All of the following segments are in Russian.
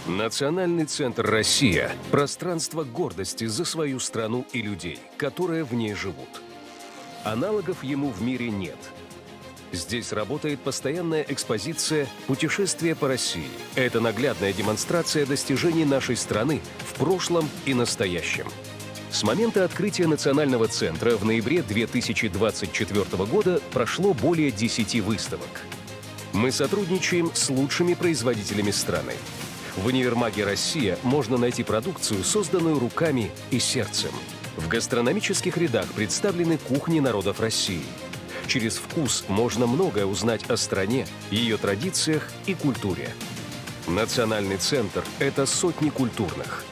Национальный центр «Россия» – пространство гордости за свою страну и людей, которые в ней живут. Аналогов ему в мире нет. Здесь работает постоянная экспозиция «Путешествие по России». Это наглядная демонстрация достижений нашей страны в прошлом и настоящем. С момента открытия Национального центра в ноябре 2024 года прошло более 10 выставок. Мы сотрудничаем с лучшими производителями страны. В универмаге «Россия» можно найти продукцию, созданную руками и сердцем. В гастрономических рядах представлены кухни народов России. Через вкус можно многое узнать о стране, ее традициях и культуре. Национальный центр – это сотни культурных,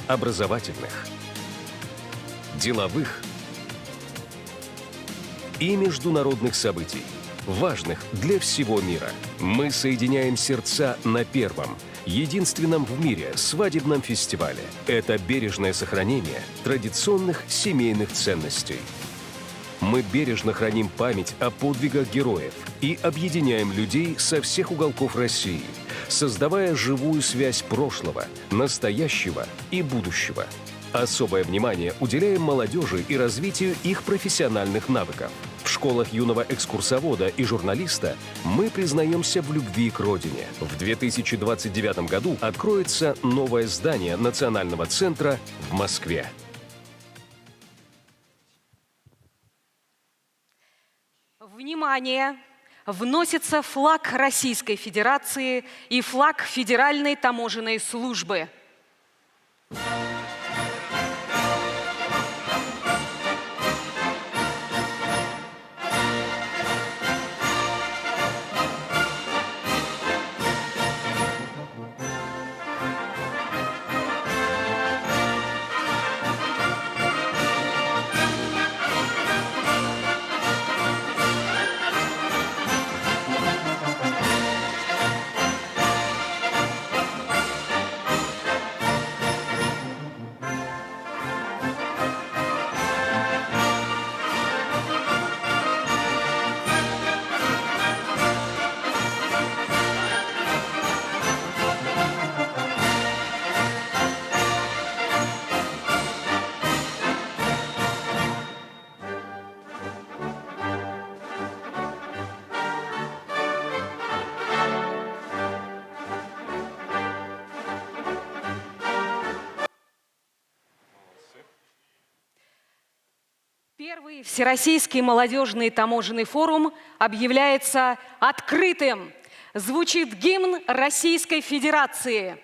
образовательных, деловых и международных событий, важных для всего мира. Мы соединяем сердца на первом, единственном в мире свадебном фестивале. Это бережное сохранение традиционных семейных ценностей. Мы бережно храним память о подвигах героев и объединяем людей со всех уголков России, создавая живую связь прошлого, настоящего и будущего. Особое внимание уделяем молодежи и развитию их профессиональных навыков. В школах юного экскурсовода и журналиста мы признаемся в любви к родине. В 2029 году откроется новое здание Национального центра в Москве. Внимание! Вносится флаг Российской Федерации и флаг Федеральной таможенной службы. Первый Всероссийский молодежный таможенный форум объявляется открытым. Звучит гимн Российской Федерации.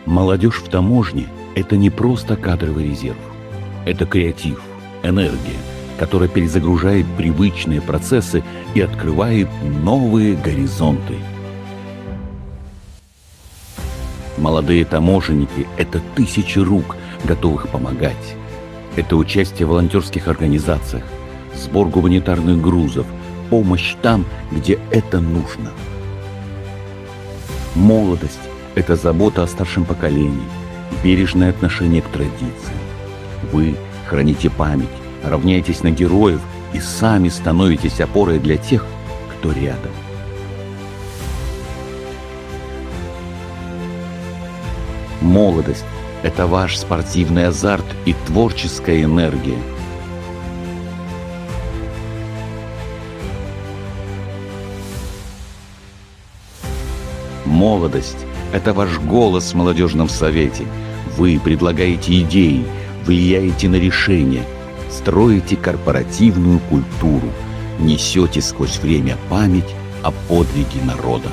Молодежь в таможне – это не просто кадровый резерв. Это креатив, энергия, которая перезагружает привычные процессы и открывает новые горизонты. Молодые таможенники – это тысячи рук, готовых помогать. Это участие в волонтерских организациях, сбор гуманитарных грузов, помощь там, где это нужно. Молодость – это забота о старшем поколении, бережное отношение к традициям. Вы храните память, равняетесь на героев и сами становитесь опорой для тех, кто рядом. Молодость – это ваш спортивный азарт и творческая энергия. Молодость – это ваш голос в молодежном совете. Вы предлагаете идеи, влияете на решения, строите корпоративную культуру, несете сквозь время память о подвиге народа.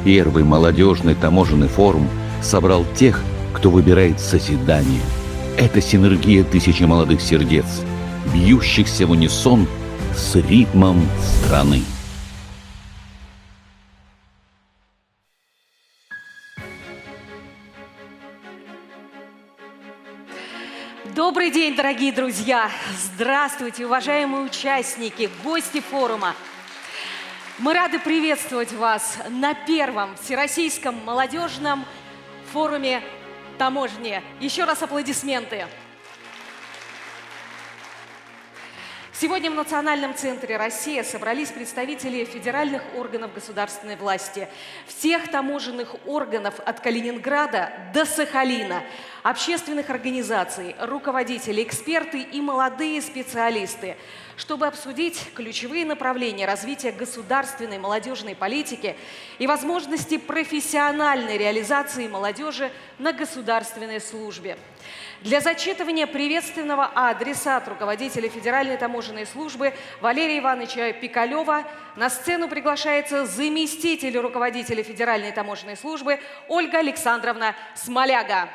Первый молодежный таможенный форум собрал тех, кто выбирает созидание. Это синергия тысячи молодых сердец, бьющихся в унисон с ритмом страны. Добрый день, дорогие друзья! Здравствуйте, уважаемые участники, гости форума! Мы рады приветствовать вас на первом Всероссийском молодежном форуме таможни. Еще раз аплодисменты. Сегодня в Национальном центре «Россия» собрались представители федеральных органов государственной власти, всех таможенных органов от Калининграда до Сахалина, общественных организаций, руководители, эксперты и молодые специалисты, чтобы обсудить ключевые направления развития государственной молодежной политики и возможности профессиональной реализации молодежи на государственной службе. Для зачитывания приветственного адреса от руководителя Федеральной таможенной службы Валерия Ивановича Пикалева на сцену приглашается заместитель руководителя Федеральной таможенной службы Ольга Александровна Смоляга.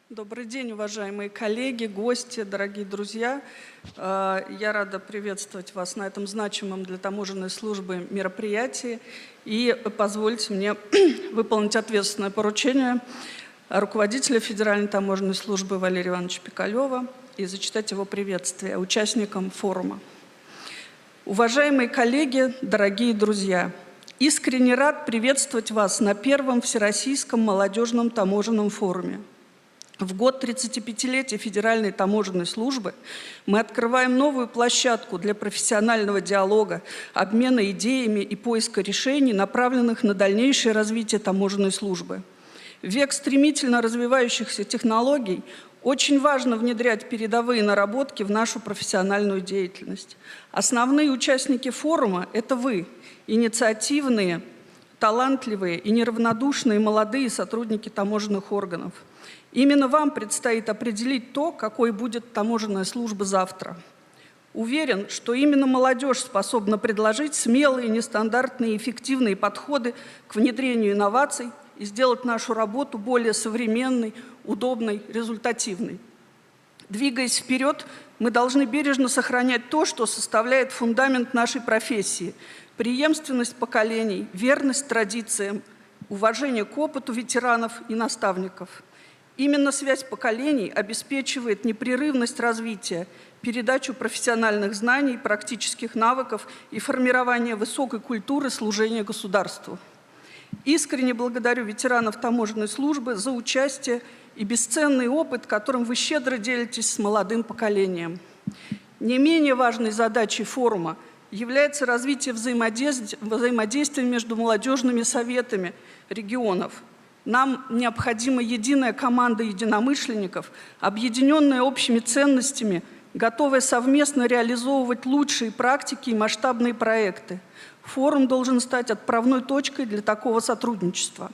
Добрый день, уважаемые коллеги, гости, дорогие друзья. Я рада приветствовать вас на этом значимом для таможенной службы мероприятии. И позвольте мне выполнить ответственное поручение руководителя Федеральной таможенной службы Валерия Ивановича Пикалева и зачитать его приветствие участникам форума. Уважаемые коллеги, дорогие друзья! Искренне рад приветствовать вас на первом Всероссийском молодежном таможенном форуме. В год 35-летия Федеральной таможенной службы мы открываем новую площадку для профессионального диалога, обмена идеями и поиска решений, направленных на дальнейшее развитие таможенной службы. В век стремительно развивающихся технологий очень важно внедрять передовые наработки в нашу профессиональную деятельность. Основные участники форума – это вы, инициативные, талантливые и неравнодушные молодые сотрудники таможенных органов. Именно вам предстоит определить то, какой будет таможенная служба завтра. Уверен, что именно молодежь способна предложить смелые, нестандартные и эффективные подходы к внедрению инноваций и сделать нашу работу более современной, удобной, результативной. Двигаясь вперед, мы должны бережно сохранять то, что составляет фундамент нашей профессии – преемственность поколений, верность традициям, уважение к опыту ветеранов и наставников. Именно связь поколений обеспечивает непрерывность развития, передачу профессиональных знаний, практических навыков и формирование высокой культуры служения государству. Искренне благодарю ветеранов таможенной службы за участие и бесценный опыт, которым вы щедро делитесь с молодым поколением. Не менее важной задачей форума является развитие взаимодействия между молодежными советами регионов. Нам необходима единая команда единомышленников, объединенная общими ценностями, готовая совместно реализовывать лучшие практики и масштабные проекты. Форум должен стать отправной точкой для такого сотрудничества.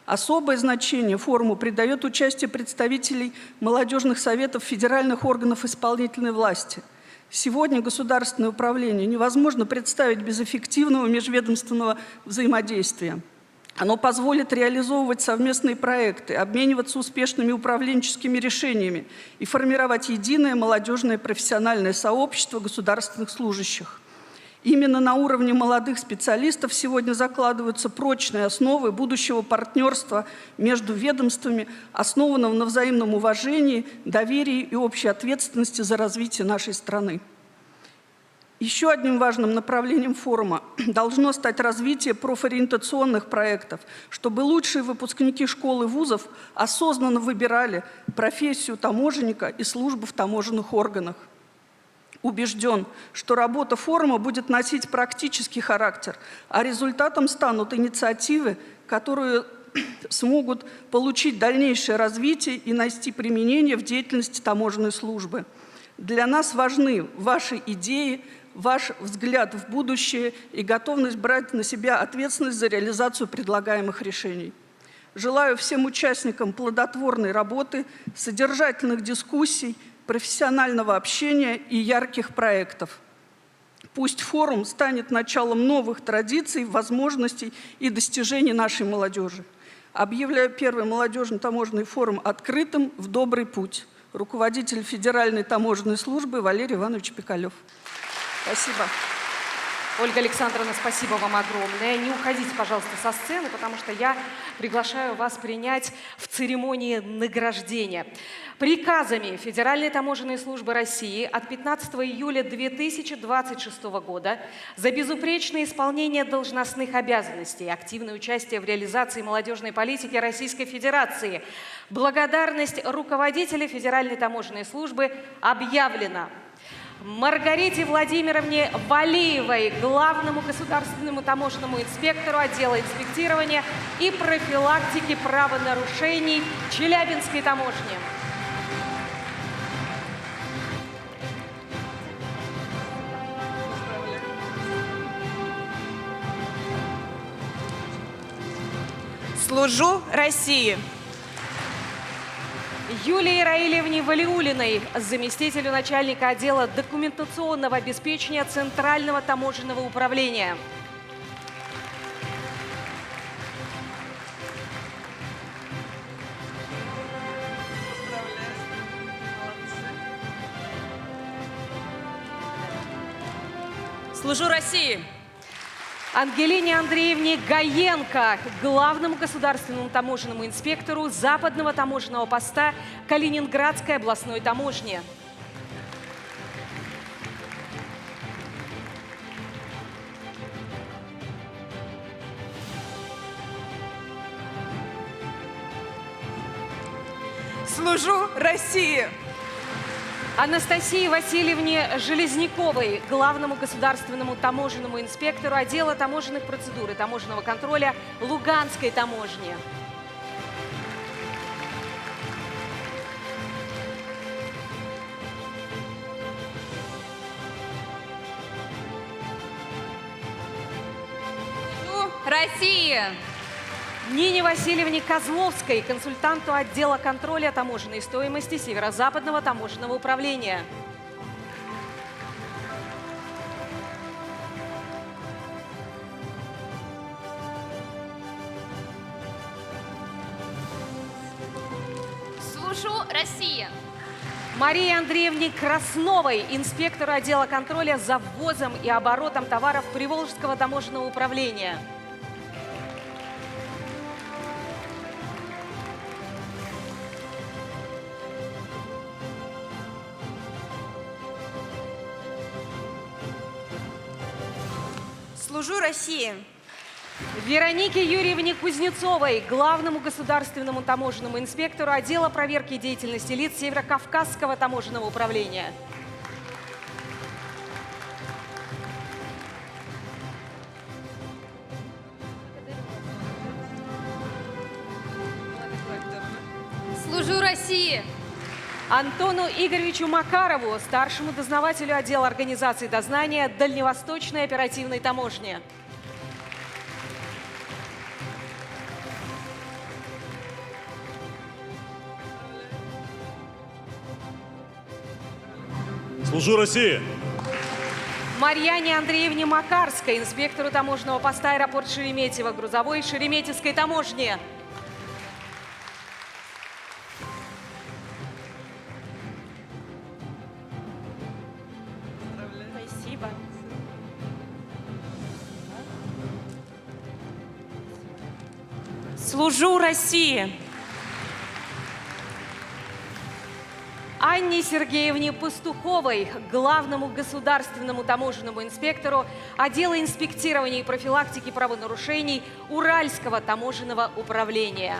Особое значение форуму придает участие представителей молодежных советов федеральных органов исполнительной власти. Сегодня государственное управление невозможно представить без эффективного межведомственного взаимодействия. Оно позволит реализовывать совместные проекты, обмениваться успешными управленческими решениями и формировать единое молодежное профессиональное сообщество государственных служащих. Именно на уровне молодых специалистов сегодня закладываются прочные основы будущего партнерства между ведомствами, основанного на взаимном уважении, доверии и общей ответственности за развитие нашей страны. Еще одним важным направлением форума должно стать развитие профориентационных проектов, чтобы лучшие выпускники школ и вузов осознанно выбирали профессию таможенника и службу в таможенных органах. Убежден, что работа форума будет носить практический характер, а результатом станут инициативы, которые смогут получить дальнейшее развитие и найти применение в деятельности таможенной службы. Для нас важны ваши идеи, ваш взгляд в будущее и готовность брать на себя ответственность за реализацию предлагаемых решений. Желаю всем участникам плодотворной работы, содержательных дискуссий, профессионального общения и ярких проектов. Пусть форум станет началом новых традиций, возможностей и достижений нашей молодежи. Объявляю первый молодежный таможенный форум открытым в добрый путь. Руководитель Федеральной таможенной службы Валерий Иванович Пикалев. Спасибо. Ольга Александровна, спасибо вам огромное. Не уходите, пожалуйста, со сцены, потому что я приглашаю вас принять в церемонии награждения. Приказами Федеральной таможенной службы России от 15 июля 2026 года за безупречное исполнение должностных обязанностей, активное участие в реализации молодежной политики Российской Федерации, благодарность руководителя Федеральной таможенной службы объявлена Маргарите Владимировне Валиевой, главному государственному таможенному инспектору отдела инспектирования и профилактики правонарушений Челябинской таможни. Служу России. Юлии Раильевне Валиуллиной, заместителю начальника отдела документационного обеспечения Центрального таможенного управления. Служу России. Ангелине Андреевне Гаенко, главному государственному таможенному инспектору Западного таможенного поста Калининградской областной таможни. Служу России. Анастасии Васильевне Железняковой, главному государственному таможенному инспектору отдела таможенных процедур и таможенного контроля Луганской таможни. Служу России. Нине Васильевне Козловской, консультанту отдела контроля таможенной стоимости Северо-Западного таможенного управления. Служу России. Марии Андреевне Красновой, инспектору отдела контроля за ввозом и оборотом товаров Приволжского таможенного управления. Служу России. Веронике Юрьевне Кузнецовой, главному государственному таможенному инспектору отдела проверки деятельности лиц Северокавказского таможенного управления. Служу России. Антону Игоревичу Макарову, старшему дознавателю отдела организации дознания Дальневосточной оперативной таможни. Служу России. Марьяне Андреевне Макарской, инспектору таможенного поста аэропорт Шереметьево, грузовой Шереметьевской таможни. Спасибо. Служу России! Анне Сергеевне Пастуховой, главному государственному таможенному инспектору отдела инспектирования и профилактики правонарушений Уральского таможенного управления.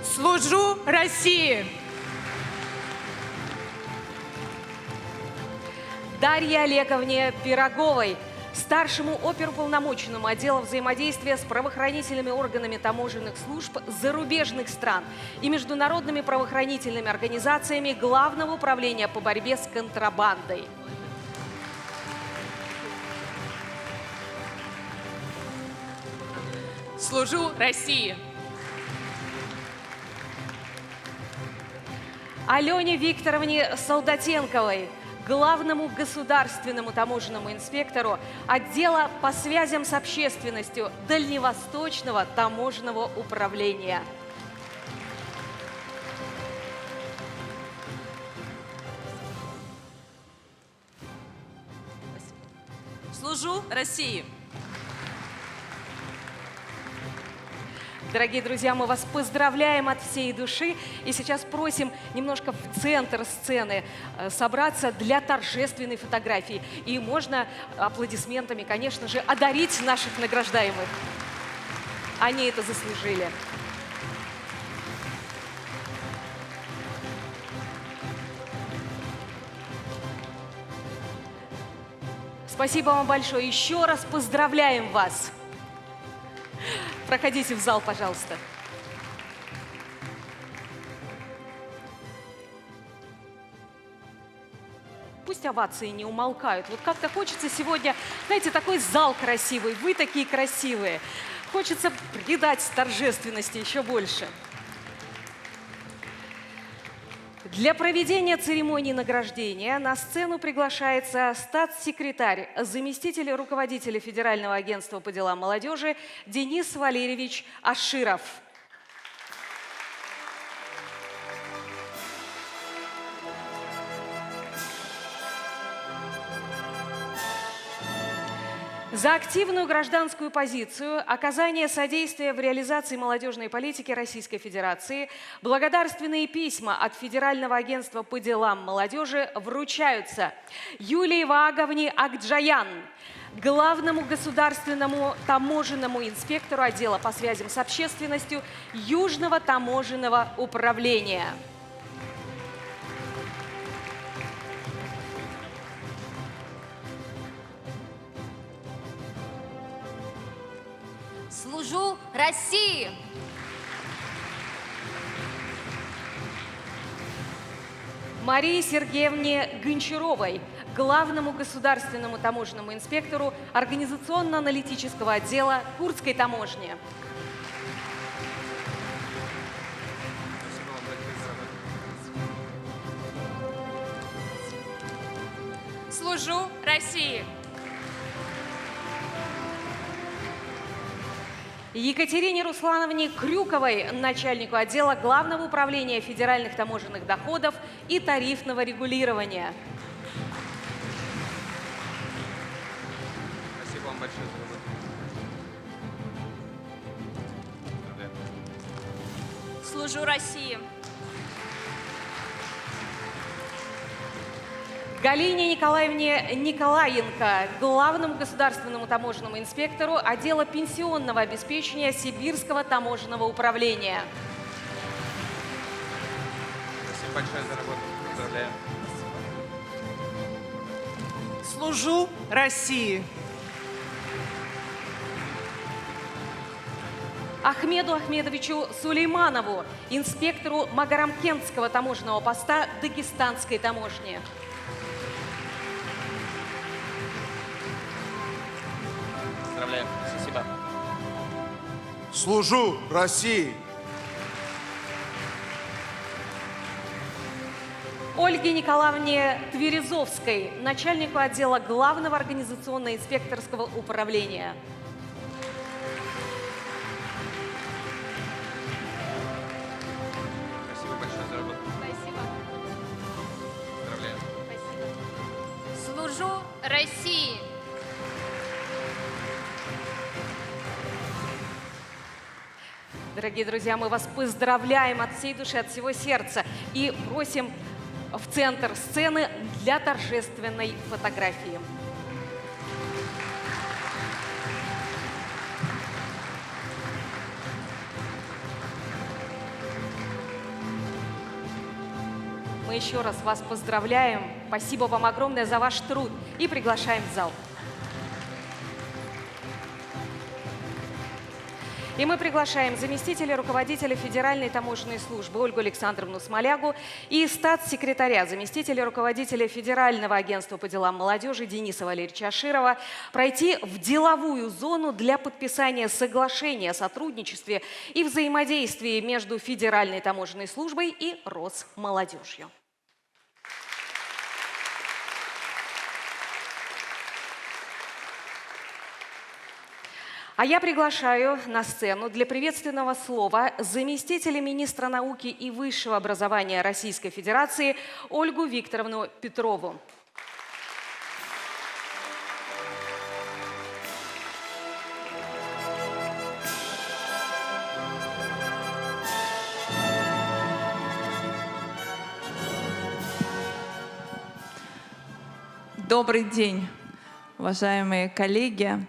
Служу России! Дарье Олеговне Пироговой, старшему оперуполномоченному отдела взаимодействия с правоохранительными органами таможенных служб зарубежных стран и международными правоохранительными организациями Главного управления по борьбе с контрабандой. Служу России! Алене Викторовне Солдатенковой, главному государственному таможенному инспектору отдела по связям с общественностью Дальневосточного таможенного управления. Служу России! Дорогие друзья, мы вас поздравляем от всей души и сейчас просим немножко в центр сцены собраться для торжественной фотографии. И можно аплодисментами, конечно же, одарить наших награждаемых. Они это заслужили. Спасибо вам большое. Еще раз поздравляем вас. Проходите в зал, пожалуйста. Пусть овации не умолкают. Вот как-то хочется сегодня, знаете, такой зал красивый, вы такие красивые. Хочется придать торжественности еще больше. Для проведения церемонии награждения на сцену приглашается статс-секретарь, заместитель руководителя Федерального агентства по делам молодежи Денис Валерьевич Аширов. За активную гражданскую позицию, оказание содействия в реализации молодежной политики Российской Федерации, благодарственные письма от Федерального агентства по делам молодежи вручаются Юлии Вааговне Акджаян, главному государственному таможенному инспектору отдела по связям с общественностью Южного таможенного управления. Служу России! Марии Сергеевне Гончаровой, главному государственному таможенному инспектору организационно-аналитического отдела Курской таможни. Служу России! Екатерине Руслановне Крюковой, начальнику отдела Главного управления федеральных таможенных доходов и тарифного регулирования. Спасибо вам большое за работу. Служу России! Галине Николаевне Николаенко, главному государственному таможенному инспектору отдела пенсионного обеспечения Сибирского таможенного управления. Спасибо большое за работу. Поздравляю. Служу России! Ахмеду Ахмедовичу Сулейманову, инспектору Магарамкентского таможенного поста Дагестанской таможни. Поздравляю. Спасибо. Служу России! Ольге Николаевне Тверезовской, начальнику отдела Главного организационно-инспекторского управления. Спасибо большое за работу. Спасибо. Служу России. Дорогие друзья, мы вас поздравляем от всей души, от всего сердца и просим в центр сцены для торжественной фотографии. Мы еще раз вас поздравляем. Спасибо вам огромное за ваш труд и приглашаем в зал. И мы приглашаем заместителя руководителя Федеральной таможенной службы Ольгу Александровну Смолягу и статс-секретаря, заместителя руководителя Федерального агентства по делам молодежи Дениса Валерьевича Аширова пройти в деловую зону для подписания соглашения о сотрудничестве и взаимодействии между Федеральной таможенной службой и Росмолодежью. А я приглашаю на сцену для приветственного слова заместителя министра науки и высшего образования Российской Федерации Ольгу Викторовну Петрову. Добрый день, уважаемые коллеги.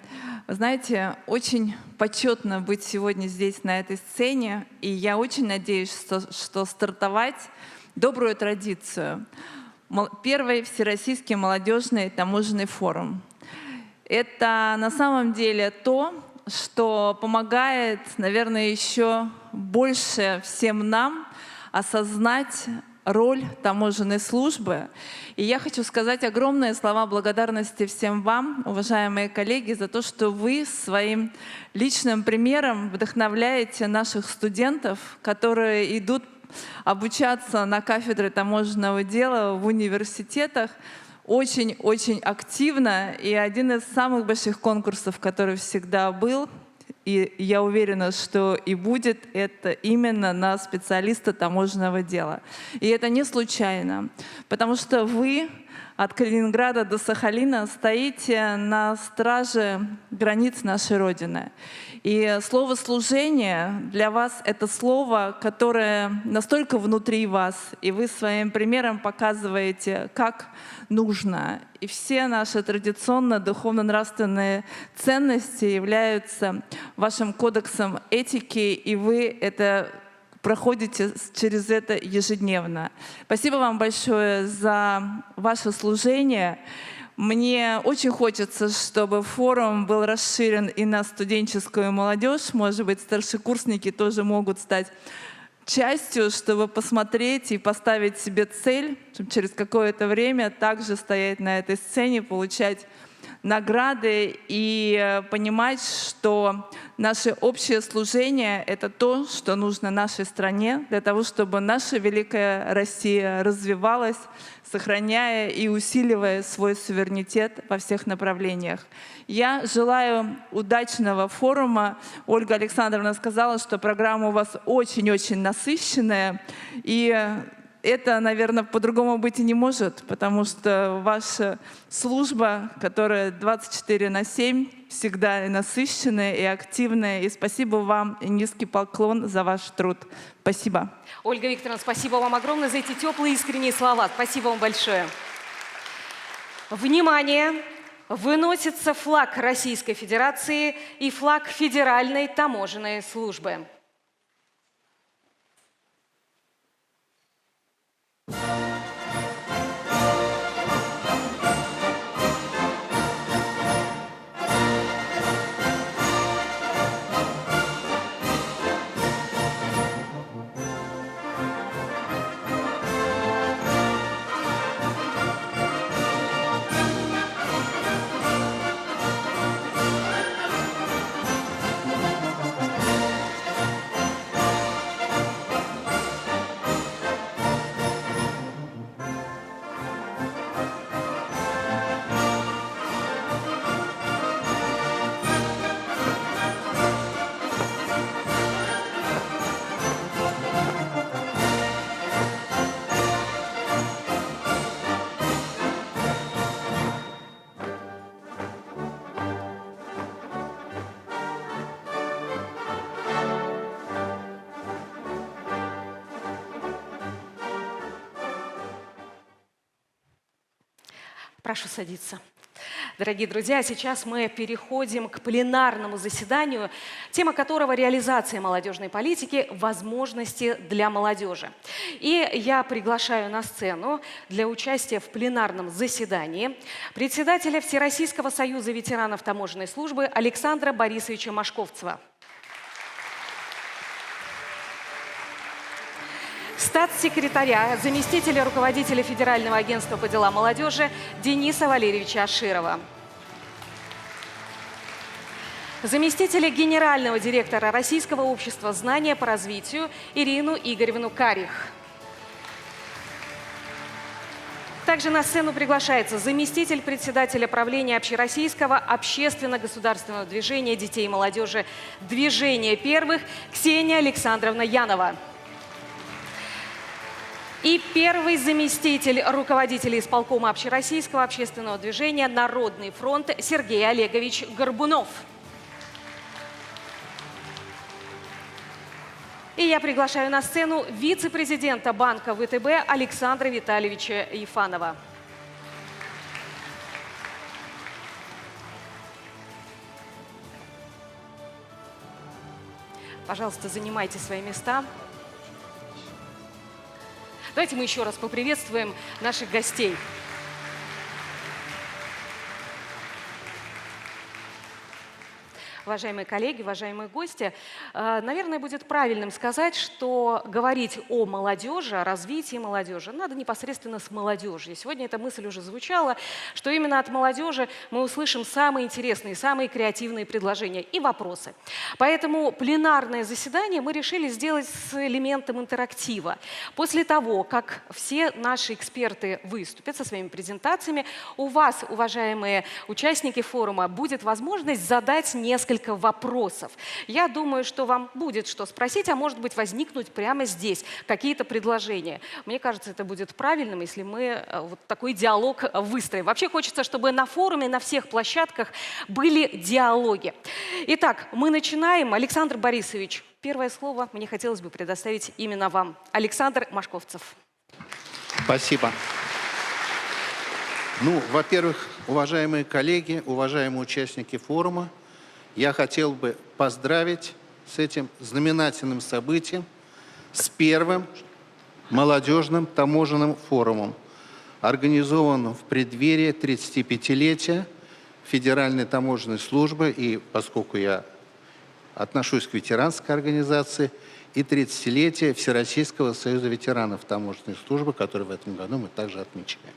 Вы знаете, очень почетно быть сегодня здесь, на этой сцене, и я очень надеюсь, что стартовать добрую традицию. Первый Всероссийский молодежный таможенный форум. Это на самом деле то, что помогает, наверное, еще больше всем нам осознать роль таможенной службы. И я хочу сказать огромные слова благодарности всем вам, уважаемые коллеги, за то, что вы своим личным примером вдохновляете наших студентов, которые идут обучаться на кафедре таможенного дела в университетах очень-очень активно. И один из самых больших конкурсов, который всегда был, и я уверена, что и будет, это именно на специалиста таможенного дела. И это не случайно, потому что вы от Калининграда до Сахалина стоите на страже границ нашей Родины. И слово «служение» для вас — это слово, которое настолько внутри вас, и вы своим примером показываете, как нужно. И все наши традиционно духовно-нравственные ценности являются вашим кодексом этики, и вы это проходите через это ежедневно. Спасибо вам большое за ваше служение. Мне очень хочется, чтобы форум был расширен и на студенческую молодежь. Может быть, старшекурсники тоже могут стать частью, чтобы посмотреть и поставить себе цель, чтобы через какое-то время также стоять на этой сцене, получать награды и понимать, что наше общее служение — это то, что нужно нашей стране для того, чтобы наша великая Россия развивалась, сохраняя и усиливая свой суверенитет во всех направлениях. Я желаю удачного форума. Ольга Александровна сказала, что программа у вас очень-очень насыщенная, и это, наверное, по-другому быть и не может, потому что ваша служба, которая 24/7, всегда и насыщенная, и активная. И спасибо вам, и низкий поклон за ваш труд. Спасибо. Ольга Викторовна, спасибо вам огромное за эти теплые искренние слова. Спасибо вам большое. Внимание! Выносится флаг Российской Федерации и флаг Федеральной таможенной службы. Прошу садиться. Дорогие друзья, сейчас мы переходим к пленарному заседанию, тема которого — реализация молодежной политики, возможности для молодежи. И я приглашаю на сцену для участия в пленарном заседании председателя Всероссийского союза ветеранов таможенной службы Александра Борисовича Машковцева. Статс-секретаря, заместителя руководителя Федерального агентства по делам молодежи Дениса Валерьевича Аширова. Заместителя генерального директора Российского общества знания по развитию Ирину Игоревну Карих. Также на сцену приглашается заместитель председателя правления Общероссийского общественно-государственного движения детей и молодежи «Движение первых» Ксения Александровна Янова. И первый заместитель руководителя исполкома Общероссийского общественного движения «Народный фронт» Сергей Олегович Горбунов. И я приглашаю на сцену вице-президента банка ВТБ Александра Витальевича Ефанова. Пожалуйста, занимайте свои места. Давайте мы еще раз поприветствуем наших гостей. Уважаемые коллеги, уважаемые гости, наверное, будет правильным сказать, что говорить о молодежи, о развитии молодежи надо непосредственно с молодежью. Сегодня эта мысль уже звучала, что именно от молодежи мы услышим самые интересные, самые креативные предложения и вопросы. Поэтому пленарное заседание мы решили сделать с элементом интерактива. После того, как все наши эксперты выступят со своими презентациями, у вас, уважаемые участники форума, будет возможность задать несколько вопросов. Я думаю, что вам будет что спросить, а может быть возникнуть прямо здесь какие-то предложения. Мне кажется, это будет правильным, если мы вот такой диалог выстроим. Вообще хочется, чтобы на форуме, на всех площадках были диалоги. Итак, мы начинаем. Александр Борисович, первое слово мне хотелось бы предоставить именно вам. Александр Машковцев. Спасибо. Ну, во-первых, уважаемые коллеги, уважаемые участники форума, я хотел бы поздравить с этим знаменательным событием, с первым молодежным таможенным форумом, организованным в преддверии 35-летия Федеральной таможенной службы, и поскольку я отношусь к ветеранской организации, и 30-летия Всероссийского союза ветеранов таможенной службы, который в этом году мы также отмечаем.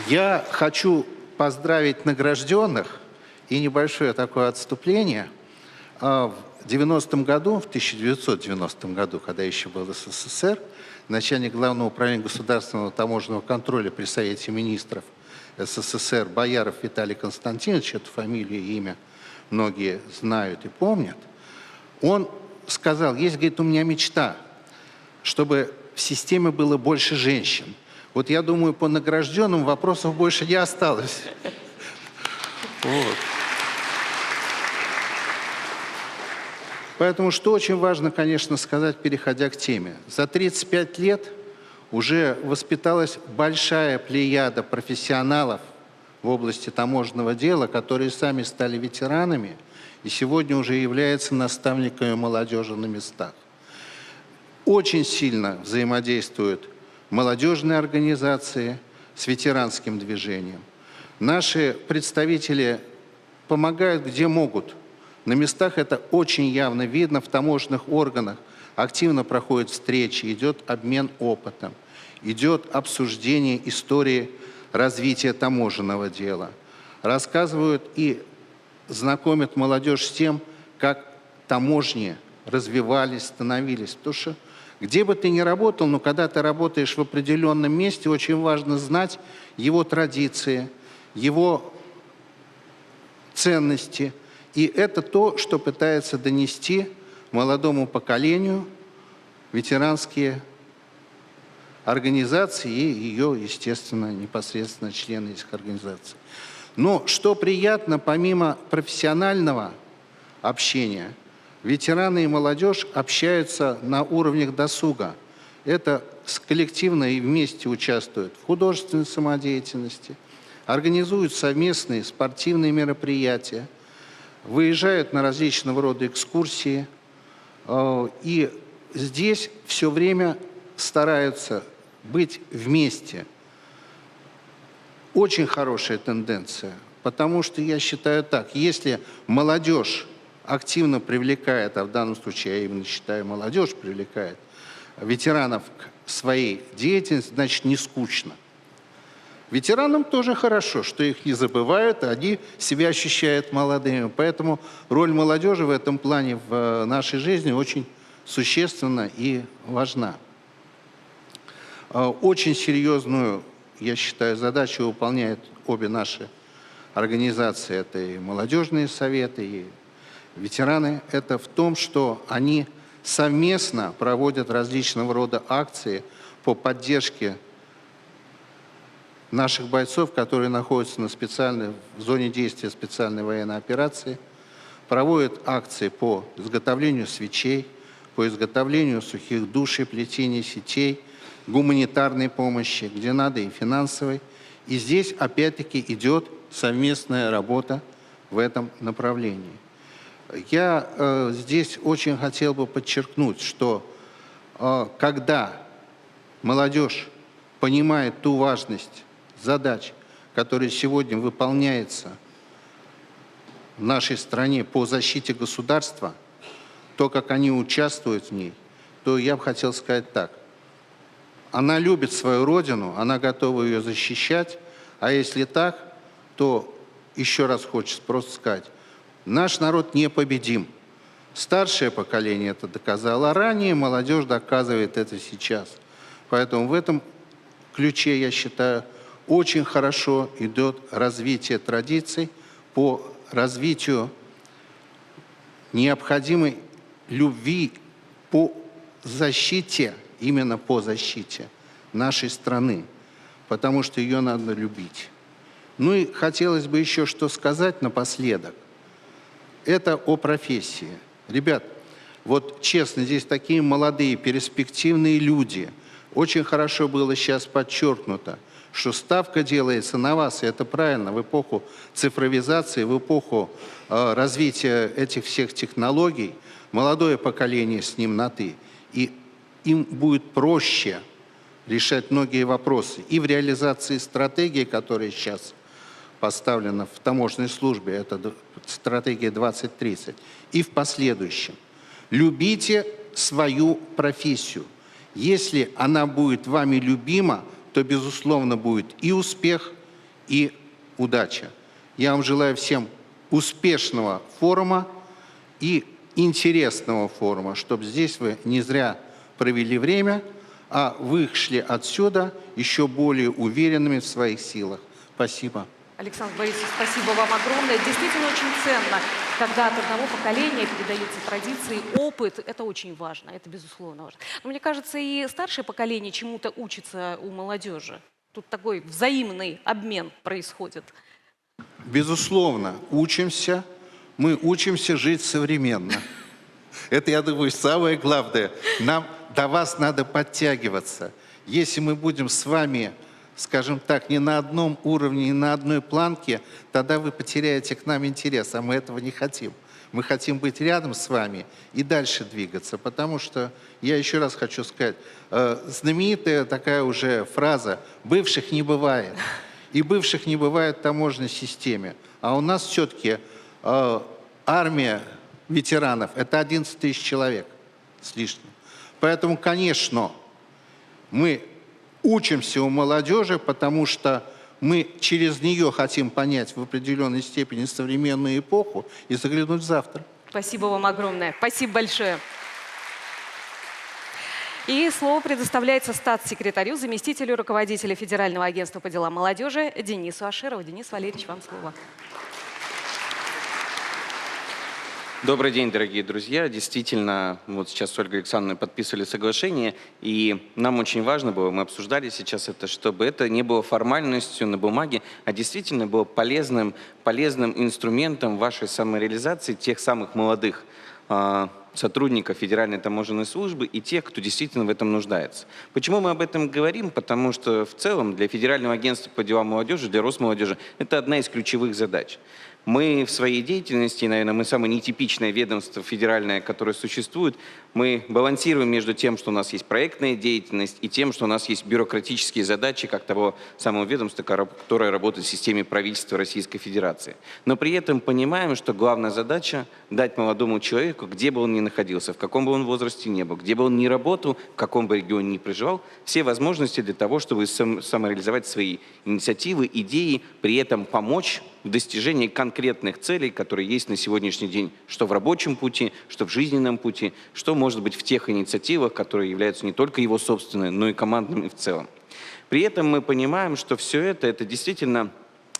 Я хочу поздравить награжденных и небольшое такое отступление. В 1990 году, когда еще был СССР, начальник Главного управления государственного таможенного контроля при Совете министров СССР Бояров Виталий Константинович, эту фамилию и имя многие знают и помнят, он сказал: есть, говорит, у меня мечта, чтобы в системе было больше женщин. Вот я думаю, по награжденным вопросов больше не осталось. Вот. Поэтому, что очень важно, конечно, сказать, переходя к теме. За 35 лет уже воспиталась большая плеяда профессионалов в области таможенного дела, которые сами стали ветеранами и сегодня уже являются наставниками молодежи на местах. Очень сильно взаимодействуют молодежные организации с ветеранским движением. Наши представители помогают где могут. На местах это очень явно видно, в таможенных органах активно проходят встречи, идет обмен опытом, идет обсуждение истории развития таможенного дела. Рассказывают и знакомят молодежь с тем, как таможни развивались, становились. Потому что где бы ты ни работал, но когда ты работаешь в определенном месте, очень важно знать его традиции, его ценности. И это то, что пытается донести молодому поколению ветеранские организации и ее, естественно, непосредственно члены этих организаций. Но что приятно, помимо профессионального общения, ветераны и молодежь общаются на уровнях досуга. это коллективно и вместе участвуют в художественной самодеятельности, организуют совместные спортивные мероприятия, выезжают на различного рода экскурсии, и здесь все время стараются быть вместе. Очень хорошая тенденция, потому что я считаю так, если молодежь активно привлекает, а в данном случае я именно считаю, молодежь привлекает ветеранов к своей деятельности, значит, не скучно. Ветеранам тоже хорошо, что их не забывают, а они себя ощущают молодыми. Поэтому роль молодежи в этом плане в нашей жизни очень существенна и важна. Очень серьезную, я считаю, задачу выполняют обе наши организации. Это и молодежные советы, и ветераны. Это в том, что они совместно проводят различного рода акции по поддержке наших бойцов, которые находятся в зоне действия специальной военной операции, проводят акции по изготовлению свечей, по изготовлению сухих душ и плетения сетей, гуманитарной помощи, где надо и финансовой. И здесь опять-таки идет совместная работа в этом направлении. Я здесь очень хотел бы подчеркнуть, что когда молодежь понимает ту важность задач, которые сегодня выполняются в нашей стране по защите государства, то, как они участвуют в ней, то я бы хотел сказать так. Она любит свою родину, она готова ее защищать, а если так, то еще раз хочется просто сказать, наш народ непобедим. Старшее поколение это доказало ранее, молодежь доказывает это сейчас. Поэтому в этом ключе, я считаю, очень хорошо идет развитие традиций по развитию необходимой любви по защите, именно по защите нашей страны, потому что ее надо любить. Ну и хотелось бы еще что сказать напоследок. Это о профессии. Ребят, вот честно, здесь такие молодые, перспективные люди. Очень хорошо было сейчас подчеркнуто, что ставка делается на вас, и это правильно, в эпоху цифровизации, в эпоху развития этих всех технологий, молодое поколение с ним на «ты», и им будет проще решать многие вопросы и в реализации стратегии, которая сейчас поставлена в таможенной службе, это стратегия 2030, и в последующем. Любите свою профессию. Если она будет вами любима, то, безусловно, будет и успех, и удача. Я вам желаю всем успешного форума и интересного форума, чтобы здесь вы не зря провели время, а вышли отсюда еще более уверенными в своих силах. Спасибо. Александр Борисович, спасибо вам огромное. Действительно очень ценно, когда от одного поколения передаются традиции, опыт. Это очень важно, это безусловно важно. Но мне кажется, и старшее поколение чему-то учится у молодежи. Тут такой взаимный обмен происходит. Безусловно, учимся. Мы учимся жить современно. Это, я думаю, самое главное. Нам до вас надо подтягиваться. Если мы будем с вами, скажем так, не на одном уровне, не на одной планке, тогда вы потеряете к нам интерес, а мы этого не хотим. Мы хотим быть рядом с вами и дальше двигаться, потому что, я еще раз хочу сказать, знаменитая такая уже фраза «бывших не бывает». И бывших не бывает в таможенной системе. А у нас все-таки армия ветеранов – это 11 тысяч человек с лишним. Поэтому, конечно, мы учимся у молодежи, потому что мы через нее хотим понять в определенной степени современную эпоху и заглянуть в завтра. Спасибо вам огромное. Спасибо большое. И слово предоставляется статс-секретарю, заместителю руководителя Федерального агентства по делам молодежи Денису Аширову. Денис Валерьевич, вам слово. Добрый день, дорогие друзья. Действительно, вот сейчас с Ольгой Александровной подписывали соглашение, и нам очень важно было, мы обсуждали сейчас это, чтобы это не было формальностью на бумаге, а действительно было полезным инструментом вашей самореализации тех самых молодых сотрудников Федеральной таможенной службы и тех, кто действительно в этом нуждается. Почему мы об этом говорим? Потому что в целом для Федерального агентства по делам молодежи, для Росмолодежи, это одна из ключевых задач. Мы в своей деятельности, наверное, мы самое нетипичное ведомство федеральное, которое существует, мы балансируем между тем, что у нас есть проектная деятельность, и тем, что у нас есть бюрократические задачи, как того самого ведомства, которое работает в системе правительства Российской Федерации. Но при этом понимаем, что главная задача – дать молодому человеку, где бы он ни находился, в каком бы он возрасте ни был, где бы он ни работал, в каком бы регионе ни проживал, все возможности для того, чтобы самореализовать свои инициативы, идеи, при этом помочь в достижении конкретных целей, которые есть на сегодняшний день, что в рабочем пути, что в жизненном пути, что может быть в тех инициативах, которые являются не только его собственными, но и командными в целом. При этом мы понимаем, что все это действительно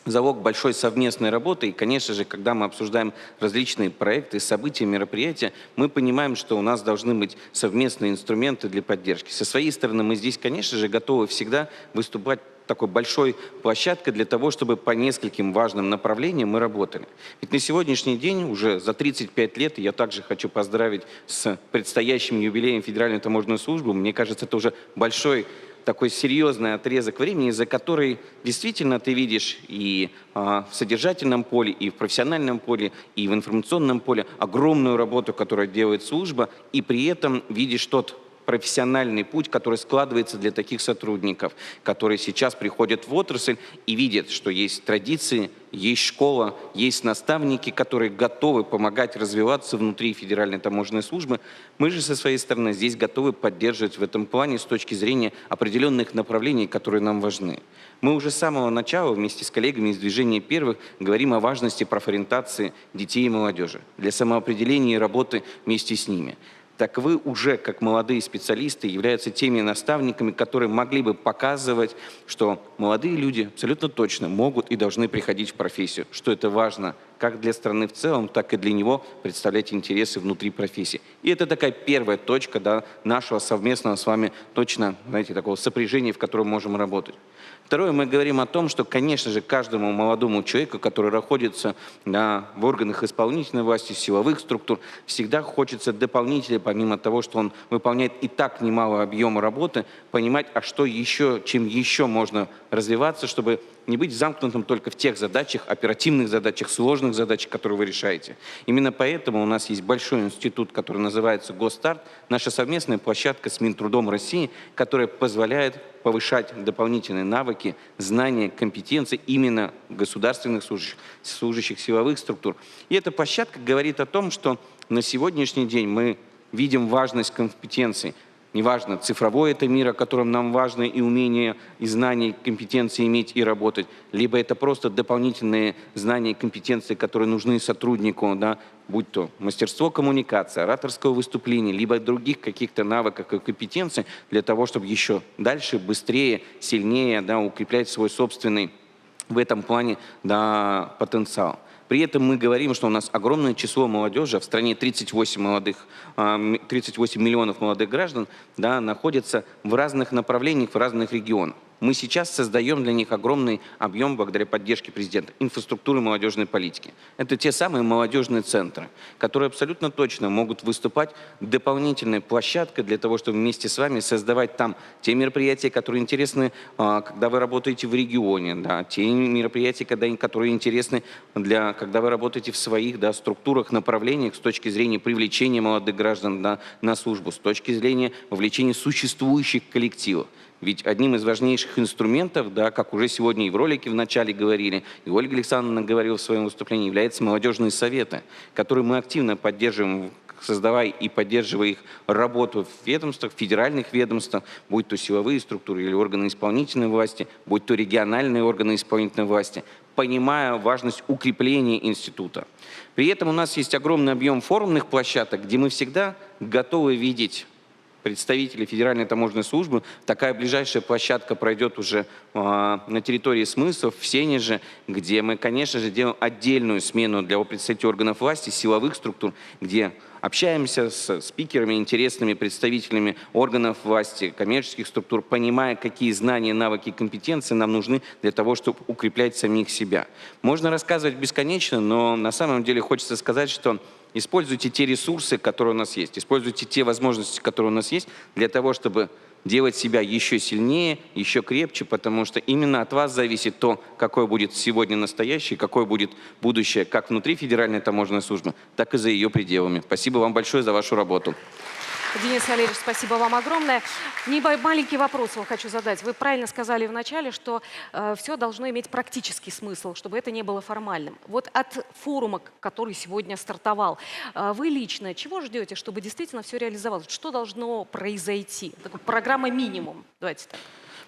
залог большой совместной работы. И, конечно же, когда мы обсуждаем различные проекты, события, мероприятия, мы понимаем, что у нас должны быть совместные инструменты для поддержки. Со своей стороны мы здесь, конечно же, готовы всегда выступать такой большой площадкой для того, чтобы по нескольким важным направлениям мы работали. Ведь на сегодняшний день, уже за 35 лет, и я также хочу поздравить с предстоящим юбилеем Федеральной таможенной службы, мне кажется, это уже большой такой серьезный отрезок времени, за который действительно ты видишь и в содержательном поле, и в профессиональном поле, и в информационном поле огромную работу, которую делает служба, и при этом видишь тот профессиональный путь, который складывается для таких сотрудников, которые сейчас приходят в отрасль и видят, что есть традиции, есть школа, есть наставники, которые готовы помогать развиваться внутри Федеральной таможенной службы. Мы же со своей стороны здесь готовы поддерживать в этом плане с точки зрения определенных направлений, которые нам важны. Мы уже с самого начала вместе с коллегами из движения «Первых» говорим о важности профориентации детей и молодежи для самоопределения и работы вместе с ними. Так вы уже, как молодые специалисты, являются теми наставниками, которые могли бы показывать, что молодые люди абсолютно точно могут и должны приходить в профессию, что это важно как для страны в целом, так и для него представлять интересы внутри профессии. И это такая первая точка нашего совместного с вами точно, знаете, такого сопряжения, в котором можем работать. Второе, мы говорим о том, что, конечно же, каждому молодому человеку, который находится в органах исполнительной власти, силовых структур, всегда хочется дополнительно, помимо того, что он выполняет и так немало объема работы, понимать, а что еще, чем еще можно развиваться, чтобы не быть замкнутым только в тех задачах, оперативных задачах, сложных задачах, которые вы решаете. Именно поэтому у нас есть большой институт, который называется «Госстарт», наша совместная площадка с Минтрудом России, которая позволяет повышать дополнительные навыки, знания, компетенции именно государственных служащих силовых структур. И эта площадка говорит о том, что на сегодняшний день мы видим важность компетенций. Неважно, цифровой это мир, о котором нам важно и умение, и знания, и компетенции иметь и работать, либо это просто дополнительные знания и компетенции, которые нужны сотруднику, будь то мастерство коммуникации, ораторского выступления, либо других каких-то навыков и компетенций для того, чтобы еще дальше, быстрее, сильнее укреплять свой собственный в этом плане потенциал. При этом мы говорим, что у нас огромное число молодежи, в стране 38 миллионов молодых граждан, находятся в разных направлениях, в разных регионах. Мы сейчас создаем для них огромный объем, благодаря поддержке президента, инфраструктуры молодежной политики. Это те самые молодежные центры, которые абсолютно точно могут выступать дополнительной площадкой для того, чтобы вместе с вами создавать там те мероприятия, которые интересны, когда вы работаете в регионе, те мероприятия, которые интересны, когда вы работаете в своих структурах, направлениях с точки зрения привлечения молодых граждан на службу, с точки зрения вовлечения существующих коллективов. Ведь одним из важнейших инструментов, как уже сегодня и в ролике вначале говорили, и Ольга Александровна говорила в своем выступлении, являются молодежные советы, которые мы активно поддерживаем, создавая и поддерживая их работу в ведомствах, федеральных ведомствах, будь то силовые структуры или органы исполнительной власти, будь то региональные органы исполнительной власти, понимая важность укрепления института. При этом у нас есть огромный объем форумных площадок, где мы всегда готовы видеть представителей Федеральной таможенной службы. Такая ближайшая площадка пройдет уже на территории Смыслов, в Сенеже, где мы, конечно же, делаем отдельную смену для представителей органов власти, силовых структур, где общаемся с спикерами, интересными представителями органов власти, коммерческих структур, понимая, какие знания, навыки и компетенции нам нужны для того, чтобы укреплять самих себя. Можно рассказывать бесконечно, но на самом деле хочется сказать, что Используйте те ресурсы, которые у нас есть. Используйте те возможности, которые у нас есть, для того, чтобы делать себя еще сильнее, еще крепче, потому что именно от вас зависит то, какое будет сегодня настоящее, какое будет будущее как внутри Федеральной таможенной службы, так и за ее пределами. Спасибо вам большое за вашу работу. Денис Валерьевич, спасибо вам огромное. Маленький вопрос вам хочу задать. Вы правильно сказали вначале, что все должно иметь практический смысл, чтобы это не было формальным. Вот от форума, который сегодня стартовал, вы лично чего ждете, чтобы действительно все реализовалось? Что должно произойти? Такая программа минимум. Давайте так.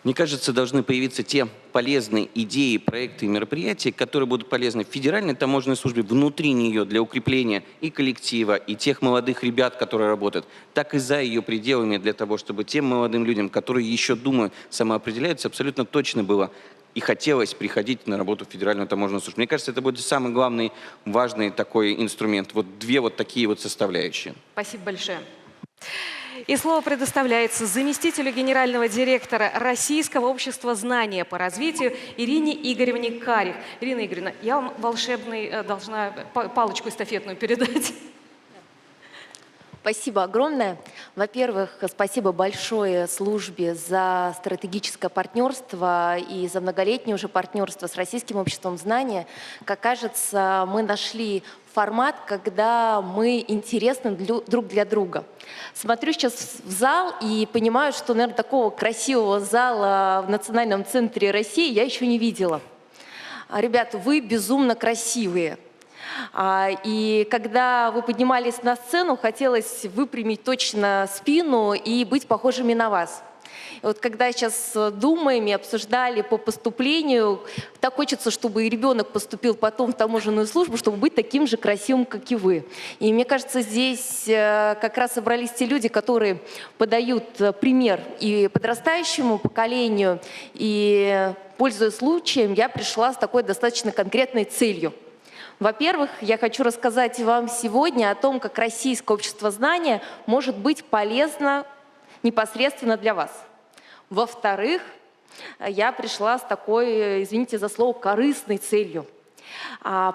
Мне кажется, должны появиться те полезные идеи, проекты и мероприятия, которые будут полезны Федеральной таможенной службе внутри нее для укрепления и коллектива, и тех молодых ребят, которые работают, так и за ее пределами, для того, чтобы тем молодым людям, которые еще думают, самоопределяются, абсолютно точно было и хотелось приходить на работу в Федеральную таможенную службу. Мне кажется, это будет самый главный, важный такой инструмент. Вот две вот такие вот составляющие. Спасибо большое. И слово предоставляется заместителю генерального директора Российского общества знания по развитию Ирине Игоревне Карих. Ирина Игоревна, я вам должна палочку эстафетную передать. Спасибо огромное. Во-первых, спасибо большое службе за стратегическое партнерство и за многолетнее уже партнерство с Российским обществом знания. Как кажется, мы нашли формат, когда мы интересны друг для друга. Смотрю сейчас в зал и понимаю, что, наверное, такого красивого зала в Национальном центре России я еще не видела. Ребята, вы безумно красивые. И когда вы поднимались на сцену, хотелось выпрямить точно спину и быть похожими на вас. И вот когда сейчас думаем и обсуждали по поступлению, так хочется, чтобы и ребенок поступил потом в таможенную службу, чтобы быть таким же красивым, как и вы. И мне кажется, здесь как раз собрались те люди, которые подают пример и подрастающему поколению. И, пользуясь случаем, я пришла с такой достаточно конкретной целью. Во-первых, я хочу рассказать вам сегодня о том, как Российское общество знания может быть полезно непосредственно для вас. Во-вторых, я пришла с такой, извините за слово, корыстной целью.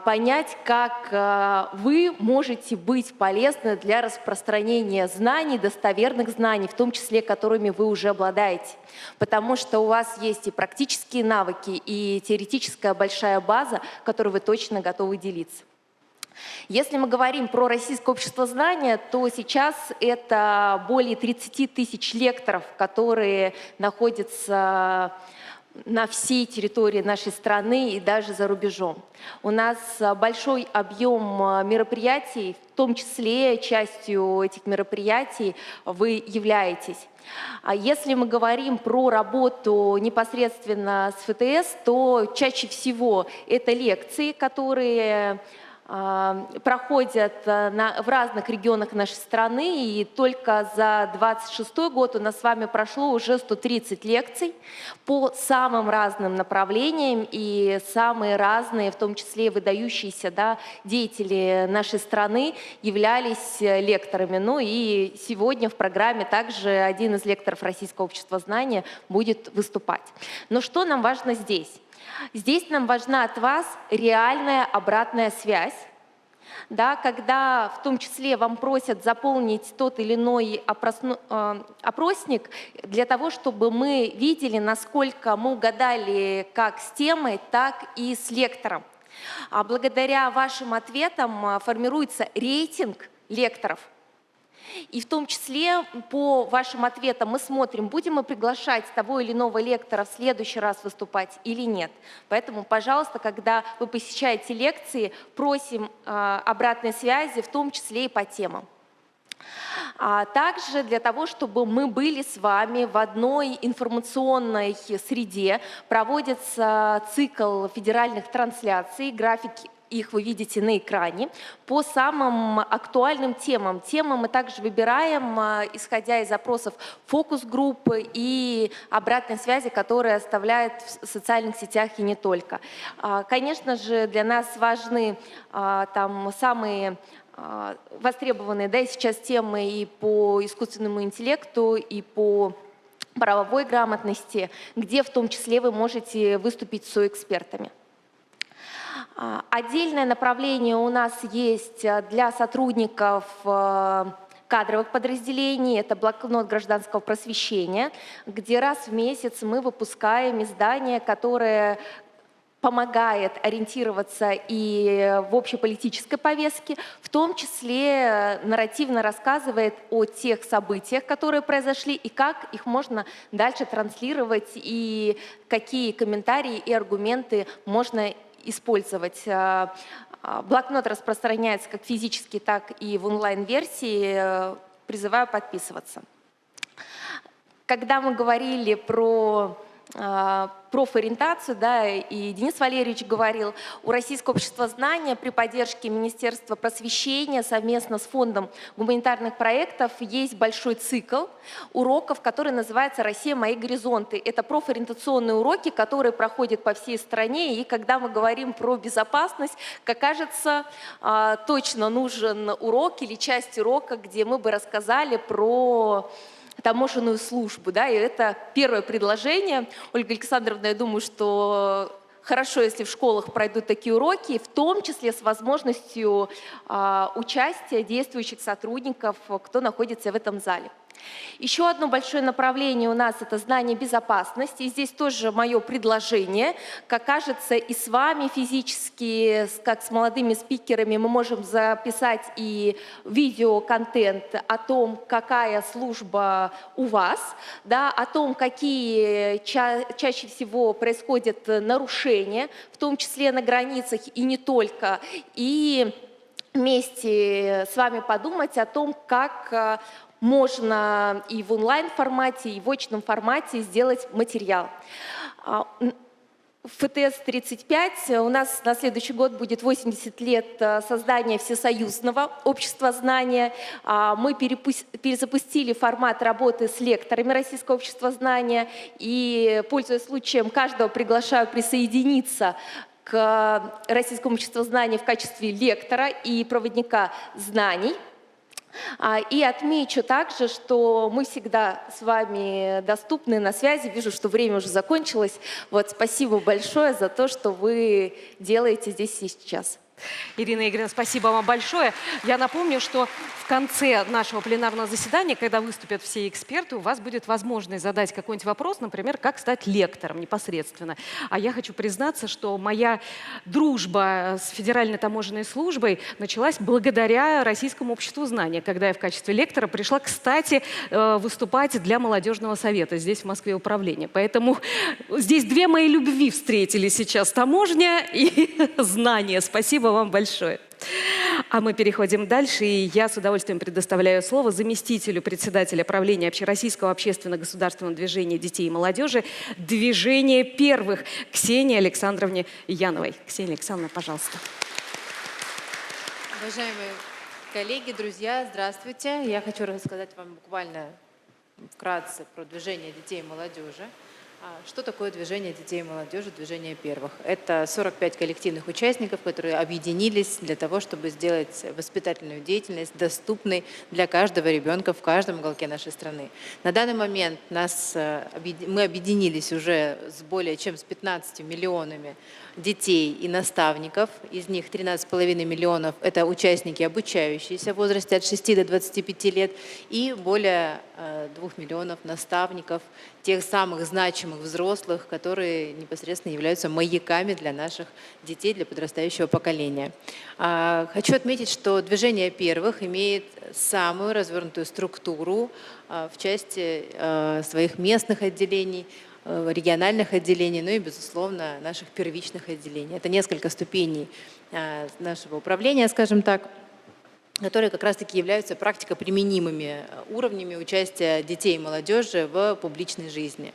Понять, как вы можете быть полезны для распространения знаний, достоверных знаний, в том числе, которыми вы уже обладаете. Потому что у вас есть и практические навыки, и теоретическая большая база, которой вы точно готовы делиться. Если мы говорим про Российское общество знания, то сейчас это более 30 тысяч лекторов, которые находятся на всей территории нашей страны и даже за рубежом. У нас большой объем мероприятий, в том числе частью этих мероприятий вы являетесь. А если мы говорим про работу непосредственно с ФТС, то чаще всего это лекции, которые проходят в разных регионах нашей страны, и только за 2026 год у нас с вами прошло уже 130 лекций по самым разным направлениям, и самые разные, в том числе выдающиеся деятели нашей страны, являлись лекторами. Ну и сегодня в программе также один из лекторов Российского общества знания будет выступать. Но что нам важно здесь? Здесь нам важна от вас реальная обратная связь, когда в том числе вам просят заполнить тот или иной опросник для того, чтобы мы видели, насколько мы угадали как с темой, так и с лектором. А благодаря вашим ответам формируется рейтинг лекторов. И в том числе по вашим ответам мы смотрим, будем мы приглашать того или иного лектора в следующий раз выступать или нет. Поэтому, пожалуйста, когда вы посещаете лекции, просим обратной связи, в том числе и по темам. А также для того, чтобы мы были с вами в одной информационной среде, проводится цикл федеральных трансляций, графики их вы видите на экране, по самым актуальным темам. Темы мы также выбираем, исходя из запросов фокус-группы и обратной связи, которые оставляют в социальных сетях и не только. Конечно же, для нас важны самые востребованные сейчас темы и по искусственному интеллекту, и по правовой грамотности, где в том числе вы можете выступить с экспертами. Отдельное направление у нас есть для сотрудников кадровых подразделений, это блокнот гражданского просвещения, где раз в месяц мы выпускаем издание, которое помогает ориентироваться и в общеполитической повестке, в том числе нарративно рассказывает о тех событиях, которые произошли, и как их можно дальше транслировать, и какие комментарии и аргументы можно использовать. Блокнот распространяется как физически, так и в онлайн-версии. Призываю подписываться. Когда мы говорили про профориентацию, да, и Денис Валерьевич говорил, у Российского общества знания при поддержке Министерства просвещения совместно с Фондом гуманитарных проектов есть большой цикл уроков, который называется «Россия. Мои горизонты». Это профориентационные уроки, которые проходят по всей стране, и когда мы говорим про безопасность, как кажется, точно нужен урок или часть урока, где мы бы рассказали про таможенную службу, да, и это первое предложение. Ольга Александровна, я думаю, что хорошо, если в школах пройдут такие уроки, в том числе с возможностью участия действующих сотрудников, кто находится в этом зале. Еще одно большое направление у нас – это знание безопасности. И здесь тоже мое предложение. Как кажется, и с вами физически, как с молодыми спикерами, мы можем записать и видеоконтент о том, какая служба у вас, да, о том, какие чаще всего происходят нарушения, в том числе на границах и не только. И вместе с вами подумать о том, как можно и в онлайн-формате, и в очном формате сделать материал. ФТС-35 у нас на следующий год будет 80 лет создания Всесоюзного общества знания. Мы перезапустили формат работы с лекторами Российского общества знания. И, пользуясь случаем, каждого приглашаю присоединиться к Российскому обществу знания в качестве лектора и проводника знаний. И отмечу также, что мы всегда с вами доступны на связи. Вижу, что время уже закончилось. Вот, спасибо большое за то, что вы делаете здесь и сейчас. Ирина Игоревна, спасибо вам большое. Я напомню, что в конце нашего пленарного заседания, когда выступят все эксперты, у вас будет возможность задать какой-нибудь вопрос, например, как стать лектором непосредственно. А я хочу признаться, что моя дружба с Федеральной таможенной службой началась благодаря Российскому обществу знания, когда я в качестве лектора пришла, кстати, выступать для молодежного совета здесь, в Москве, управления. Поэтому здесь две мои любви встретились сейчас: таможня и знания. Спасибо вам большое. А мы переходим дальше, и я с удовольствием предоставляю слово заместителю председателя правления Общероссийского общественно-государственного движения детей и молодежи «Движение первых» Ксении Александровне Яновой. Ксения Александровна, пожалуйста. Уважаемые коллеги, друзья, здравствуйте. Я хочу рассказать вам буквально вкратце про движение детей и молодежи. Что такое движение детей и молодежи, движение первых? Это 45 коллективных участников, которые объединились для того, чтобы сделать воспитательную деятельность доступной для каждого ребенка в каждом уголке нашей страны. На данный момент мы объединились уже с более чем с 15 миллионами детей и наставников. Из них 13,5 миллионов – это участники, обучающиеся в возрасте от 6 до 25 лет, и более 2 миллионов наставников, тех самых значимых взрослых, которые непосредственно являются маяками для наших детей, для подрастающего поколения. Хочу отметить, что движение первых имеет самую развернутую структуру в части своих местных отделений, региональных отделений, ну и, безусловно, наших первичных отделений. Это несколько ступеней нашего управления, скажем так, которые как раз-таки являются практико-применимыми уровнями участия детей и молодежи в публичной жизни.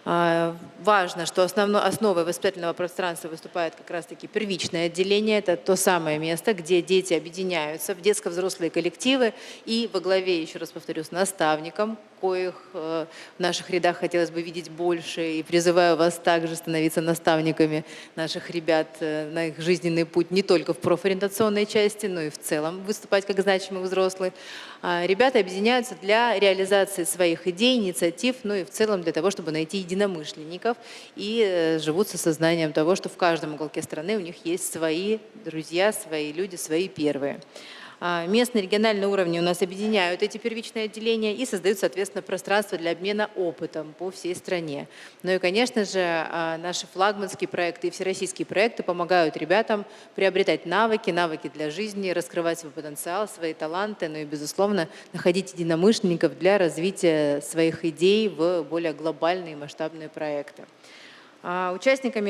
Важно, что основой воспитательного пространства выступает как раз-таки первичное отделение. Это то самое место, где дети объединяются в детско-взрослые коллективы и во главе, еще раз повторюсь, наставником, коих в наших рядах хотелось бы видеть больше. И призываю вас также становиться наставниками наших ребят на их жизненный путь не только в профориентационной части, но и в целом выступать как значимые взрослые. Ребята объединяются для реализации своих идей, инициатив, ну и в целом для того, чтобы найти единомышленников единомышленников и живут с осознанием того, что в каждом уголке страны у них есть свои друзья, свои люди, свои первые. Местные и региональные уровни у нас объединяют эти первичные отделения и создают, соответственно, пространство для обмена опытом по всей стране. Ну и, конечно же, наши флагманские проекты и всероссийские проекты помогают ребятам приобретать навыки для жизни, раскрывать свой потенциал, свои таланты, ну и, безусловно, находить единомышленников для развития своих идей в более глобальные и масштабные проекты. Участникам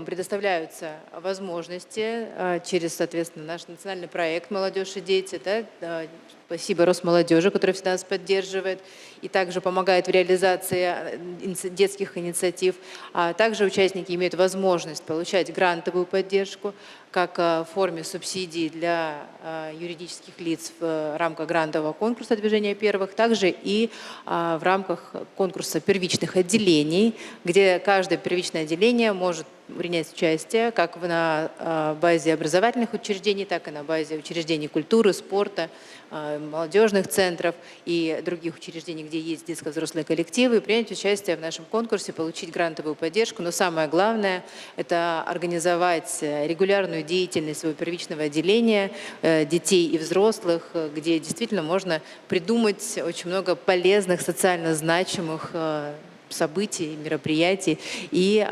предоставляются возможности через, соответственно, наш национальный проект «Молодежь и дети». Да, спасибо Росмолодежи, которая всегда нас поддерживает и также помогает в реализации детских инициатив. Также участники имеют возможность получать грантовую поддержку, как в форме субсидий для юридических лиц в рамках грантового конкурса «Движение первых», также и в рамках конкурса первичных отделений, где каждое первичное отделение может принять участие как на базе образовательных учреждений, так и на базе учреждений культуры, спорта, молодежных центров и других учреждений, где есть детско-взрослые коллективы, и принять участие в нашем конкурсе, получить грантовую поддержку. Но самое главное – это организовать регулярную деятельность своего первичного отделения детей и взрослых, где действительно можно придумать очень много полезных, социально значимых событий, мероприятий и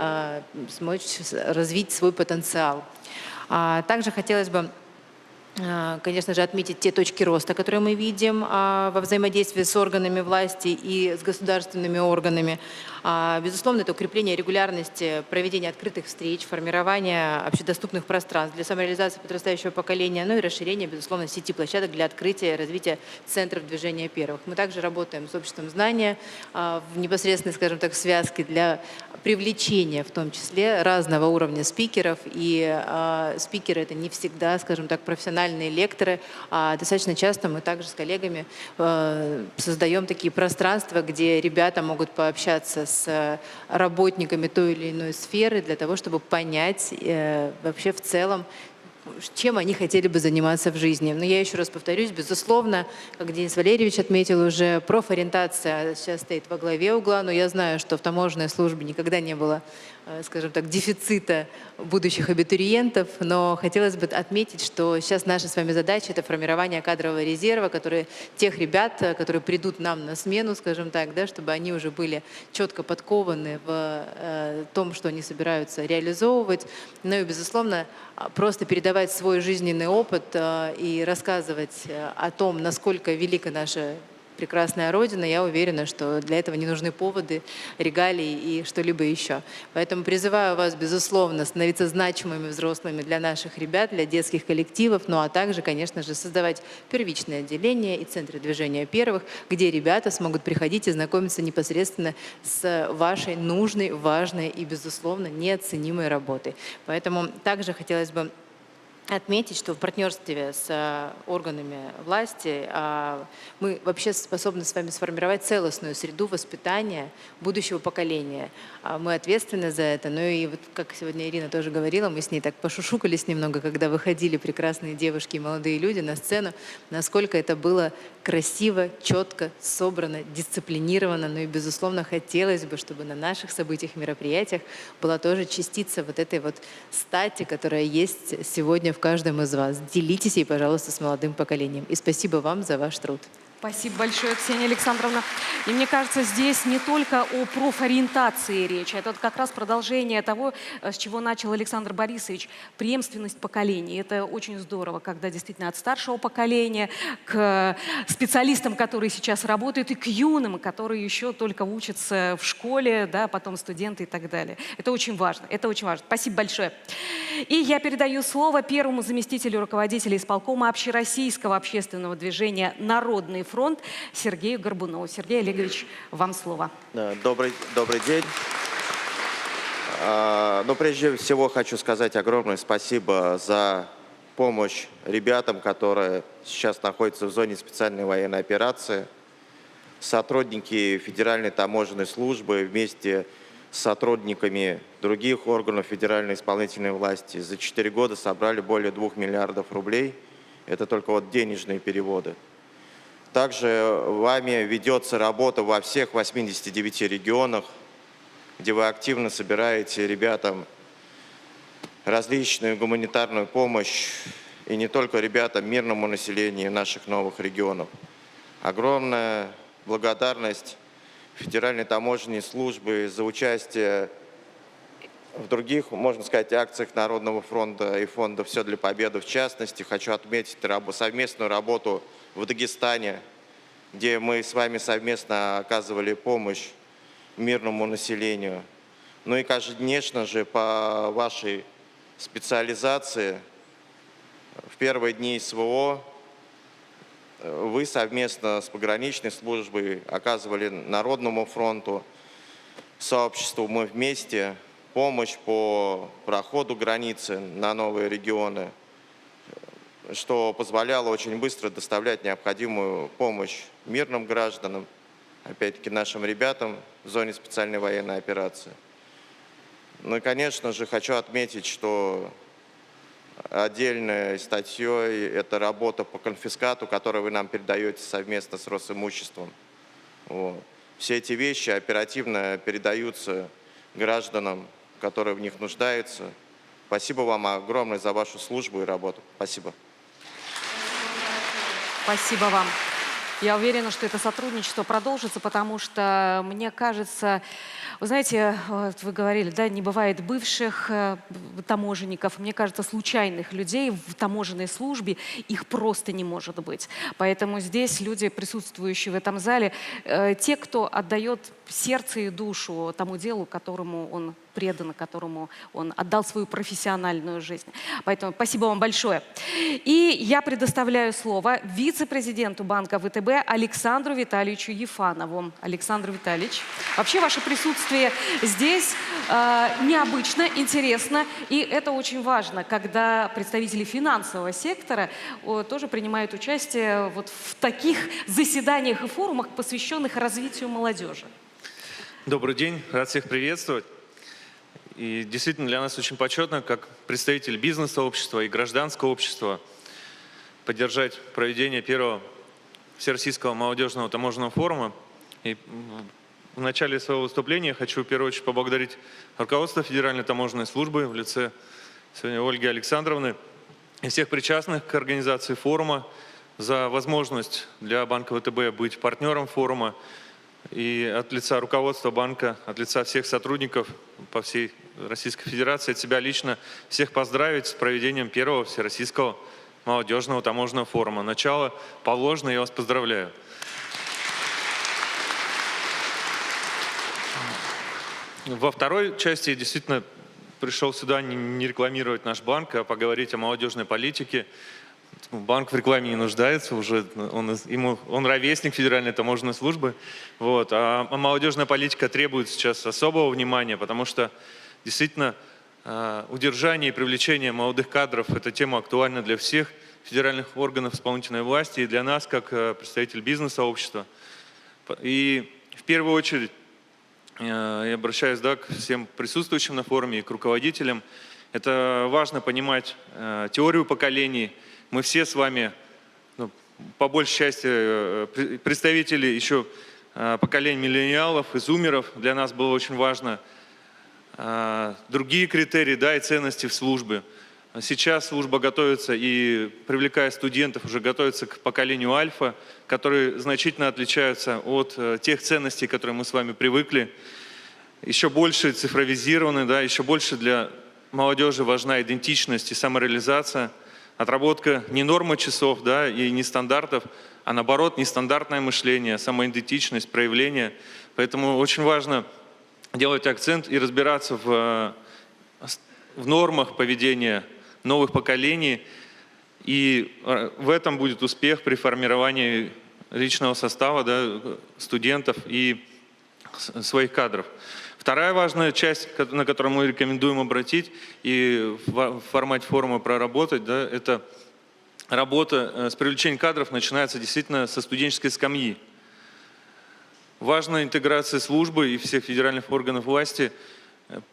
смочь развить свой потенциал. Также хотелось бы, конечно же, отметить те точки роста, которые мы видим во взаимодействии с органами власти и с государственными органами. Безусловно, это укрепление регулярности проведения открытых встреч, формирование общедоступных пространств для самореализации подрастающего поколения, ну и расширение, безусловно, сети площадок для открытия и развития центров движения первых. Мы также работаем с обществом знания в непосредственной, скажем так, связке для привлечения, в том числе, разного уровня спикеров. И спикеры — это не всегда, скажем так, профессиональные лекторы, а достаточно часто мы также с коллегами создаем такие пространства, где ребята могут пообщаться с работниками той или иной сферы для того, чтобы понять вообще в целом, чем они хотели бы заниматься в жизни. Но я еще раз повторюсь, безусловно, как Денис Валерьевич отметил уже, профориентация сейчас стоит во главе угла, но я знаю, что в таможенной службе никогда не было, скажем так, дефицита будущих абитуриентов, но хотелось бы отметить, что сейчас наша с вами задача — это формирование кадрового резерва, тех ребят, которые придут нам на смену, скажем так, да, чтобы они уже были четко подкованы в том, что они собираются реализовывать. Ну и, безусловно, просто передавать свой жизненный опыт и рассказывать о том, насколько велика наша прекрасная Родина. Я уверена, что для этого не нужны поводы, регалии и что-либо еще. Поэтому призываю вас, безусловно, становиться значимыми взрослыми для наших ребят, для детских коллективов, ну а также, конечно же, создавать первичные отделения и центры движения первых, где ребята смогут приходить и знакомиться непосредственно с вашей нужной, важной и, безусловно, неоценимой работой. Поэтому также хотелось бы отметить, что в партнерстве с органами власти мы вообще способны с вами сформировать целостную среду воспитания будущего поколения. Мы ответственны за это. Ну и вот, как сегодня Ирина тоже говорила, мы с ней так пошушукались немного, когда выходили прекрасные девушки и молодые люди на сцену, насколько это было красиво, четко, собрано, дисциплинировано. Ну и, безусловно, хотелось бы, чтобы на наших событиях, мероприятиях была тоже частица вот этой вот стати, которая есть сегодня в каждом из вас. Делитесь ей, пожалуйста, с молодым поколением. И спасибо вам за ваш труд. Спасибо большое, Ксения Александровна. И мне кажется, здесь не только о профориентации речь, это как раз продолжение того, с чего начал Александр Борисович, преемственность поколений. Это очень здорово, когда действительно от старшего поколения к специалистам, которые сейчас работают, и к юным, которые еще только учатся в школе, да, потом студенты и так далее. Это очень важно, это очень важно. Спасибо большое. И я передаю слово первому заместителю руководителя исполкома общероссийского общественного движения «Народный фронт» Сергею Горбунову. Сергей Олегович, вам слово. Добрый день. Но прежде всего хочу сказать огромное спасибо за помощь ребятам, которые сейчас находятся в зоне специальной военной операции. Сотрудники Федеральной таможенной службы вместе с сотрудниками других органов федеральной исполнительной власти за 4 года собрали более 2 миллиардов рублей. Это только вот денежные переводы. Также вами ведется работа во всех 89 регионах, где вы активно собираете ребятам различную гуманитарную помощь, и не только ребятам, мирному населению наших новых регионов. Огромная благодарность Федеральной таможенной службы за участие в других, можно сказать, акциях Народного фронта и фонда «Все для победы». В частности, хочу отметить совместную работу в Дагестане, где мы с вами совместно оказывали помощь мирному населению. Ну и, конечно же, по вашей специализации в первые дни СВО вы совместно с пограничной службой оказывали Народному фронту, сообществу «Мы вместе» помощь по проходу границы на новые регионы, что позволяло очень быстро доставлять необходимую помощь мирным гражданам, опять-таки нашим ребятам в зоне специальной военной операции. Ну и, конечно же, хочу отметить, что отдельной статьей это работа по конфискату, которую вы нам передаете совместно с Росимуществом. Вот. Все эти вещи оперативно передаются гражданам, которые в них нуждаются. Спасибо вам огромное за вашу службу и работу. Спасибо. Спасибо вам. Я уверена, что это сотрудничество продолжится, потому что, мне кажется, вы знаете, вот вы говорили, да, не бывает бывших таможенников, мне кажется, случайных людей в таможенной службе, их просто не может быть. Поэтому здесь люди, присутствующие в этом зале, те, кто отдает сердце и душу тому делу, которому он предан, которому он отдал свою профессиональную жизнь. Поэтому спасибо вам большое. И я предоставляю слово вице-президенту банка ВТБ Александру Витальевичу Ефанову. Александр Витальевич, вообще ваше присутствие здесь необычно, интересно, и это очень важно, когда представители финансового сектора тоже принимают участие вот в таких заседаниях и форумах, посвященных развитию молодежи. Добрый день, рад всех приветствовать. И действительно для нас очень почетно, как представитель бизнес-сообщества и гражданского общества, поддержать проведение первого Всероссийского молодежного таможенного форума. И в начале своего выступления хочу в первую очередь поблагодарить руководство Федеральной таможенной службы в лице сегодня Ольги Александровны и всех причастных к организации форума за возможность для банка ВТБ быть партнером форума. И от лица руководства банка, от лица всех сотрудников по всей Российской Федерации, от себя лично всех поздравить с проведением первого Всероссийского молодежного таможенного форума. Начало положено, я вас поздравляю. Во второй части действительно пришел сюда не рекламировать наш банк, а поговорить о молодежной политике. Банк в рекламе не нуждается, уже он ровесник Федеральной таможенной службы. Вот. А молодежная политика требует сейчас особого внимания, потому что действительно удержание и привлечение молодых кадров – это тема актуальна для всех федеральных органов исполнительной власти и для нас, как представитель бизнес-сообщества. И в первую очередь я обращаюсь, да, к всем присутствующим на форуме и к руководителям. Это важно понимать теорию поколений. Мы все с вами, по большей части, представители еще поколения миллениалов и зумеров. Для нас было очень важно другие критерии, да, и ценности в службе. Сейчас служба готовится и, привлекая студентов, уже готовится к поколению альфа, которые значительно отличаются от тех ценностей, к которым мы с вами привыкли. Еще больше цифровизированы, да, еще больше для молодежи важна идентичность и самореализация. Отработка не нормы часов, да, и не стандартов, а наоборот нестандартное мышление, самоидентичность, проявление. Поэтому очень важно делать акцент и разбираться в нормах поведения новых поколений. И в этом будет успех при формировании личного состава, да, студентов и своих кадров. Вторая важная часть, на которую мы рекомендуем обратить и в формате форума проработать, да, это работа с привлечением кадров начинается действительно со студенческой скамьи. Важна интеграция службы и всех федеральных органов власти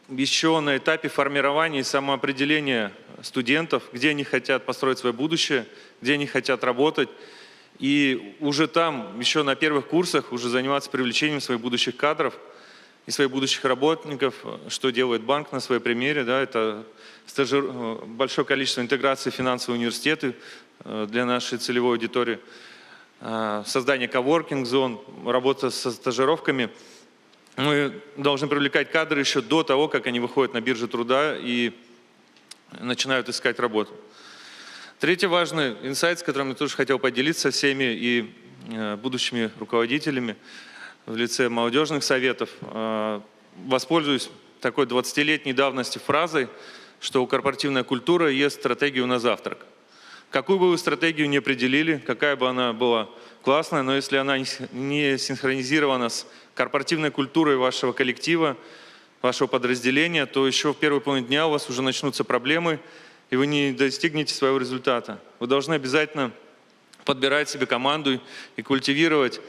еще на этапе формирования и самоопределения студентов, где они хотят построить свое будущее, где они хотят работать. И уже там, еще на первых курсах, уже заниматься привлечением своих будущих кадров и своих будущих работников, что делает банк на своем примере. Да, это большое количество интеграции в финансовые университеты для нашей целевой аудитории, создание коворкинг-зон, работа со стажировками. Мы должны привлекать кадры еще до того, как они выходят на биржу труда и начинают искать работу. Третий важный инсайт, с которым я тоже хотел поделиться со всеми и будущими руководителями в лице молодежных советов. Воспользуюсь такой 20-летней давности фразой, что корпоративная культура есть стратегию на завтрак. Какую бы вы стратегию ни определили, какая бы она была классная, но если она не синхронизирована с корпоративной культурой вашего коллектива, вашего подразделения, то еще в первой половине дня у вас уже начнутся проблемы, и вы не достигнете своего результата. Вы должны обязательно подбирать себе команду и культивировать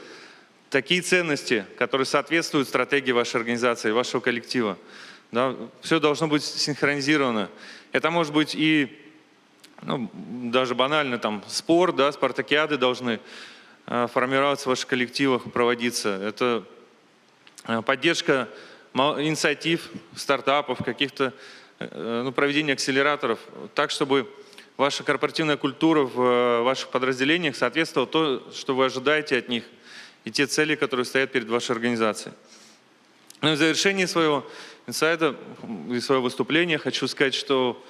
такие ценности, которые соответствуют стратегии вашей организации, вашего коллектива. Да? Все должно быть синхронизировано. Это может быть и даже банально там спорт, да, спартакиады должны формироваться в ваших коллективах, проводиться. Это поддержка инициатив, стартапов, каких-то проведение акселераторов, так, чтобы ваша корпоративная культура в ваших подразделениях соответствовала то, что вы ожидаете от них, и те цели, которые стоят перед вашей организацией. Ну и в завершении своего инсайда и своего выступления хочу сказать, что,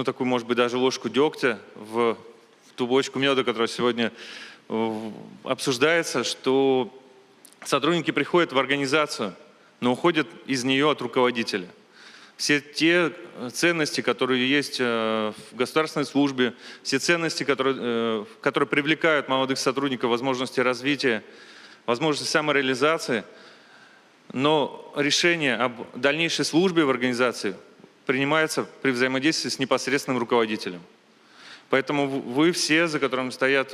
такую, может быть, даже ложку дегтя в ту бочку меда, которая сегодня обсуждается, что сотрудники приходят в организацию, но уходят из нее от руководителя. Все те ценности, которые есть в государственной службе, все ценности, которые привлекают молодых сотрудников, возможности развития, возможности самореализации, но решение об дальнейшей службе в организации принимается при взаимодействии с непосредственным руководителем. Поэтому вы все, за которыми стоят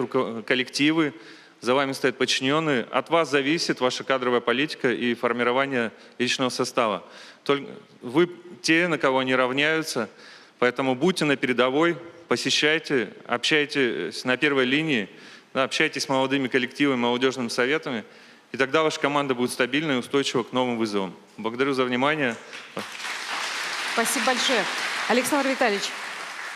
коллективы, за вами стоят подчиненные, от вас зависит ваша кадровая политика и формирование личного состава. Только вы те, на кого они равняются, поэтому будьте на передовой, посещайте, общайтесь на первой линии, общайтесь с молодыми коллективами, молодежными советами, и тогда ваша команда будет стабильна и устойчива к новым вызовам. Благодарю за внимание. Спасибо большое. Александр Витальевич,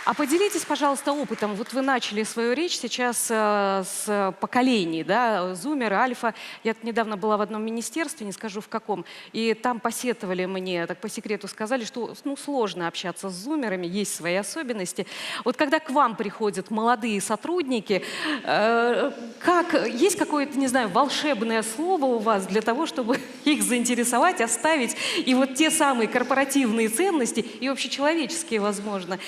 а поделитесь, пожалуйста, опытом. Вот вы начали свою речь сейчас с поколений, да, зумер, альфа. Я недавно была в одном министерстве, не скажу в каком, и там посетовали мне, так по секрету сказали, что сложно общаться с зумерами, есть свои особенности. Вот когда к вам приходят молодые сотрудники, есть какое-то, не знаю, волшебное слово у вас для того, чтобы их заинтересовать, оставить, и вот те самые корпоративные ценности и общечеловеческие, возможно,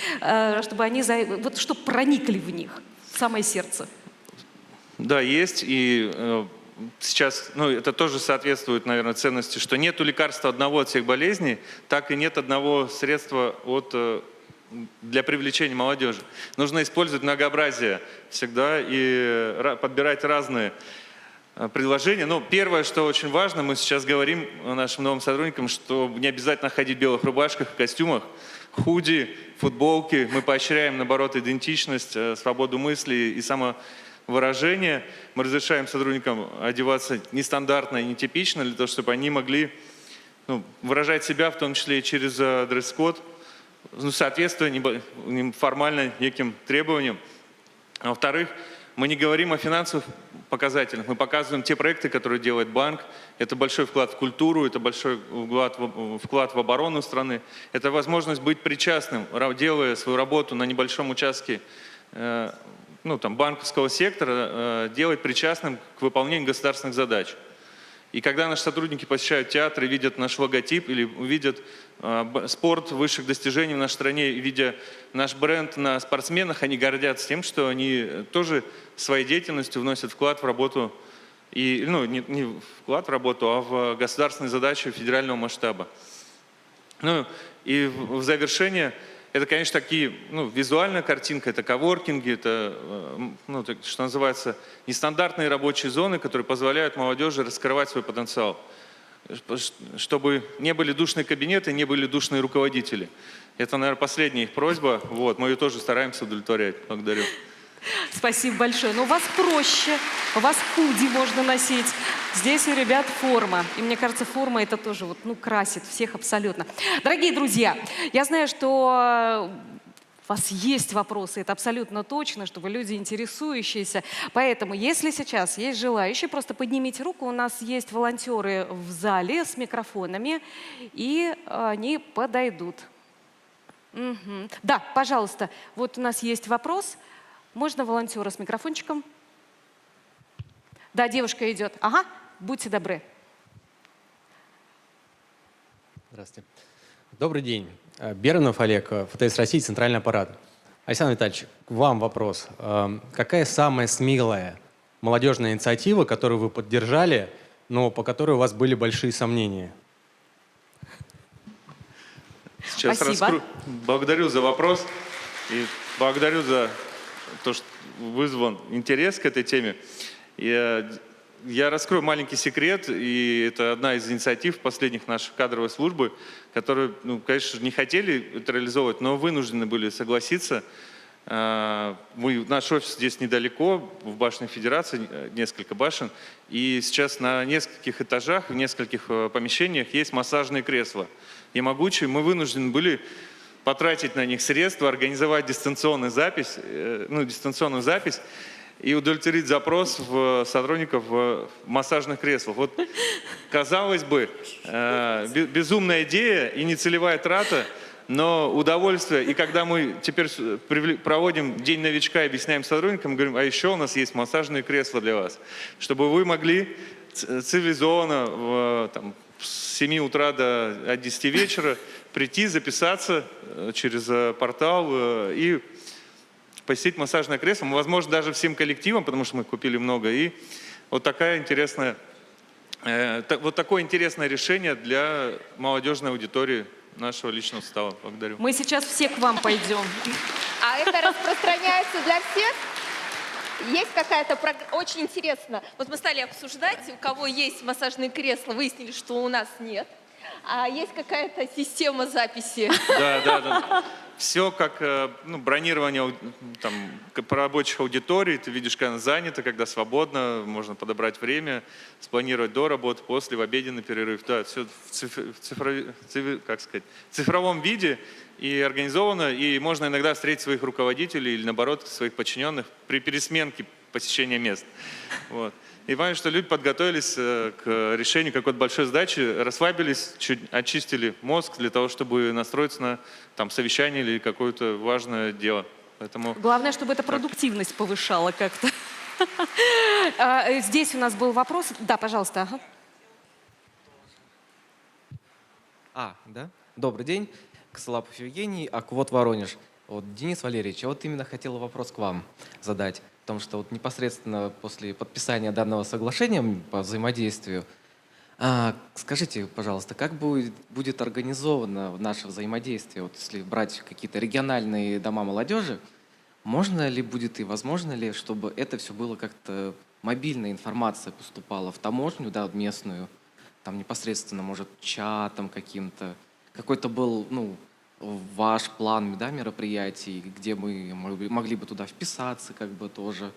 чтобы они чтобы проникли в них, в самое сердце? Да, есть. И сейчас, это тоже соответствует, наверное, ценности, что нету лекарства одного от всех болезней, так и нет одного средства для привлечения молодежи. Нужно использовать многообразие всегда и подбирать разные предложения. Но первое, что очень важно, мы сейчас говорим нашим новым сотрудникам, что не обязательно ходить в белых рубашках и костюмах, худи, футболки. Мы поощряем, наоборот, идентичность, свободу мысли и самовыражения. Мы разрешаем сотрудникам одеваться нестандартно и нетипично, для того, чтобы они могли выражать себя, в том числе и через дресс-код, соответствуя формально неким требованиям. А во-вторых, мы не говорим о финансовых показателях, мы показываем те проекты, которые делает банк. Это большой вклад в культуру, это большой вклад в оборону страны. Это возможность быть причастным, делая свою работу на небольшом участке банковского сектора, делать причастным к выполнению государственных задач. И когда наши сотрудники посещают театр и видят наш логотип или увидят спорт высших достижений в нашей стране, видя наш бренд на спортсменах, они гордятся тем, что они тоже своей деятельностью вносят вклад в работу, не вклад в работу, а в государственные задачи федерального масштаба. И в завершение, это, конечно, визуальная картинка, это коворкинги, это, что называется, нестандартные рабочие зоны, которые позволяют молодежи раскрывать свой потенциал. Чтобы не были душные кабинеты, не были душные руководители. Это, наверное, последняя их просьба. Мы ее тоже стараемся удовлетворять. Благодарю. Спасибо большое. Но у вас проще, у вас худи можно носить. Здесь у ребят форма. И мне кажется, форма это тоже вот, ну, красит всех абсолютно. Дорогие друзья, я знаю, что у вас есть вопросы, это абсолютно точно, что вы люди интересующиеся. Поэтому, если сейчас есть желающие, просто поднимите руку. У нас есть волонтеры в зале с микрофонами, и они подойдут. Угу. Да, пожалуйста, вот у нас есть вопрос. Можно волонтера с микрофончиком? Да, девушка идет. Ага, будьте добры. Здравствуйте. Добрый день. Бернов Олег, ФТС России, Центральный аппарат. Александр Витальевич, к вам вопрос. Какая самая смелая молодежная инициатива, которую вы поддержали, но по которой у вас были большие сомнения? Сейчас раскрою. Благодарю за вопрос и благодарю за то, что вызван интерес к этой теме. Я раскрою маленький секрет, и это одна из инициатив последних нашей кадровой службы, которые, ну, конечно, не хотели это реализовывать, но вынуждены были согласиться. Наш офис здесь недалеко, в башне Федерации, несколько башен, и сейчас на нескольких этажах, в нескольких помещениях есть массажные кресла. Ямагучи, мы вынуждены были потратить на них средства, организовать дистанционную запись, и удовлетворить запрос сотрудников в массажных креслах. Вот, казалось бы, безумная идея и нецелевая трата, но удовольствие. И когда мы теперь проводим День новичка и объясняем сотрудникам, мы говорим, а еще у нас есть массажные кресла для вас, чтобы вы могли цивилизованно с 7 утра до 10 вечера прийти, записаться через портал и посетить массажное кресло, возможно, даже всем коллективом, потому что мы купили много. И вот такое интересное решение для молодежной аудитории нашего личного состава. Благодарю. Мы сейчас все к вам пойдем. А это распространяется для всех? Есть какая-то... Очень интересно. Вот мы стали обсуждать, у кого есть массажные кресла, выяснили, что у нас нет. А есть какая-то система записи? Да. Все как бронирование рабочих аудиторий. Ты видишь, когда она занята, когда свободно, можно подобрать время, спланировать до работы, после, в обеденный перерыв. Да, все в цифровом виде и организовано. И можно иногда встретить своих руководителей или, наоборот, своих подчиненных при пересменке посещения мест. Вот. И понимаю, что люди подготовились к решению какой-то большой задачи, расслабились, чуть очистили мозг для того, чтобы настроиться на совещание или какое-то важное дело. Поэтому... Главное, чтобы эта продуктивность повышала как-то. Здесь у нас был вопрос. Да, пожалуйста. Да? Добрый день. Косолапов Евгений, Аквот Воронеж. Вот, Денис Валерьевич, я вот именно хотел вопрос к вам задать. Потому что вот непосредственно после подписания данного соглашения по взаимодействию, скажите, пожалуйста, как будет организовано наше взаимодействие? Вот если брать какие-то региональные дома молодежи, можно ли будет и возможно ли, чтобы это все было как-то мобильная информация поступала в таможню, да, местную, там непосредственно, может, чатом каким-то, какой-то был, ваш план, да, мероприятий, где мы могли бы туда вписаться, как бы тоже,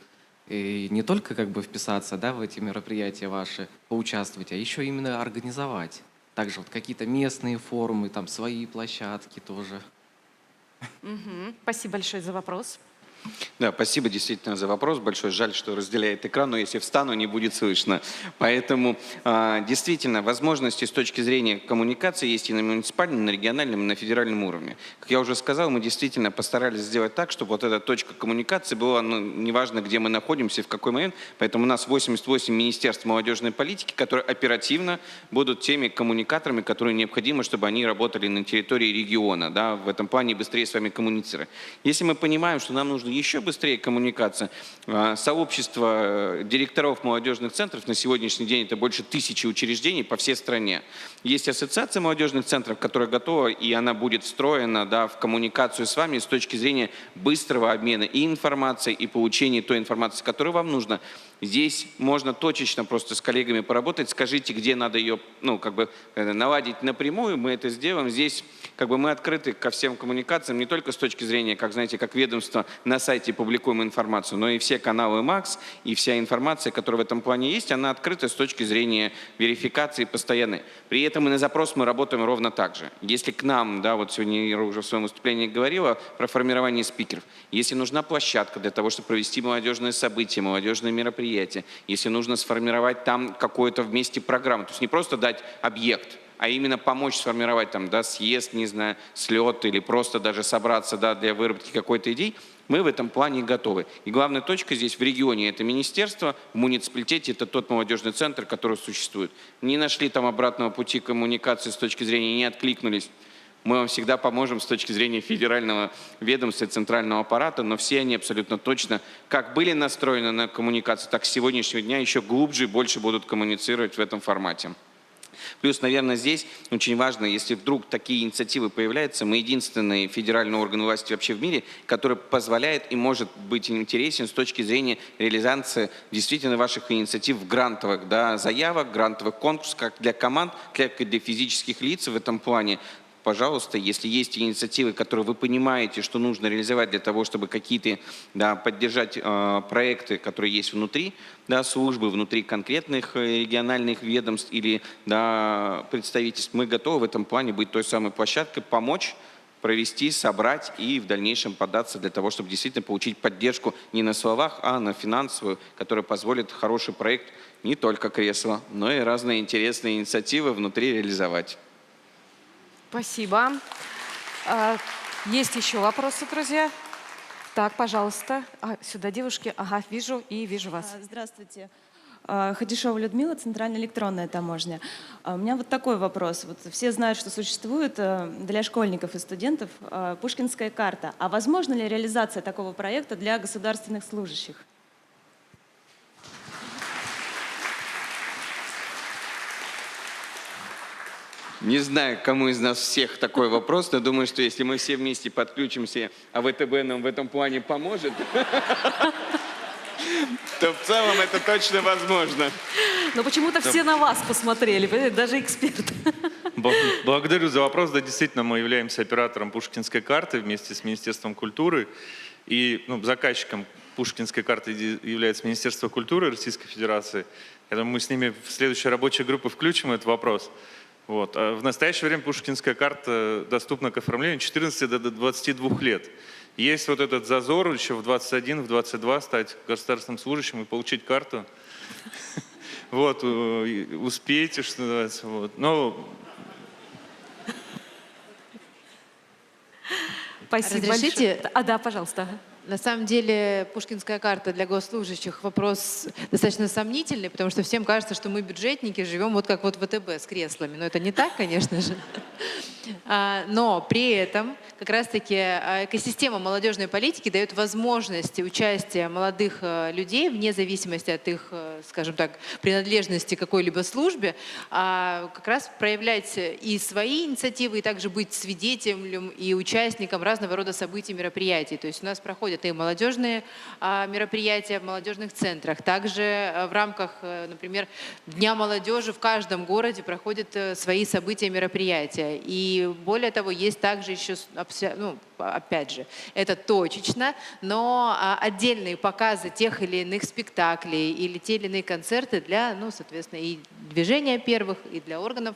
и не только как бы вписаться, да, в эти мероприятия ваши, поучаствовать, а еще именно организовать. Также вот какие-то местные форумы, там свои площадки тоже. Спасибо большое за вопрос. Да, спасибо действительно за вопрос. Большой жаль, что разделяет экран, но если встану, не будет слышно. Поэтому действительно возможности с точки зрения коммуникации есть и на муниципальном, и на региональном, и на федеральном уровне. Как я уже сказал, мы действительно постарались сделать так, чтобы вот эта точка коммуникации была, неважно, где мы находимся, в какой момент. Поэтому у нас 88 министерств молодежной политики, которые оперативно будут теми коммуникаторами, которые необходимы, чтобы они работали на территории региона, да, в этом плане быстрее с вами коммуницировать. Если мы понимаем, что нам нужно еще быстрее коммуникация, сообщество директоров молодежных центров, на сегодняшний день это больше 1000 учреждений по всей стране. Есть ассоциация молодежных центров, которая готова, и она будет встроена, да, в коммуникацию с вами с точки зрения быстрого обмена и информацией, и получения той информации, которая вам нужна. Здесь можно точечно просто с коллегами поработать. Скажите, где надо ее наладить напрямую, мы это сделаем. Здесь как бы мы открыты ко всем коммуникациям, не только с точки зрения, как, знаете, как ведомство на сайте публикуем информацию, но и все каналы МАКС, и вся информация, которая в этом плане есть, она открыта с точки зрения верификации постоянной. При этом и на запрос мы работаем ровно так же. Если к нам, да, вот сегодня Ира уже в своем выступлении говорила про формирование спикеров, если нужна площадка для того, чтобы провести молодежные события, молодежные мероприятия, если нужно сформировать там какую-то вместе программу, то есть не просто дать объект, а именно помочь сформировать там, да, съезд, не знаю, слет или просто даже собраться, да, для выработки какой-то идеи, мы в этом плане готовы. И главная точка здесь в регионе – это министерство, в муниципалитете – это тот молодежный центр, который существует. Не нашли там обратного пути коммуникации с точки зрения, не откликнулись. Мы вам всегда поможем с точки зрения федерального ведомства, центрального аппарата, но все они абсолютно точно, как были настроены на коммуникацию, так с сегодняшнего дня еще глубже и больше будут коммуницировать в этом формате. Плюс, наверное, здесь очень важно, если вдруг такие инициативы появляются, мы единственный федеральный орган власти вообще в мире, который позволяет и может быть интересен с точки зрения реализации действительно ваших инициатив грантовых, да, заявок, грантовых конкурсов, как для команд, так и для физических лиц в этом плане. Пожалуйста, если есть инициативы, которые вы понимаете, что нужно реализовать для того, чтобы какие-то, да, поддержать проекты, которые есть внутри, да, службы, внутри конкретных региональных ведомств или, да, представительств, мы готовы в этом плане быть той самой площадкой, помочь, провести, собрать и в дальнейшем податься для того, чтобы действительно получить поддержку не на словах, а на финансовую, которая позволит хороший проект, не только кресло, но и разные интересные инициативы внутри реализовать. Спасибо. Есть еще вопросы, друзья? Так, пожалуйста. Сюда девушки. Ага, вижу и вижу вас. Здравствуйте. Хадишова Людмила, Центральная электронная таможня. У меня вот такой вопрос. Вот все знают, что существует для школьников и студентов Пушкинская карта. А возможно ли реализация такого проекта для государственных служащих? Не знаю, кому из нас всех такой вопрос, но думаю, что если мы все вместе подключимся, а ВТБ нам в этом плане поможет, то в целом это точно возможно. Но почему-то все на вас посмотрели, даже эксперты. Благодарю за вопрос. Да, действительно, мы являемся оператором Пушкинской карты вместе с Министерством культуры. И заказчиком Пушкинской карты является Министерство культуры Российской Федерации. Я думаю, мы с ними в следующей рабочей группе включим этот вопрос. Вот. А в настоящее время Пушкинская карта доступна к оформлению 14 до 22 лет. Есть вот этот зазор еще в 21, в 22 стать государственным служащим и получить карту. Вот, успейте, что называется. Вот. Но... Спасибо Разрешите? большое. Да, пожалуйста. На самом деле Пушкинская карта для госслужащих вопрос достаточно сомнительный, потому что всем кажется, что мы бюджетники, живем вот как вот в ВТБ с креслами. Но это не так, конечно же. Но при этом как раз-таки экосистема молодежной политики дает возможности участия молодых людей вне зависимости от их, скажем так, принадлежности к какой-либо службе, как раз проявлять и свои инициативы, и также быть свидетелем и участником разного рода событий, мероприятий. То есть у нас проходят и молодежные мероприятия в молодежных центрах. Также в рамках, например, Дня молодежи в каждом городе проходят свои события, мероприятия. И более того, есть также еще, опять же, это точечно, но отдельные показы тех или иных спектаклей или те или иные концерты для, соответственно, и движения первых, и для органов,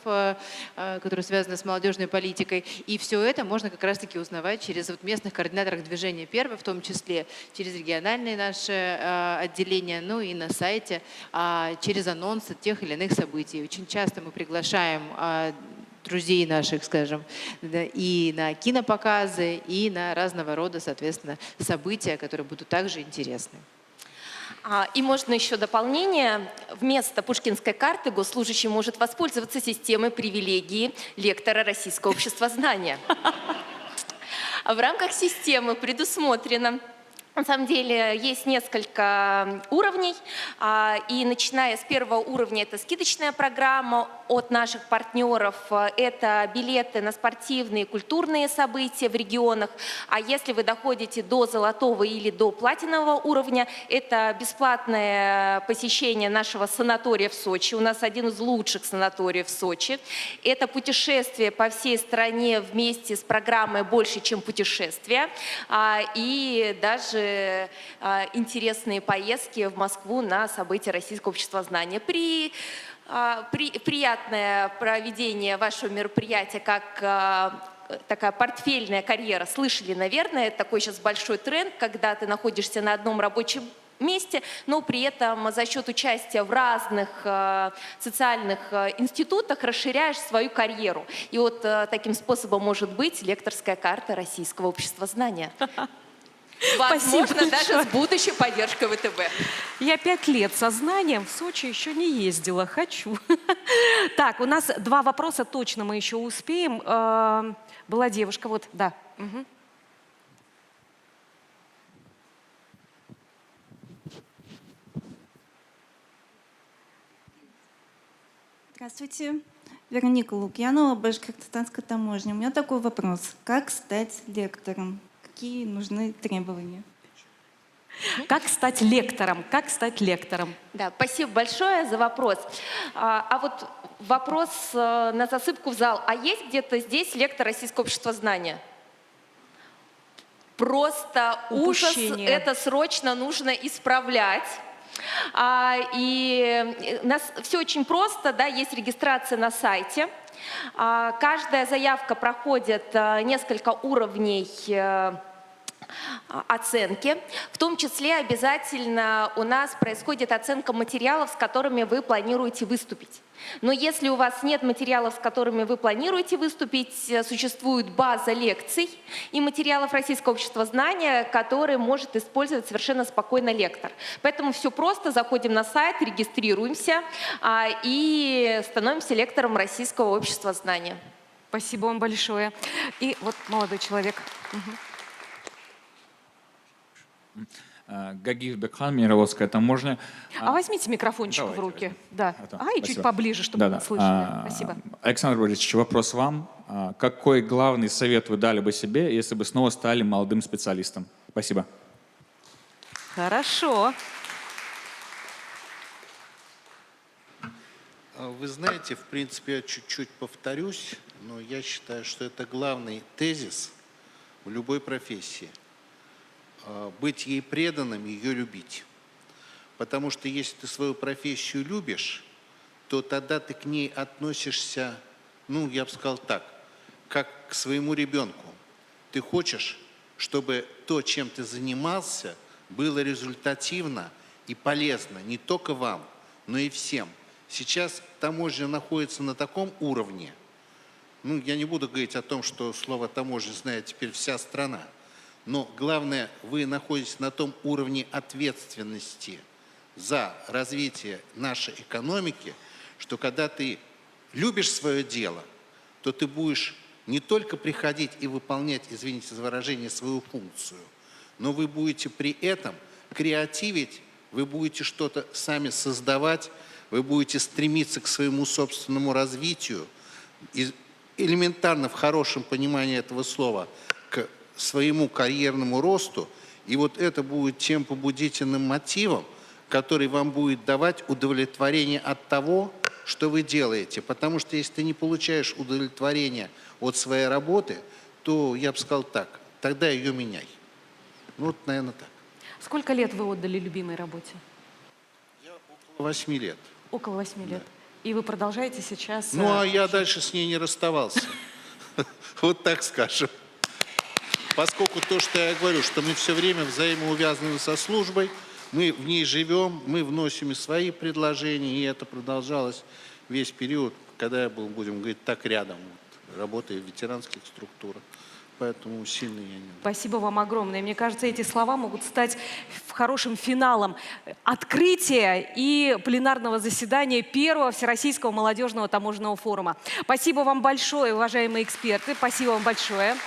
которые связаны с молодежной политикой. И все это можно как раз-таки узнавать через местных координаторов движения первых, в том числе через региональные наши отделения, и на сайте, через анонсы тех или иных событий. Очень часто мы приглашаем друзей наших, скажем, и на кинопоказы, и на разного рода, соответственно, события, которые будут также интересны. И можно еще дополнение. Вместо Пушкинской карты госслужащий может воспользоваться системой привилегии лектора Российского общества знания. В рамках системы предусмотрено, на самом деле, есть несколько уровней, и начиная с первого уровня это скидочная программа, от наших партнеров – это билеты на спортивные и культурные события в регионах. А если вы доходите до золотого или до платинового уровня, это бесплатное посещение нашего санатория в Сочи. У нас один из лучших санаториев в Сочи. Это путешествие по всей стране вместе с программой «Больше, чем путешествия». И даже интересные поездки в Москву на события Российского общества знания. Приятное проведение вашего мероприятия, как такая портфельная карьера. Слышали, наверное, это такой сейчас большой тренд, когда ты находишься на одном рабочем месте, но при этом за счет участия в разных социальных институтах расширяешь свою карьеру. И вот таким способом может быть лекторская карта Российского общества знания. Возможно, даже с будущей поддержкой ВТБ. Я 5 лет со знанием в Сочи еще не ездила. Хочу. Так, у нас 2 вопроса точно мы еще успеем. Была девушка, вот, да. Угу. Здравствуйте. Вероника Лукьянова, Башкортостанская таможня. У меня такой вопрос. Как стать лектором? Какие нужны требования? Как стать лектором? Как стать лектором? Да, спасибо большое за вопрос. А вот вопрос на засыпку в зал. А есть где-то здесь лектор Российского общества знания? Просто ужас, это срочно нужно исправлять. И у нас все очень просто, да, есть регистрация на сайте. Каждая заявка проходит несколько уровней оценки. В том числе обязательно у нас происходит оценка материалов, с которыми вы планируете выступить. Но если у вас нет материалов, с которыми вы планируете выступить, существует база лекций и материалов Российского общества знания, которые может использовать совершенно спокойно лектор. Поэтому все просто, заходим на сайт, регистрируемся и становимся лектором Российского общества знания. Спасибо вам большое. И вот молодой человек. Гагиев Бекхан, Мироводская таможня. Возьмите микрофончик в руки. Да. И чуть поближе, чтобы мы слышали. Спасибо. Александр Борисович, вопрос вам. Какой главный совет вы дали бы себе, если бы снова стали молодым специалистом? Спасибо. Хорошо. Вы знаете, в принципе, я чуть-чуть повторюсь, но я считаю, что это главный тезис в любой профессии. Быть ей преданным, ее любить. Потому что если ты свою профессию любишь, то тогда ты к ней относишься, ну, я бы сказал так, как к своему ребенку. Ты хочешь, чтобы то, чем ты занимался, было результативно и полезно не только вам, но и всем. Сейчас таможня находится на таком уровне, ну, я не буду говорить о том, что слово таможня знает теперь вся страна, но главное, вы находитесь на том уровне ответственности за развитие нашей экономики, что когда ты любишь свое дело, то ты будешь не только приходить и выполнять, извините за выражение, свою функцию, но вы будете при этом креативить, вы будете что-то сами создавать, вы будете стремиться к своему собственному развитию, и элементарно в хорошем понимании этого слова, к своему карьерному росту, и вот это будет тем побудительным мотивом, который вам будет давать удовлетворение от того, что вы делаете. Потому что если ты не получаешь удовлетворения от своей работы, то я бы сказал так, тогда ее меняй. Ну вот, наверное, так. Сколько лет вы отдали любимой работе? Я около 8 лет. Около 8 лет. И вы продолжаете сейчас... Ну, а я дальше с ней не расставался. Вот так скажем. Поскольку то, что я говорю, что мы все время взаимоувязаны со службой, мы в ней живем, мы вносим свои предложения, и это продолжалось весь период, когда я был, будем говорить, так рядом, вот, работая в ветеранских структурах. Поэтому сильно я не... Спасибо вам огромное. Мне кажется, эти слова могут стать хорошим финалом открытия и пленарного заседания первого Всероссийского молодежного таможенного форума. Спасибо вам большое, уважаемые эксперты. Спасибо вам большое.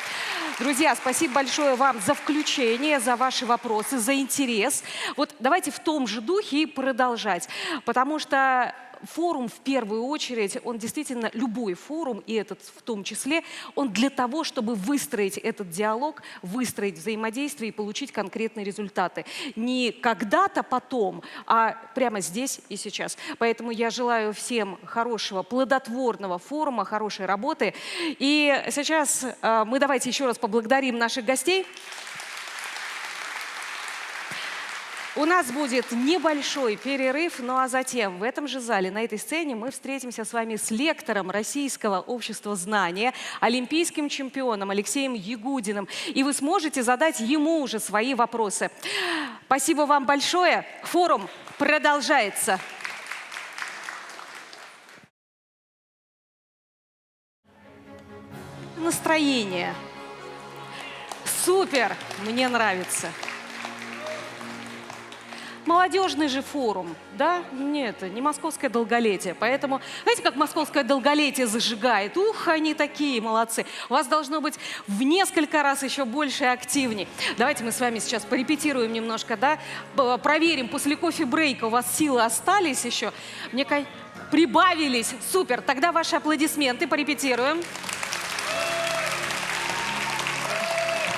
Друзья, спасибо большое вам за включение, за ваши вопросы, за интерес. Вот давайте в том же духе и продолжать, потому что форум в первую очередь, он действительно, любой форум, и этот в том числе, он для того, чтобы выстроить этот диалог, выстроить взаимодействие и получить конкретные результаты. Не когда-то потом, а прямо здесь и сейчас. Поэтому я желаю всем хорошего, плодотворного форума, хорошей работы. И сейчас мы давайте еще раз поблагодарим наших гостей. У нас будет небольшой перерыв, ну а затем в этом же зале, на этой сцене, мы встретимся с вами с лектором Российского общества знания, олимпийским чемпионом Алексеем Ягудиным. И вы сможете задать ему уже свои вопросы. Спасибо вам большое. Форум продолжается. Настроение. Супер! Мне нравится. Молодежный же форум, да? Нет, не московское долголетие. Поэтому, знаете, как московское долголетие зажигает? Ух, они такие молодцы. У вас должно быть в несколько раз еще больше и активнее. Давайте мы с вами сейчас порепетируем немножко, да? Проверим, после кофе-брейка у вас силы остались еще? Мне кажется, прибавились. Супер, тогда ваши аплодисменты порепетируем.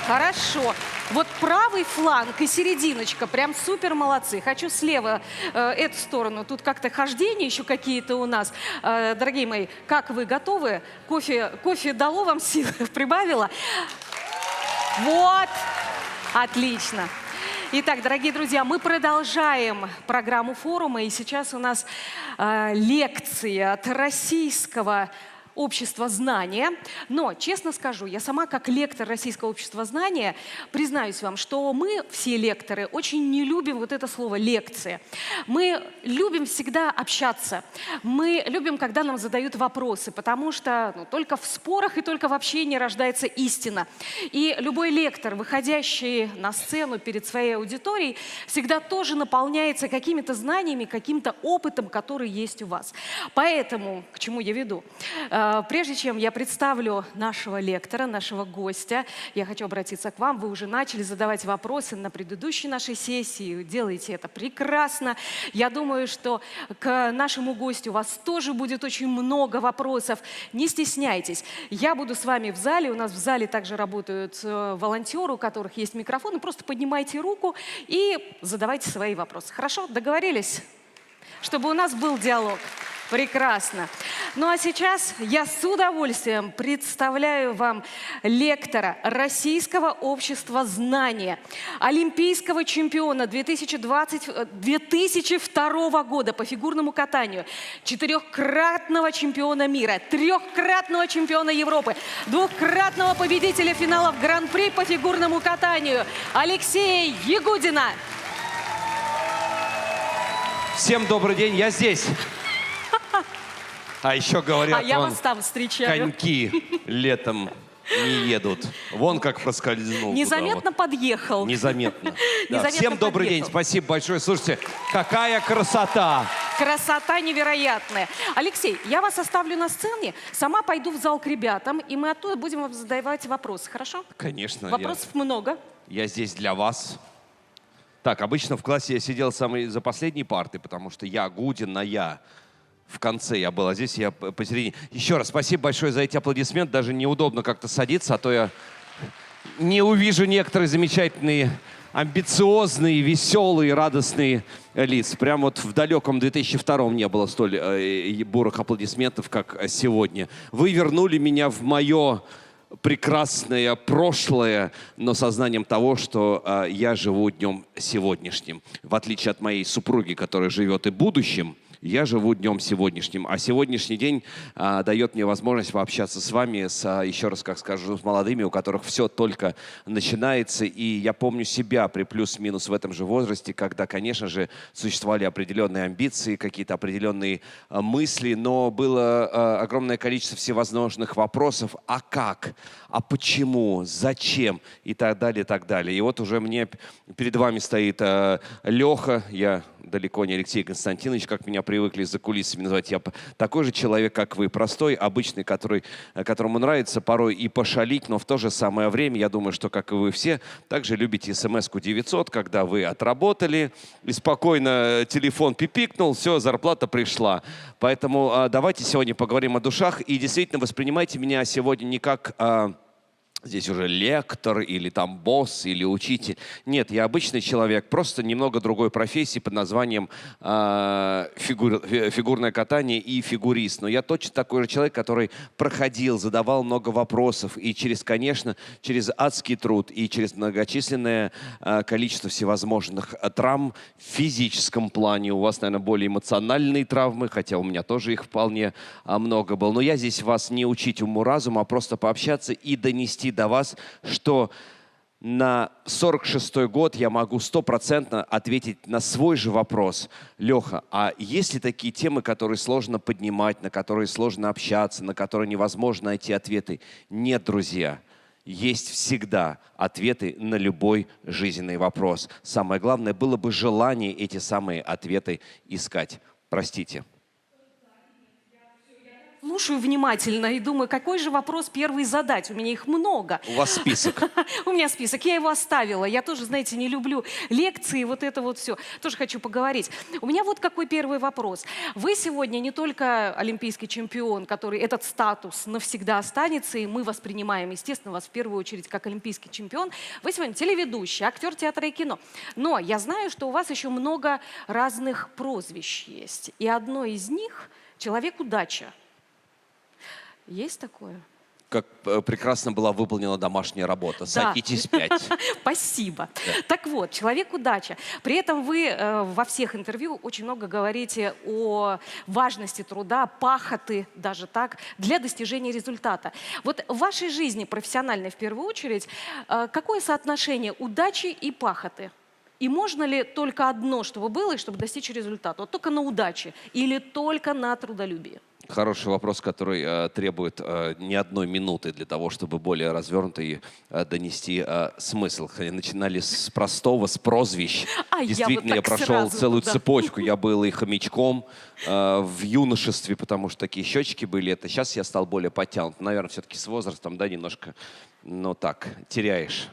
Хорошо. Вот правый фланг и серединочка прям супер молодцы. Хочу слева эту сторону. Тут как-то хождения еще какие-то у нас. Дорогие мои, как вы готовы? Кофе дало вам силы? Прибавило? Вот. Отлично. Итак, дорогие друзья, мы продолжаем программу форума. И сейчас у нас лекция от Российского общества знания. Но, честно скажу, я сама как лектор Российского общества знания признаюсь вам, что мы, все лекторы, очень не любим вот это слово «лекция». Мы любим всегда общаться. Мы любим, когда нам задают вопросы, потому что только в спорах и только в общении рождается истина. И любой лектор, выходящий на сцену перед своей аудиторией, всегда тоже наполняется какими-то знаниями, каким-то опытом, который есть у вас. Поэтому, к чему я веду? Прежде чем я представлю нашего лектора, нашего гостя, я хочу обратиться к вам. Вы уже начали задавать вопросы на предыдущей нашей сессии. Делаете это прекрасно. Я думаю, что к нашему гостю у вас тоже будет очень много вопросов. Не стесняйтесь. Я буду с вами в зале. У нас в зале также работают волонтеры, у которых есть микрофоны. Просто поднимайте руку и задавайте свои вопросы. Хорошо? Договорились? Чтобы у нас был диалог. Прекрасно. Ну а сейчас я с удовольствием представляю вам лектора Российского общества знания, олимпийского чемпиона 2002 года по фигурному катанию, 4-кратного чемпиона мира, 3-кратного чемпиона Европы, 2-кратного победителя финалов Гран-при по фигурному катанию Алексея Ягудина. Всем добрый день, я здесь. А еще говорят, я вас там встречаю. Коньки летом не едут. Вон как проскользнул. Незаметно подъехал. Незаметно. Да. Всем добрый день, спасибо большое. Слушайте, какая красота. Красота невероятная. Алексей, я вас оставлю на сцене, сама пойду в зал к ребятам, и мы оттуда будем вам задавать вопросы, хорошо? Конечно. Вопросов много. Я здесь для вас. Так, обычно в классе я сидел самый за последней партой, потому что я Гудин, а я в конце я был, а здесь я посередине. Еще раз спасибо большое за эти аплодисменты. Даже неудобно как-то садиться, а то я не увижу некоторые замечательные, амбициозные, веселые, радостные лица. Прям вот в далеком 2002 не было столь бурых аплодисментов, как сегодня. Вы вернули меня в мое прекрасное прошлое, но сознанием того, что я живу днем сегодняшним. В отличие от моей супруги, которая живет и будущим, я живу днем сегодняшним. А сегодняшний день дает мне возможность пообщаться с вами, еще раз, как скажу, с молодыми, у которых все только начинается. И я помню себя при плюс-минус в этом же возрасте, когда, конечно же, существовали определенные амбиции, какие-то определенные мысли, но было огромное количество всевозможных вопросов. А как? А почему? Зачем? И так далее, и так далее. И вот уже мне перед вами стоит Леха, я далеко не Алексей Константинович, как меня привыкли за кулисами называть. Я такой же человек, как вы, простой, обычный, которому нравится порой и пошалить, но в то же самое время, я думаю, что, как и вы все, также любите смс-ку 900, когда вы отработали, и спокойно телефон пипикнул, все, зарплата пришла. Поэтому давайте сегодня поговорим о душах, и действительно воспринимайте меня сегодня не как... здесь уже лектор или там босс или учитель. Нет, я обычный человек, просто немного другой профессии под названием фигурное катание и фигурист. Но я точно такой же человек, который проходил, задавал много вопросов. И конечно, через адский труд и через многочисленное количество всевозможных травм в физическом плане. У вас, наверное, более эмоциональные травмы, хотя у меня тоже их вполне много было. Но я здесь вас не учить уму-разуму, а просто пообщаться и донести до вас, что на 46-й год я могу 100% ответить на свой же вопрос. Леха, а есть ли такие темы, которые сложно поднимать, на которые сложно общаться, на которые невозможно найти ответы? Нет, друзья. Есть всегда ответы на любой жизненный вопрос. Самое главное, было бы желание эти самые ответы искать. Простите. Слушаю внимательно и думаю, какой же вопрос первый задать. У меня их много. У вас список. У меня список. Я его оставила. Я тоже, знаете, не люблю лекции, вот это вот все. Тоже хочу поговорить. У меня вот какой первый вопрос. Вы сегодня не только олимпийский чемпион, который этот статус навсегда останется, и мы воспринимаем, естественно, вас в первую очередь как олимпийский чемпион. Вы сегодня телеведущий, актер театра и кино. Но я знаю, что у вас еще много разных прозвищ есть. И одно из них — «Человек-удача». Есть такое? Как прекрасно была выполнена домашняя работа. Садитесь 5. Спасибо. Так вот, «Человек-удача». При этом вы во всех интервью очень много говорите о важности труда, пахоты, даже так, для достижения результата. Вот в вашей жизни профессиональной в первую очередь, какое соотношение удачи и пахоты? И можно ли только одно, чтобы было, и чтобы достичь результата? Вот только на удаче или только на трудолюбии? Хороший вопрос, который требует не одной минуты для того, чтобы более развернуто и донести смысл. Начинали с простого, с прозвищ. Действительно, я прошел целую цепочку. Я был и хомячком в юношестве, потому что такие щечки были. Это сейчас я стал более подтянут. Наверное, все-таки с возрастом, да, немножко, ну так, теряешь.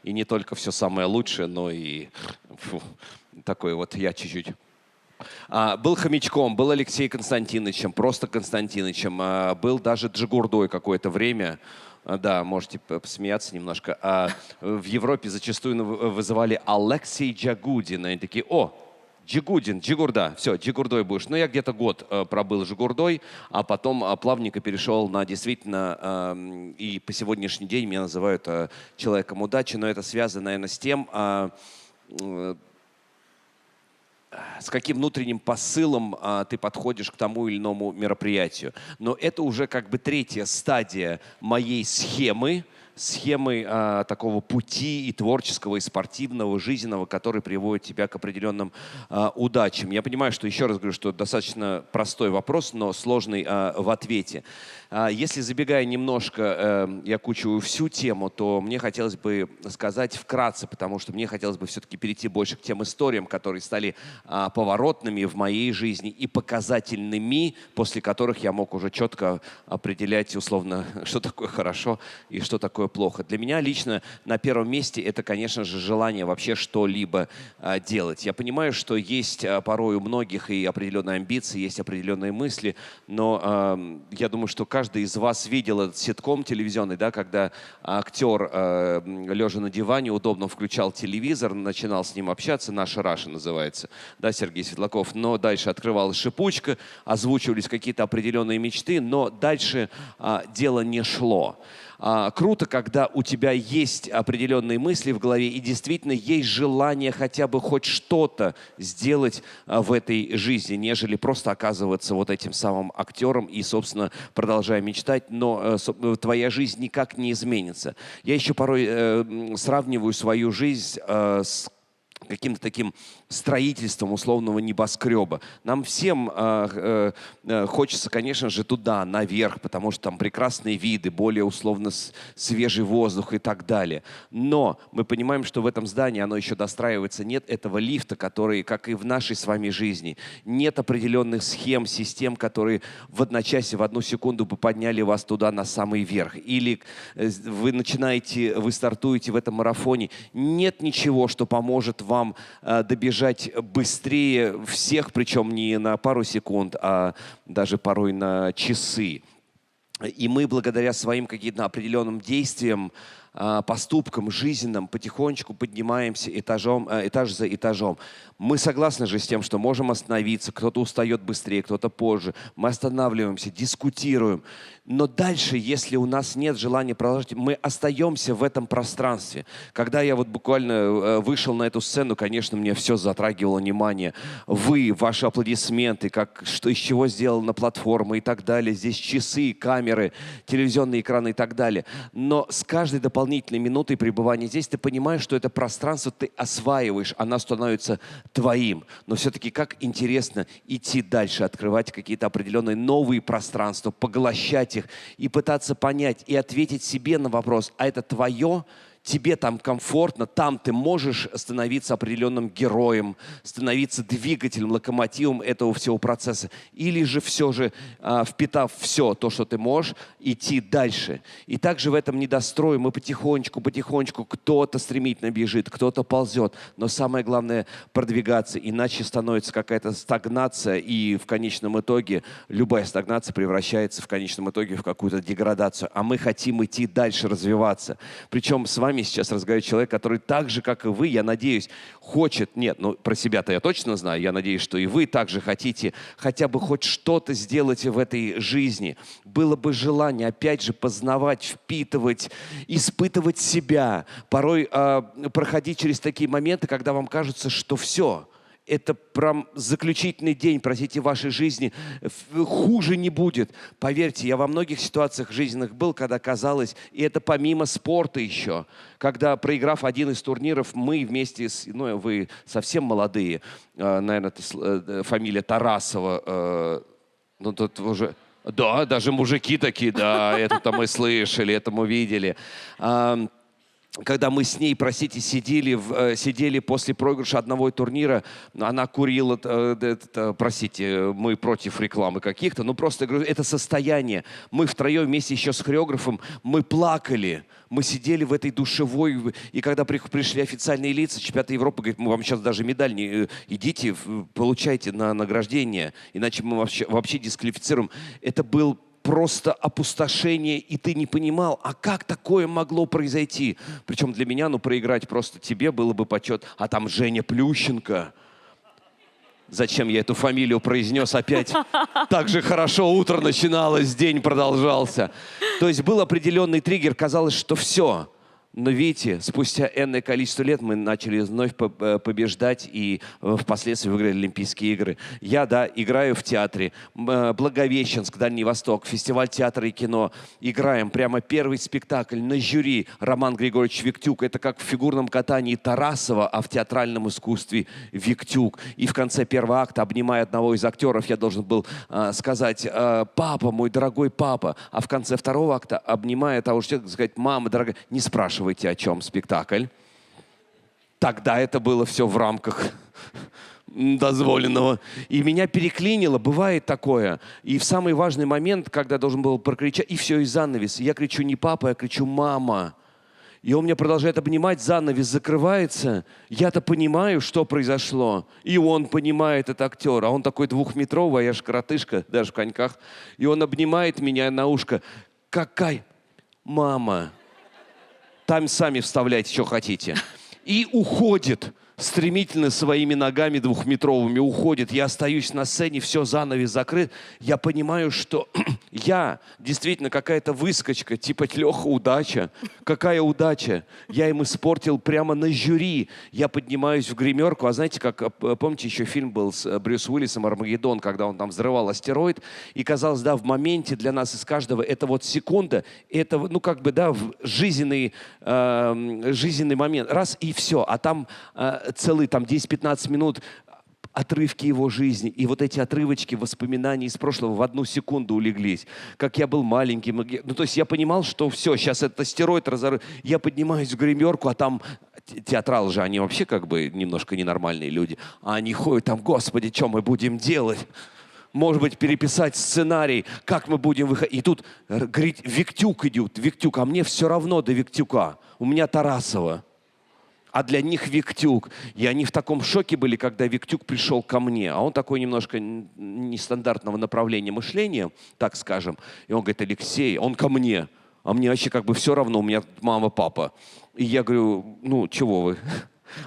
И не только все самое лучшее, но и такой вот я чуть-чуть. Был хомячком, был Алексеем Константиновичем, просто Константиновичем, был даже Джигурдой какое-то время. Да, можете посмеяться немножко. В Европе зачастую вызывали Алексей Джагудин. Они такие: о, Джигудин, Джигурда, все, Джигурдой будешь. Ну, я где-то год пробыл Джигурдой, а потом плавненько перешел на действительно, и по сегодняшний день меня называют человеком удачи, но это связано, наверное, с тем, с каким внутренним посылом ты подходишь к тому или иному мероприятию. Но это уже как бы третья стадия моей схемы такого пути и творческого, и спортивного, жизненного, который приводит тебя к определенным удачам. Я понимаю, что, еще раз говорю, что достаточно простой вопрос, но сложный в ответе. Если, забегая немножко, я кучу всю тему, то мне хотелось бы сказать вкратце, потому что мне хотелось бы все-таки перейти больше к тем историям, которые стали поворотными в моей жизни и показательными, после которых я мог уже четко определять, условно, что такое хорошо и что такое плохо. Для меня лично на первом месте это, конечно же, желание вообще что-либо делать. Я понимаю, что есть порой у многих и определенные амбиции, есть определенные мысли, но я думаю, что каждый из вас видел этот ситком телевизионный, да, когда актер, лежа на диване, удобно включал телевизор, начинал с ним общаться, «Наша Раша» называется, да, Сергей Светлаков, но дальше открывалась шипучка, озвучивались какие-то определенные мечты, но дальше дело не шло. Круто, когда у тебя есть определенные мысли в голове и действительно есть желание хотя бы хоть что-то сделать в этой жизни, нежели просто оказываться вот этим самым актером и, собственно, продолжая мечтать, но твоя жизнь никак не изменится. Я еще порой сравниваю свою жизнь с каким-то таким строительством условного небоскреба. Нам всем хочется, конечно же, туда, наверх, потому что там прекрасные виды, более условно свежий воздух и так далее. Но мы понимаем, что в этом здании оно еще достраивается. Нет этого лифта, который, как и в нашей с вами жизни, нет определенных схем, систем, которые в одночасье, в одну секунду бы подняли вас туда на самый верх. Или вы стартуете в этом марафоне. Нет ничего, что поможет вам добежать быстрее всех, причем не на пару секунд, а даже порой на часы. И мы благодаря своим каким-то определенным действиям, поступкам жизненным потихонечку поднимаемся этаж за этажом. Мы согласны же с тем, что можем остановиться, кто-то устает быстрее, кто-то позже. Мы останавливаемся, дискутируем. Но дальше, если у нас нет желания продолжать, мы остаемся в этом пространстве. Когда я вот буквально вышел на эту сцену, конечно, мне все затрагивало внимание. Вы, ваши аплодисменты, из чего сделана платформа и так далее. Здесь часы, камеры, телевизионные экраны и так далее. Но с каждой дополнительной минутой пребывания здесь ты понимаешь, что это пространство ты осваиваешь, оно становится твоим. Но все-таки как интересно идти дальше, открывать какие-то определенные новые пространства, поглощать их и пытаться понять и ответить себе на вопрос, а это твое? Тебе там комфортно, там ты можешь становиться определенным героем, становиться двигателем, локомотивом этого всего процесса. Или же все же, впитав все то, что ты можешь, идти дальше. И также в этом недострое мы потихонечку, кто-то стремительно бежит, кто-то ползет. Но самое главное продвигаться, иначе становится какая-то стагнация, и в конечном итоге любая стагнация превращается в конечном итоге в какую-то деградацию. А мы хотим идти дальше, развиваться. Причем с вами сейчас разговаривает человек, который так же, как и вы, я надеюсь, хочет, нет, ну про себя-то я точно знаю, я надеюсь, что и вы также хотите хотя бы хоть что-то сделать в этой жизни. Было бы желание, опять же, познавать, впитывать, испытывать себя, порой проходить через такие моменты, когда вам кажется, что все. Это прям заключительный день, простите, вашей жизни. Хуже не будет. Поверьте, я во многих ситуациях жизненных был, когда казалось, и это помимо спорта еще, когда, проиграв один из турниров, мы вместе с... Ну, вы совсем молодые, наверное, это фамилия Тарасова, ну, тут уже... Да, даже мужики такие, да, это-то мы слышали, это мы видели. Когда мы с ней, простите, сидели после проигрыша одного турнира, она курила, простите, мы против рекламы каких-то, но просто говорю, это состояние. Мы втроем вместе еще с хореографом, мы плакали, мы сидели в этой душевой, и когда пришли официальные лица, чемпионата Европы, говорит, мы вам сейчас даже медаль не идите, получайте на награждение, иначе мы вообще дисквалифицируем. Это был просто опустошение, и ты не понимал, а как такое могло произойти? Причем для меня, ну, проиграть просто тебе было бы почет. А там Женя Плющенко. Зачем я эту фамилию произнес опять? Так же хорошо утро начиналось, день продолжался. То есть был определенный триггер, казалось, что все. Но видите, спустя энное количество лет мы начали вновь побеждать и впоследствии выиграли Олимпийские игры. Я, да, играю в театре. Благовещенск, Дальний Восток, фестиваль театра и кино. Играем прямо первый спектакль на жюри. Роман Григорьевич Виктюк. Это как в фигурном катании Тарасова, а в театральном искусстве Виктюк. И в конце первого акта, обнимая одного из актеров, я должен был сказать: «Папа, мой дорогой папа». А в конце второго акта, обнимая того же человека, сказать: «Мама, дорогая». Не спрашивайте, о чем спектакль. Тогда это было все в рамках дозволенного. И меня переклинило, бывает такое. И в самый важный момент, когда должен был прокричать, и все, и занавес. Я кричу не папа, я кричу мама. И он меня продолжает обнимать, занавес закрывается. Я-то понимаю, что произошло. И он понимает, это актер. А он такой двухметровый, а я же коротышка, даже в коньках. И он обнимает меня на ушко. Какая мама? Там сами вставляйте, что хотите. И уходит. Стремительно своими ногами двухметровыми уходит. Я остаюсь на сцене, все, занавес закрыт. Я понимаю, что я действительно какая-то выскочка, типа Леха, удача. Какая удача? Я им испортил прямо на жюри. Я поднимаюсь в гримерку. А знаете, как, помните, еще фильм был с Брюс Уиллисом «Армагеддон», когда он там взрывал астероид. И казалось, да, в моменте для нас из каждого это вот секунда, это, ну, как бы, да, жизненный момент. Раз и все. А там целые там 10-15 минут отрывки его жизни. И вот эти отрывочки воспоминаний из прошлого в одну секунду улеглись. Как я был маленьким. Ну, то есть я понимал, что все, сейчас это стероид разорвет. Я поднимаюсь в гримерку, а там театралы же, они вообще как бы немножко ненормальные люди. А они ходят там, господи, что мы будем делать? Может быть, переписать сценарий, как мы будем выходить. И тут говорит, Виктюк идет, Виктюк, а мне все равно до Виктюка. У меня Тарасова. А для них Виктюк. И они в таком шоке были, когда Виктюк пришел ко мне. А он такой немножко нестандартного направления мышления, так скажем. И он говорит, Алексей, он ко мне. А мне вообще как бы все равно, у меня мама, папа. И я говорю, ну, чего вы?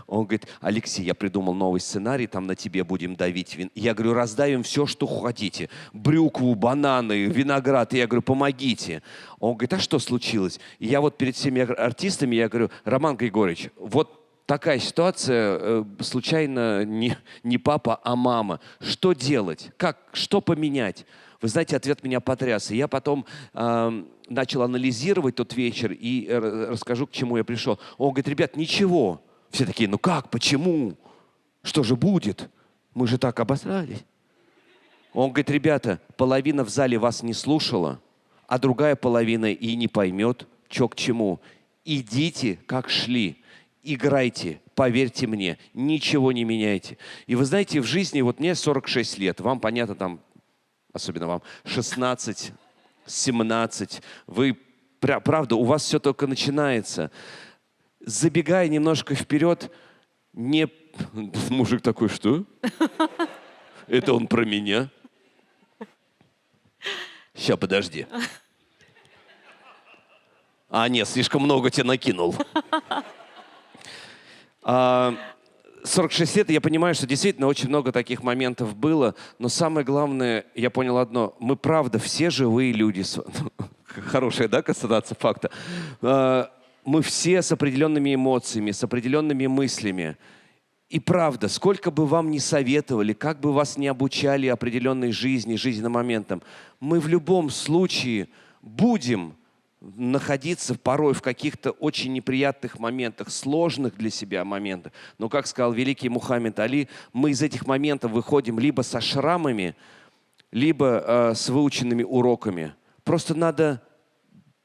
Он говорит, Алексей, я придумал новый сценарий, там на тебе будем давить вин. Я говорю, раздавим все, что хотите. Брюкву, бананы, виноград. И я говорю, помогите. Он говорит, а что случилось? И я вот перед всеми артистами, я говорю, Роман Григорьевич, вот такая ситуация, случайно не папа, а мама. Что делать? Что поменять? Вы знаете, ответ меня потряс. И я потом начал анализировать тот вечер и расскажу, к чему я пришел. Он говорит, ребят, ничего. Все такие, ну как, почему? Что же будет? Мы же так обосрались. Он говорит, ребята, половина в зале вас не слушала, а другая половина и не поймет, что к чему. Идите, как шли. Играйте, поверьте мне, ничего не меняйте. И вы знаете, в жизни, вот мне 46 лет, вам понятно, там, особенно вам, 16, 17, вы, правда, у вас все только начинается. Забегая немножко вперед, мужик такой, что? Это он про меня? Ща, подожди. А, нет, слишком много тебе накинул. 46 лет, я понимаю, что действительно очень много таких моментов было, но самое главное, я понял одно, мы правда все живые люди. Хорошая, да, констатация факта? Мы все с определенными эмоциями, с определенными мыслями. И правда, сколько бы вам ни советовали, как бы вас ни обучали определенной жизни, жизненным моментам, мы в любом случае будем находиться порой в каких-то очень неприятных моментах, сложных для себя моментах. Но, как сказал великий Мухаммед Али, мы из этих моментов выходим либо со шрамами, либо с выученными уроками. Просто надо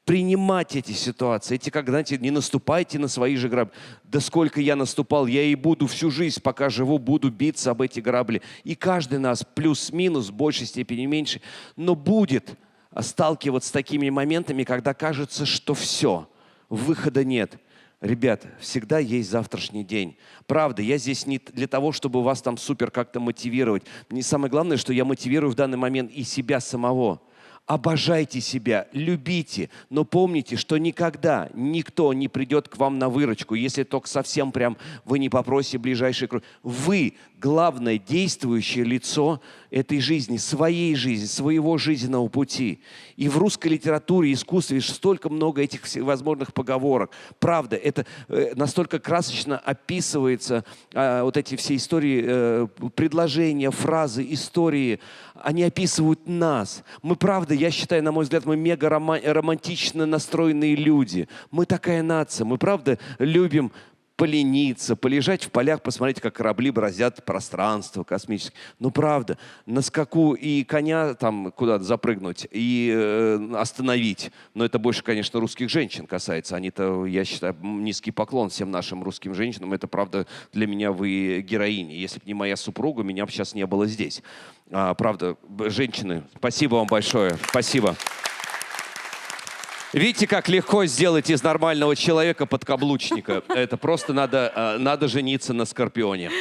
принимать эти ситуации. Эти, как, знаете, не наступайте на свои же грабли. Да сколько я наступал, я и буду всю жизнь, пока живу, буду биться об эти грабли. И каждый нас плюс-минус, в большей степени меньше, но будет сталкиваться с такими моментами, когда кажется, что все, выхода нет. Ребят, всегда есть завтрашний день. Правда, я здесь не для того, чтобы вас там супер как-то мотивировать. Мне самое главное, что я мотивирую в данный момент и себя самого. Обожайте себя, любите, но помните, что никогда никто не придет к вам на выручку, если только совсем прям вы не попросите ближайший круг. Вы главное действующее лицо этой жизни, своей жизни, своего жизненного пути. И в русской литературе, искусстве столько много этих всевозможных поговорок. Правда, это настолько красочно описывается, вот эти все истории, предложения, фразы, истории, они описывают нас. Мы, правда, я считаю, на мой взгляд, мы мега романтично настроенные люди. Мы такая нация. Мы, правда, любим полениться, полежать в полях, посмотреть, как корабли бороздят пространство космическое. Ну, правда, на скаку и коня там куда-то запрыгнуть, и остановить. Но это больше, конечно, русских женщин касается. Они-то, я считаю, низкий поклон всем нашим русским женщинам. Это, правда, для меня вы героини. Если бы не моя супруга, меня бы сейчас не было здесь. Правда, женщины, спасибо вам большое. Спасибо. Видите, как легко сделать из нормального человека подкаблучника. Это просто надо жениться на скорпионе.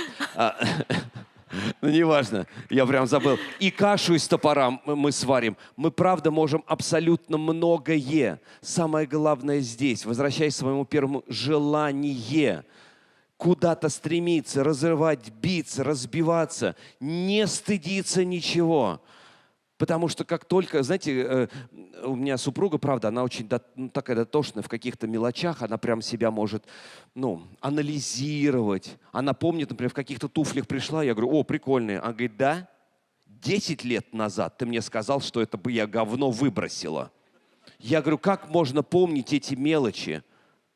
Ну, неважно, я прям забыл. И кашу из топора мы сварим. Мы, правда, можем абсолютно многое. Самое главное здесь, возвращаясь к своему первому, желание. Куда-то стремиться, разрывать, биться, разбиваться, не стыдиться ничего. Потому что как только, знаете, у меня супруга, правда, она очень такая дотошная в каких-то мелочах, она прям себя может, анализировать. Она помнит, например, в каких-то туфлях пришла, я говорю, о, прикольные. Она говорит, да, 10 лет назад ты мне сказал, что это бы я говно выбросила. Я говорю, как можно помнить эти мелочи?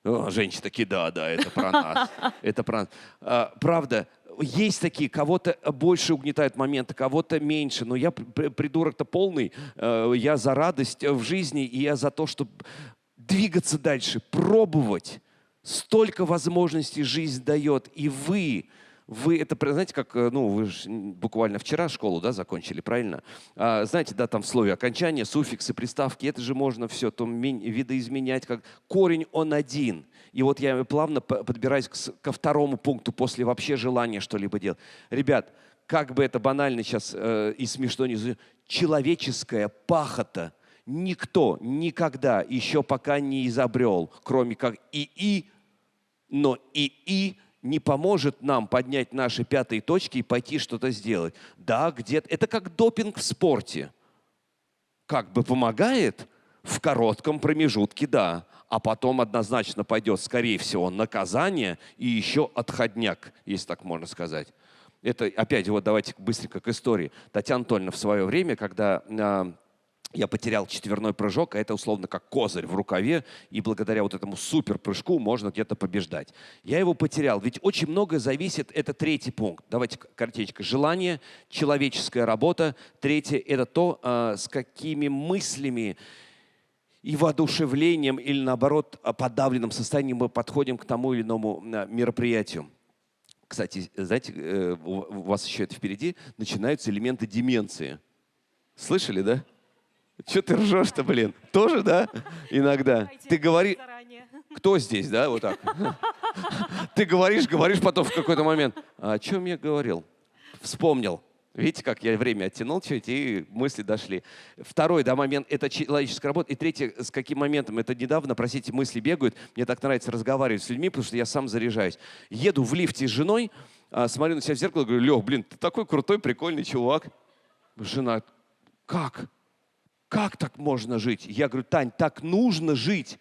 Женщины такие, да, это про нас. Это про нас. Правда, есть такие, кого-то больше угнетают моменты, кого-то меньше. Но я придурок-то полный. Я за радость в жизни, и я за то, чтобы двигаться дальше, пробовать. Столько возможностей жизнь дает. И вы это, знаете, как, вы же буквально вчера школу, да, закончили, правильно? Знаете, да, там в слове окончания, суффиксы, приставки, это же можно все там видоизменять, как корень он один. И вот я плавно подбираюсь ко второму пункту после вообще желания что-либо делать. Ребят, как бы это банально сейчас и смешно не звучало, человеческая пахота никто никогда еще пока не изобрел, кроме как ИИ, но ИИ не поможет нам поднять наши пятые точки и пойти что-то сделать. Да, где-то. Это как допинг в спорте. Как бы помогает в коротком промежутке, да. А потом однозначно пойдет, скорее всего, наказание и еще отходняк, если так можно сказать. Это опять вот давайте быстренько к истории. Татьяна Анатольевна в свое время, когда я потерял четверной прыжок, а это условно как козырь в рукаве, и благодаря вот этому супер прыжку можно где-то побеждать. Я его потерял, ведь очень многое зависит, это третий пункт. Давайте коротенько. Желание, человеческая работа. Третье – это то, с какими мыслями и воодушевлением или наоборот подавленным состоянием мы подходим к тому или иному мероприятию. Кстати, знаете, у вас еще это впереди, начинаются элементы деменции. Слышали, да? Че ты ржешь-то, блин? Тоже, да? Иногда. Ты говоришь... Кто здесь, да? Вот так. Ты говоришь, потом в какой-то момент. А о чем я говорил? Вспомнил. Видите, как я время оттянул чуть, и мысли дошли. Второй, да, момент – это человеческая работа. И третий, с каким моментом? Это недавно, простите, мысли бегают. Мне так нравится разговаривать с людьми, потому что я сам заряжаюсь. Еду в лифте с женой, смотрю на себя в зеркало, говорю, Лех, блин, ты такой крутой, прикольный чувак. Жена, как? Как так можно жить? Я говорю, Тань, так нужно жить.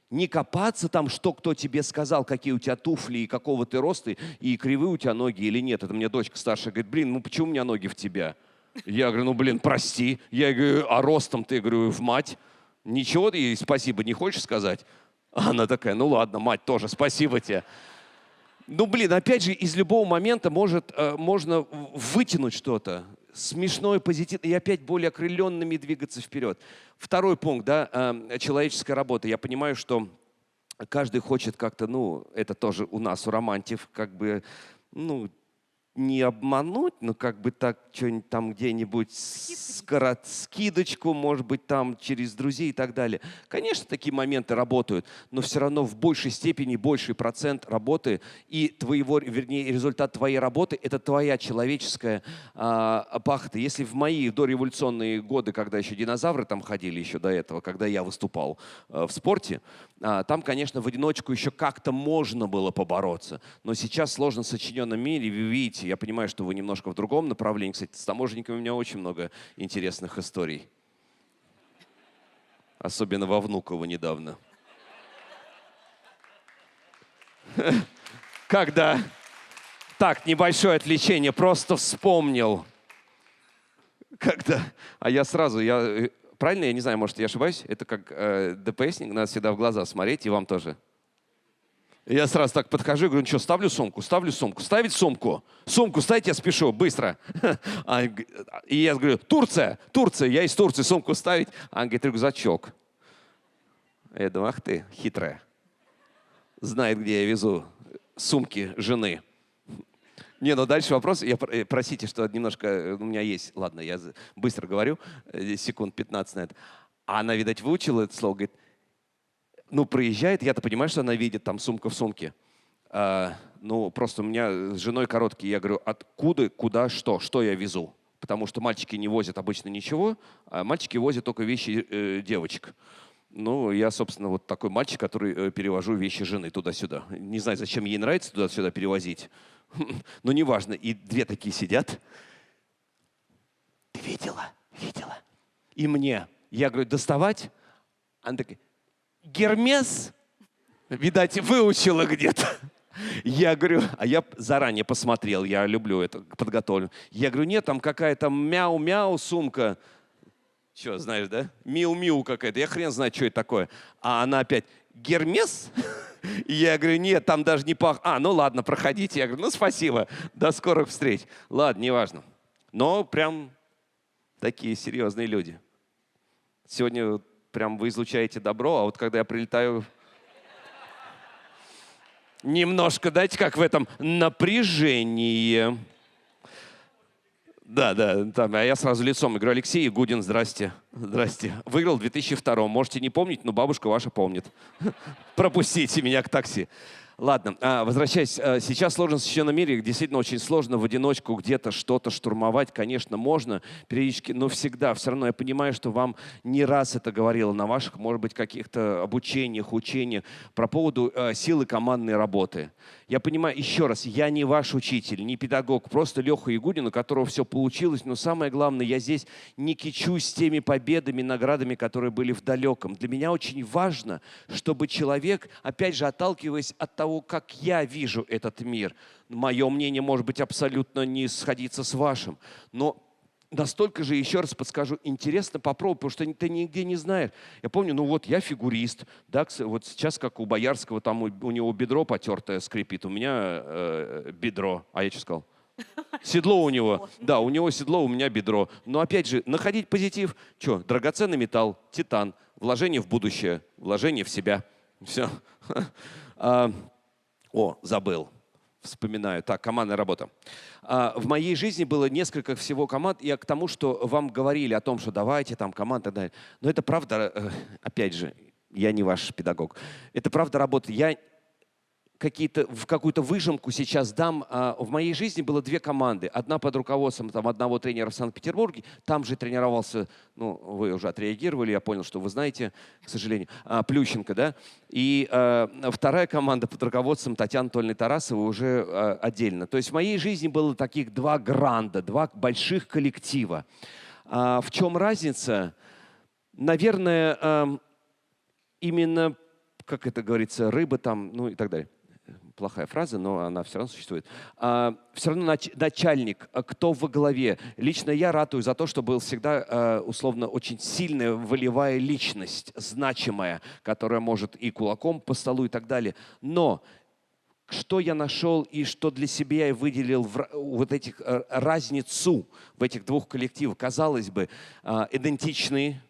Не копаться там, что кто тебе сказал, какие у тебя туфли, и какого ты роста, и кривые у тебя ноги или нет. Это мне дочка старшая говорит, блин, ну почему у меня ноги в тебя? Я говорю, ну блин, прости. Я говорю, а ростом ты, говорю, в мать. Ничего ты ей спасибо не хочешь сказать? Она такая, ну ладно, мать тоже, спасибо тебе. Ну блин, опять же, из любого момента можно вытянуть что-то. Смешной, позитивный, и опять более окрыленными двигаться вперед. Второй пункт, да, человеческая работа. Я понимаю, что каждый хочет как-то, это тоже у нас, у романтиков, как бы, не обмануть, но как бы так что-нибудь там где-нибудь скидочку, может быть, там через друзей и так далее. Конечно, такие моменты работают, но все равно в большей степени больший процент работы и результат твоей работы – это твоя человеческая пахота. Если в мои дореволюционные годы, когда еще динозавры там ходили, еще до этого, когда я выступал в спорте, там, конечно, в одиночку еще как-то можно было побороться, но сейчас в сложно сочиненном мире, вы видите, я понимаю, что вы немножко в другом направлении. Кстати, с таможенниками у меня очень много интересных историй. Особенно во Внуково недавно. Когда... Так, небольшое отвлечение, просто вспомнил. Когда... А я сразу... Правильно, я не знаю, может, я ошибаюсь? Это как ДПСник, надо всегда в глаза смотреть, и вам тоже. Я сразу так подхожу и говорю, ну что, ставлю сумку. Ставить сумку. Сумку ставить, я спешу, быстро. И я говорю, Турция, я из Турции, сумку ставить. Она говорит, рюкзачок. Я думаю, ах ты, хитрая. Знает, где я везу сумки жены. Не, ну дальше вопрос. Простите, что немножко у меня есть. Ладно, я быстро говорю, секунд 15 на это. А она, видать, выучила это слово, говорит, проезжает, я-то понимаю, что она видит, там сумка в сумке. Просто у меня с женой короткий, я говорю, откуда, куда, что я везу? Потому что мальчики не возят обычно ничего, а мальчики возят только вещи девочек. Я, собственно, вот такой мальчик, который перевожу вещи жены туда-сюда. Не знаю, зачем ей нравится туда-сюда перевозить, но неважно. И две такие сидят. Ты видела? И мне. Я говорю, доставать? Она такая, Гермес, видать, выучила где-то. Я говорю, а я заранее посмотрел, я люблю это, подготовлю. Я говорю, нет, там какая-то мяу-мяу сумка. Че, знаешь, да? Миу-миу какая-то. Я хрен знает, что это такое. А она опять, Гермес? И я говорю, нет, там даже не пах. А, ну ладно, проходите. Я говорю, ну спасибо, до скорых встреч. Ладно, неважно. Но прям такие серьезные люди. Сегодня прям вы излучаете добро, а вот когда я прилетаю... Немножко, дайте, как в этом напряжении. Да, там, а я сразу лицом говорю, Алексей Ягудин, здрасте. Здрасте. Выиграл в 2002. Можете не помнить, но бабушка ваша помнит. Пропустите меня к такси. Ладно, возвращаясь. Сейчас в сложном священном мире действительно очень сложно в одиночку где-то что-то штурмовать. Конечно, можно периодически, но всегда. Все равно я понимаю, что вам не раз это говорило на ваших, может быть, каких-то обучениях, учениях про поводу силы командной работы. Я понимаю, еще раз, я не ваш учитель, не педагог, просто Леха Ягудин, у которого все получилось. Но самое главное, я здесь не кичусь теми победами, наградами, которые были в далеком. Для меня очень важно, чтобы человек, опять же, отталкиваясь от того, как я вижу этот мир, мое мнение может быть абсолютно не сходиться с вашим, но настолько же, еще раз подскажу, интересно попробовать, потому что ты нигде не знаешь. Я помню, ну вот я фигурист, да, вот сейчас как у Боярского, там у него бедро потертое скрипит, у меня бедро, а я что сказал? Седло у него, да, у него седло, у меня бедро. Но опять же, находить позитив, что, драгоценный металл, титан, вложение в будущее, вложение в себя, все. О, забыл. Вспоминаю. Так, командная работа. В моей жизни было несколько всего команд. Я к тому, что вам говорили о том, что давайте там команда и так далее. Но это правда, опять же, я не ваш педагог. Это правда работа. Я в какую-то выжимку сейчас дам. В моей жизни было две команды. Одна под руководством одного тренера в Санкт-Петербурге. Там же тренировался, ну, вы уже отреагировали, я понял, что вы знаете, к сожалению, Плющенко, да? И вторая команда под руководством Татьяны Анатольевны Тарасовой уже отдельно. То есть в моей жизни было таких два гранда, два больших коллектива. В чем разница? Наверное, именно, как это говорится, рыба там, ну и так далее. Плохая фраза, но она все равно существует. Все равно начальник, кто во главе. Лично я ратую за то, чтобы был всегда условно очень сильная волевая личность, значимая, которая может и кулаком по столу и так далее. Но что я нашел и что для себя я выделил вот этих разницу в этих двух коллективах. Казалось бы, идентичные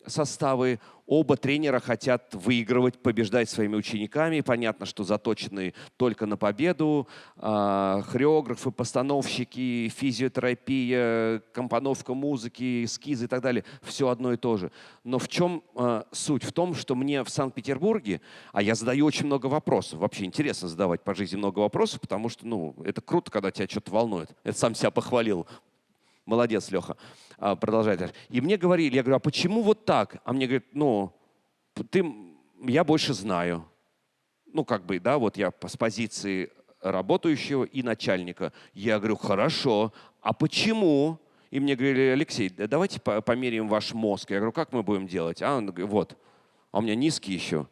составы, оба тренера хотят выигрывать, побеждать своими учениками. Понятно, что заточены только на победу. Хореографы, постановщики, физиотерапия, компоновка музыки, эскизы и так далее. Все одно и то же. Но в чем суть? В том, что мне в Санкт-Петербурге, а я задаю очень много вопросов. Вообще интересно задавать по жизни много вопросов, потому что, ну, это круто, когда тебя что-то волнует. Это сам себя похвалил. Молодец, Леха. Продолжай. И мне говорили, я говорю, а почему вот так? А мне говорят, ну, я больше знаю. Ну, как бы, да, вот я с позиции работающего и начальника. Я говорю, хорошо, а почему? И мне говорили, Алексей, давайте померяем ваш мозг. Я говорю, как мы будем делать? А он говорит, вот. А у меня низкий еще.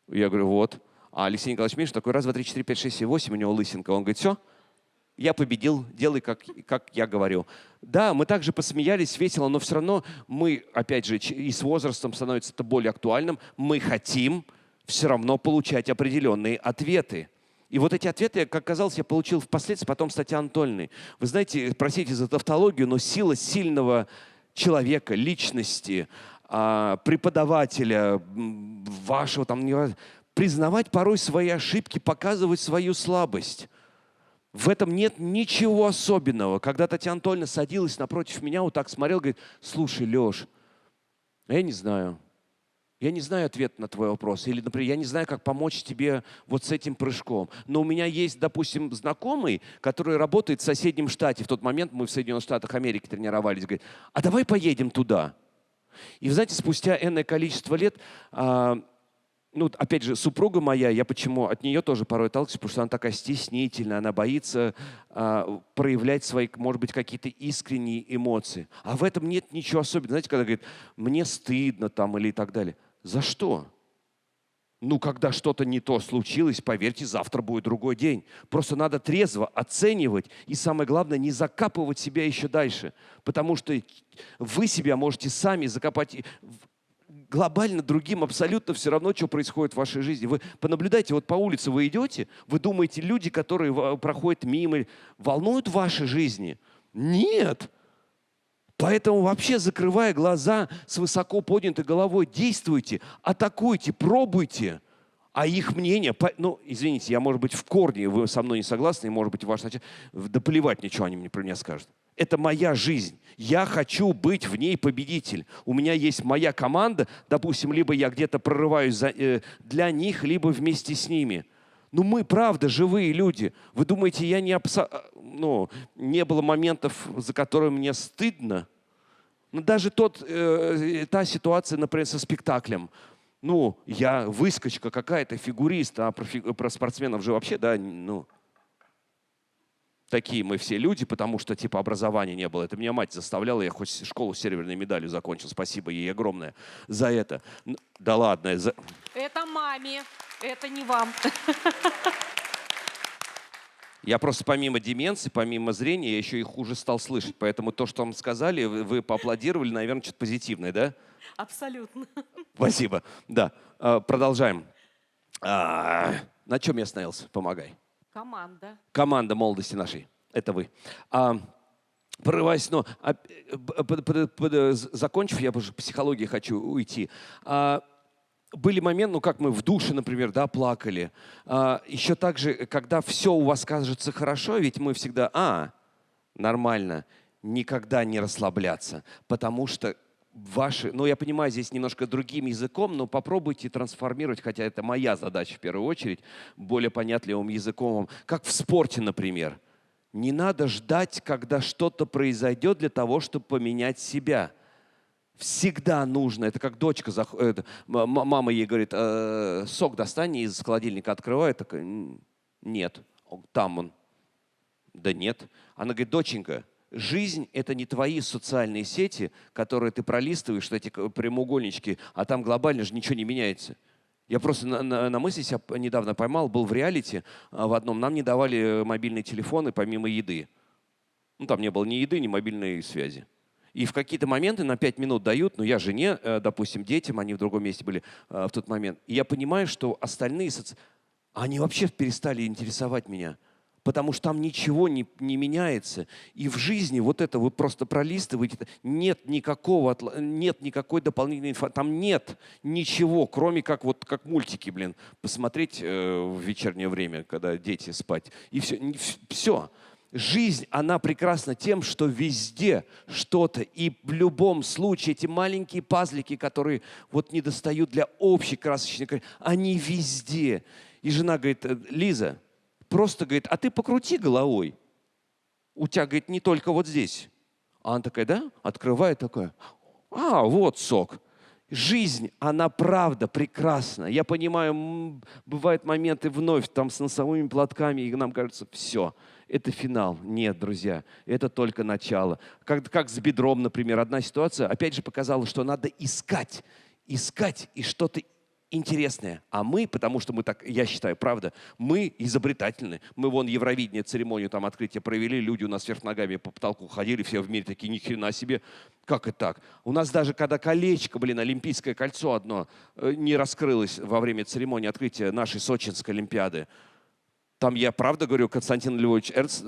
Я говорю, вот. А Алексей Николаевич Миш такой, раз, два, три, четыре, пять, шесть, семь, восемь, у него лысинка. Он говорит, все. Я победил, делай, как я говорю. Да, мы также посмеялись, весело, но все равно мы, опять же, и с возрастом становится это более актуальным, мы хотим все равно получать определенные ответы. И вот эти ответы, как оказалось, я получил впоследствии потом с Татьяной Анатольевной. Вы знаете, простите за тавтологию, но сила сильного человека, личности, преподавателя, вашего, там, признавать порой свои ошибки, показывать свою слабость. В этом нет ничего особенного. Когда Татьяна Анатольевна садилась напротив меня, вот так смотрела, говорит, слушай, Леш, я не знаю ответ на твой вопрос. Или, например, я не знаю, как помочь тебе вот с этим прыжком. Но у меня есть, допустим, знакомый, который работает в соседнем штате. В тот момент мы в Соединенных Штатах Америки тренировались. Говорит, а давай поедем туда. И, вы знаете, спустя энное количество лет... Ну, опять же, супруга моя, я почему от нее тоже порой отталкиваюсь, потому что она такая стеснительная, она боится проявлять свои, может быть, какие-то искренние эмоции. А в этом нет ничего особенного. Знаете, когда говорит, мне стыдно там или и так далее. За что? Ну, когда что-то не то случилось, поверьте, завтра будет другой день. Просто надо трезво оценивать и, самое главное, не закапывать себя еще дальше. Потому что вы себя можете сами закопать. глобально другим абсолютно все равно, что происходит в вашей жизни. Вы понаблюдайте, вот по улице вы идете, вы думаете, люди, которые проходят мимо, волнуют ваши жизни? Нет. Поэтому вообще, закрывая глаза с высоко поднятой головой, действуйте, атакуйте, пробуйте. А их мнение, ну, извините, я, может быть, в корне, вы со мной не согласны, и, может быть, ваш начальник, да плевать ничего они мне про меня скажут. Это моя жизнь. Я хочу быть в ней победитель. У меня есть моя команда, допустим, либо я где-то прорываюсь для них, либо вместе с ними. Но мы, правда, живые люди. Вы думаете, я не было моментов, за которые мне стыдно? Ну, даже та ситуация, например, со спектаклем. Ну, я выскочка какая-то, фигурист, а про спортсменов же вообще, да, ну, такие мы все люди, потому что, типа, образования не было. Это меня мать заставляла, я хоть школу с серебряной медалью закончил. Спасибо ей огромное за это. Да ладно. Это маме, это не вам. Я просто помимо деменции, помимо зрения, я еще и хуже стал слышать. Поэтому то, что вам сказали, вы поаплодировали, наверное, что-то позитивное, да? Абсолютно. Спасибо. Да, продолжаем. На чем я остановился? Помогай. Команда. Команда молодости нашей. Это вы. Прорываясь, но закончив, я уже по психологии хочу уйти. Были моменты, ну как мы в душе, например, да, плакали. Еще также, когда все у вас кажется хорошо, ведь мы всегда, нормально, никогда не расслабляться, потому что ваши, ну я понимаю, здесь немножко другим языком, но попробуйте трансформировать, хотя это моя задача в первую очередь, более понятливым языком, как в спорте, например. Не надо ждать, когда что-то произойдет для того, чтобы поменять себя. Всегда нужно, это как дочка заходит, мама ей говорит, сок достань, из холодильника открывает, такая, нет, там он, да нет. Она говорит, доченька, жизнь – это не твои социальные сети, которые ты пролистываешь, что эти прямоугольнички, а там глобально же ничего не меняется. Я просто на мысли себя недавно поймал, был в реалити в одном, нам не давали мобильные телефоны помимо еды. Ну, там не было ни еды, ни мобильной связи. И в какие-то моменты на 5 минут дают, но я жене, допустим, детям, они в другом месте были в тот момент. И я понимаю, что остальные, они вообще перестали интересовать меня. Потому что там ничего не меняется. И в жизни вот это вы просто пролистываете, нет никакой дополнительной информации. Там нет ничего, кроме как вот как мультики, посмотреть в вечернее время, когда дети спать. И все. Жизнь, она прекрасна тем, что везде что-то. И в любом случае эти маленькие пазлики, которые вот не достают для общей красочной картины, они везде. И жена говорит, Лиза, просто говорит, а ты покрути головой. У тебя, говорит, не только вот здесь. А она такая, да? Открывает такая, вот сок. Жизнь, она правда прекрасна. Я понимаю, бывают моменты вновь там с носовыми платками, и нам кажется, все, это финал. Нет, друзья, это только начало. Как с бедром, например, одна ситуация, опять же, показала, что надо искать и что-то интересное. А мы, потому что мы так, я считаю, правда, мы изобретательны. Мы вон Евровидение, церемонию там открытия провели, люди у нас вверх ногами по потолку ходили, все в мире такие, ни хрена себе. Как это так? У нас даже когда колечко, олимпийское кольцо одно не раскрылось во время церемонии открытия нашей Сочинской Олимпиады. Там я правда говорю, Константин Львович Эрц,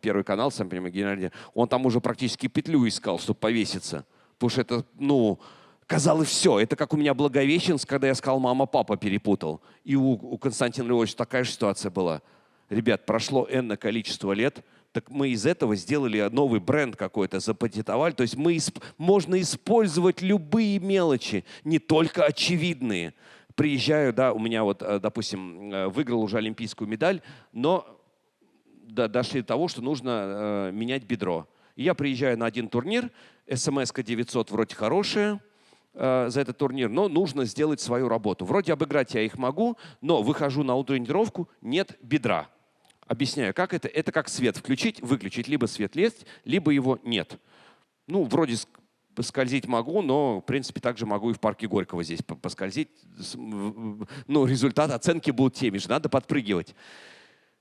Первый канал, сам понимаете, генеральный, он там уже практически петлю искал, чтобы повеситься. Потому что это, казалось, все. Это как у меня Благовещенск, когда я сказал, мама-папа перепутал. И у Константина Львовича такая же ситуация была. Ребят, прошло энное количество лет, так мы из этого сделали новый бренд какой-то, запатентовали. То есть можно использовать любые мелочи, не только очевидные. Приезжаю, да, у меня вот, допустим, выиграл уже олимпийскую медаль, но дошли до того, что нужно менять бедро. И я приезжаю на один турнир, СМС-ка 900 вроде хорошая, за этот турнир, но нужно сделать свою работу. Вроде обыграть я их могу, но выхожу на тренировку, нет бедра. Объясняю, как это. Это как свет включить, выключить. Либо свет есть, либо его нет. Вроде скользить могу, но, в принципе, также могу и в парке Горького здесь поскользить. Результат оценки будут теми же, надо подпрыгивать.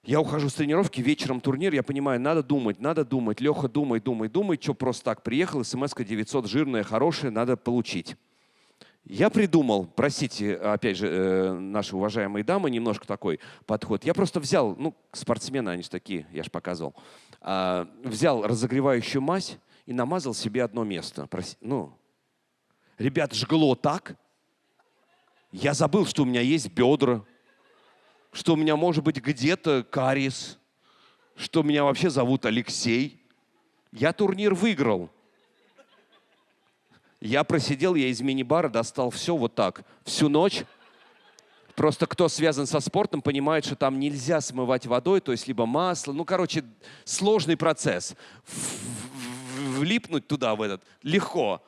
Я ухожу с тренировки, вечером турнир, я понимаю, надо думать. Леха, думай, что просто так приехал, смс-ка 900 жирная, хорошая, надо получить. Я придумал, простите, опять же, наши уважаемые дамы, немножко такой подход. Я просто взял, ну, спортсмены, они же такие, я же показывал, взял разогревающую мазь и намазал себе одно место. Ну, ребят, жгло так. Я забыл, что у меня есть бедра, что у меня может быть где-то кариес, что меня вообще зовут Алексей. Я турнир выиграл. Я просидел, я из мини-бара достал все вот так, всю ночь. Просто кто связан со спортом, понимает, что там нельзя смывать водой, то есть либо масло. Ну, короче, сложный процесс. Влипнуть туда, в этот, легко.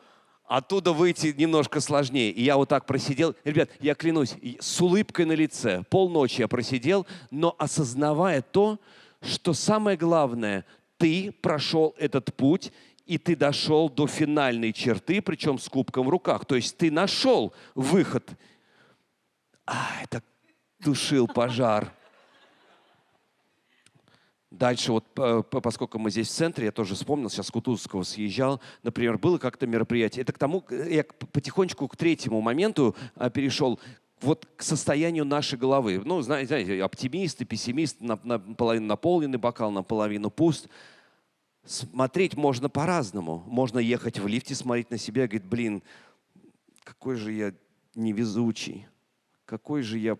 Оттуда выйти немножко сложнее. И я вот так просидел. Ребят, я клянусь, с улыбкой на лице. Полночи я просидел, но осознавая то, что самое главное, ты прошел этот путь, и ты дошел до финальной черты, причем с кубком в руках. То есть ты нашел выход. Это тушил пожар. Дальше, вот, поскольку мы здесь в центре, я тоже вспомнил, сейчас с Кутузовского съезжал, например, было как-то мероприятие. Это к тому, я потихонечку к третьему моменту перешел, вот к состоянию нашей головы. Ну, знаете, оптимисты, пессимисты, наполовину наполненный бокал, наполовину пуст. Смотреть можно по-разному. Можно ехать в лифте, смотреть на себя и говорить, блин, какой же я невезучий, какой же я,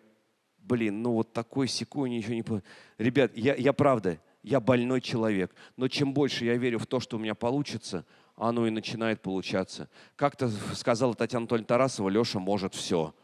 блин, ну вот такой-сякой, ничего не понимаю. Ребят, я правда, я больной человек, но чем больше я верю в то, что у меня получится, оно и начинает получаться. Как-то сказала Татьяна Анатольевна Тарасова, Леша может все.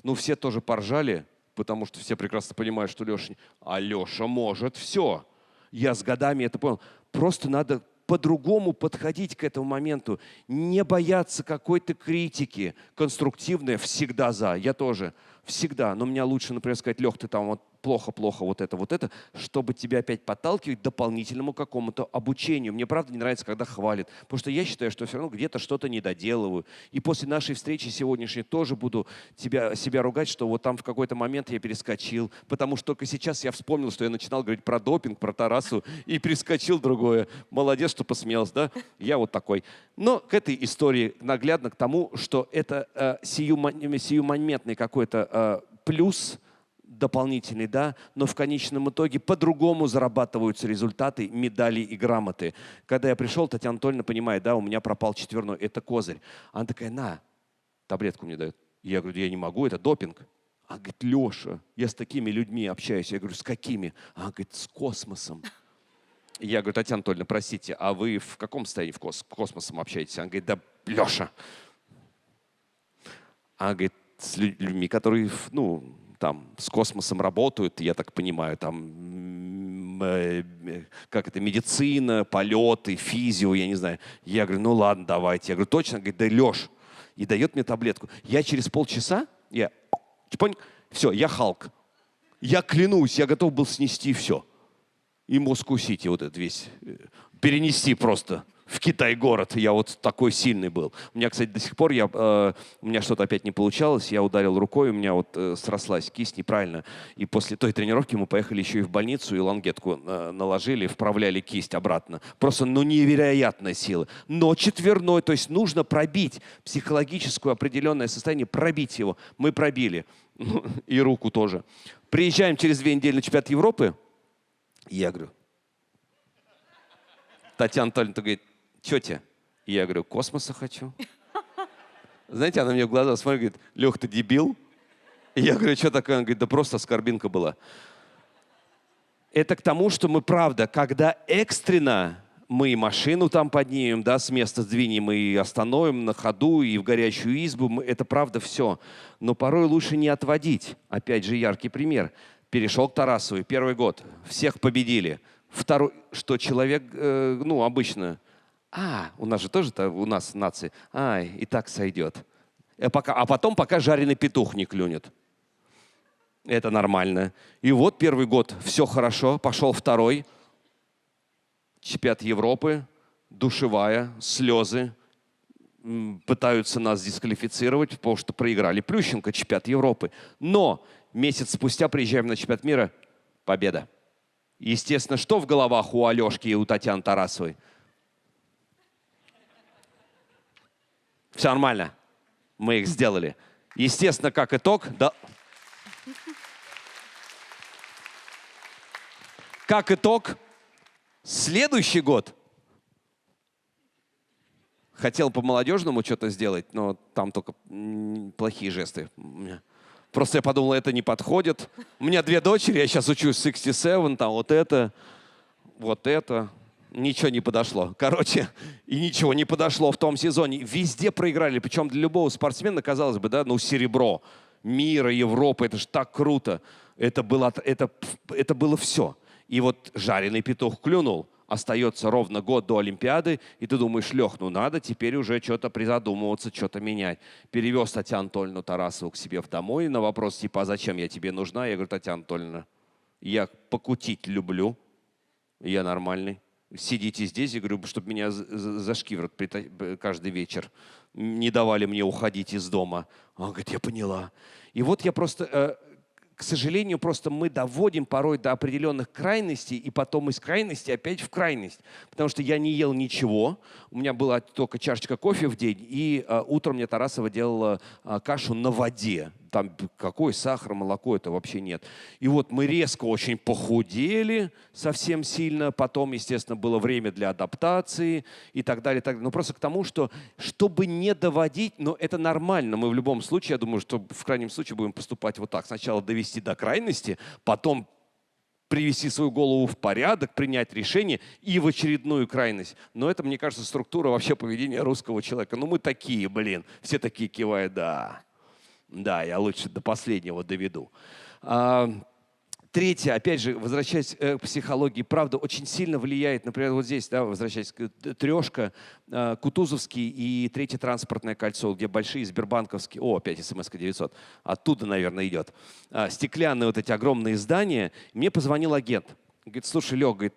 Ну все тоже поржали, потому что все прекрасно понимают, что Леша... А Леша может все. Я с годами это понял. Просто надо по-другому подходить к этому моменту. Не бояться какой-то критики. Конструктивная всегда за. Я тоже. Всегда. Но мне лучше, например, сказать, Лех, ты там вот плохо, вот это, чтобы тебя опять подталкивать к дополнительному какому-то обучению. Мне правда не нравится, когда хвалят. Потому что я считаю, что все равно где-то что-то не доделываю. И после нашей встречи сегодняшней тоже буду себя ругать, что вот там в какой-то момент я перескочил. Потому что только сейчас я вспомнил, что я начинал говорить про допинг, про Тарасу и перескочил другое. Молодец, что посмеялся, да? Я вот такой. Но к этой истории наглядно к тому, что это сиюмоментный какой-то плюс, дополнительный, да, но в конечном итоге по-другому зарабатываются результаты, медали и грамоты. Когда я пришел, Татьяна Анатольевна понимает, да, у меня пропал четверной, это козырь. Она такая, на, таблетку мне дает. Я говорю, я не могу, это допинг. Она говорит, Леша, я с такими людьми общаюсь. Я говорю, с какими? Она говорит, с космосом. Я говорю, Татьяна Анатольевна, простите, а вы в каком состоянии с космосом общаетесь? Она говорит, да, Леша. Она говорит, с людьми, которые, ну, там, с космосом работают, я так понимаю, там, как это, медицина, полеты, физио, я не знаю. Я говорю, ну ладно, давайте. Я говорю, точно? Говорит, да, Леш. И дает мне таблетку. Я через полчаса, все, я Халк. Я клянусь, я готов был снести все. И Москву-Сити вот этот весь, перенести просто в Китай-город. Я вот такой сильный был. У меня, кстати, до сих пор у меня что-то опять не получалось. Я ударил рукой, у меня вот срослась кисть неправильно. И после той тренировки мы поехали еще и в больницу, и лангетку наложили, вправляли кисть обратно. Просто, ну, невероятная сила. Но четверной, то есть нужно пробить психологическое определенное состояние, пробить его. Мы пробили. И руку тоже. Приезжаем через 2 недели на чемпионат Европы. И я говорю, Татьяна Анатольевна говорит, что тебе? И я говорю, космоса хочу. Знаете, она мне в глаза смотрит, говорит, Лех, ты дебил? И я говорю, что такое? Она говорит, да просто оскорбинка была. Это к тому, что мы, правда, когда экстренно мы машину там поднимем, да, с места сдвинем и остановим на ходу, и в горячую избу, это правда все. Но порой лучше не отводить. Опять же, яркий пример. Перешел к Тарасовой, 1-й год, всех победили. 2-й, что человек, ну, обычно, у нас же тоже, у нас нации, и так сойдет. А потом, пока жареный петух не клюнет. Это нормально. И вот 1-й год, все хорошо, пошел 2-й, чемпионат Европы, душевая, слезы, пытаются нас дисквалифицировать, потому что проиграли Плющенко, чемпионат Европы. Но месяц спустя приезжаем на чемпионат мира, победа. Естественно, что в головах у Алешки и у Татьяны Тарасовой? Все нормально. Мы их сделали. Естественно, как итог, да. Как итог, следующий год хотел по-молодежному что-то сделать, но там только плохие жесты. Просто я подумал, это не подходит. У меня 2 дочери, я сейчас учусь 67, там вот это. Ничего не подошло. Короче, и ничего не подошло в том сезоне. Везде проиграли. Причем для любого спортсмена, казалось бы, да, ну, серебро мира, Европы, это же так круто. Это было все. И вот жареный петух клюнул. Остается ровно год до Олимпиады, и ты думаешь, Лех, ну надо теперь уже что-то призадумываться, что-то менять. Перевез Татьяну Анатольевну Тарасову к себе домой на вопрос, типа, а зачем я тебе нужна? Я говорю, Татьяна Анатольевна, я покутить люблю, я нормальный. Сидите здесь, я говорю, чтобы меня за шкиворот каждый вечер не давали мне уходить из дома. Он говорит, я поняла. И вот я просто... К сожалению, просто мы доводим порой до определенных крайностей, и потом из крайности опять в крайность. Потому что я не ел ничего, у меня была только чашечка кофе в день, и утром мне Тарасова делала кашу на воде. Там какой сахар, молоко, это вообще нет. И вот мы резко очень похудели совсем сильно. Потом, естественно, было время для адаптации и так далее. Но просто к тому, что чтобы не доводить, но это нормально. Мы в любом случае, я думаю, что в крайнем случае будем поступать вот так. Сначала довести до крайности, потом привести свою голову в порядок, принять решение и в очередную крайность. Но это, мне кажется, структура вообще поведения русского человека. Ну мы такие, блин. Все такие кивают, да. Да, я лучше до последнего доведу. Третье, опять же, возвращаясь к психологии, правда, очень сильно влияет, например, вот здесь, да, возвращаясь к трешка, Кутузовский и Третье транспортное кольцо, где большие сбербанковские, опять смс-ка 900, оттуда, наверное, идет, стеклянные вот эти огромные здания. Мне позвонил агент. Говорит, слушай, Лег, говорит,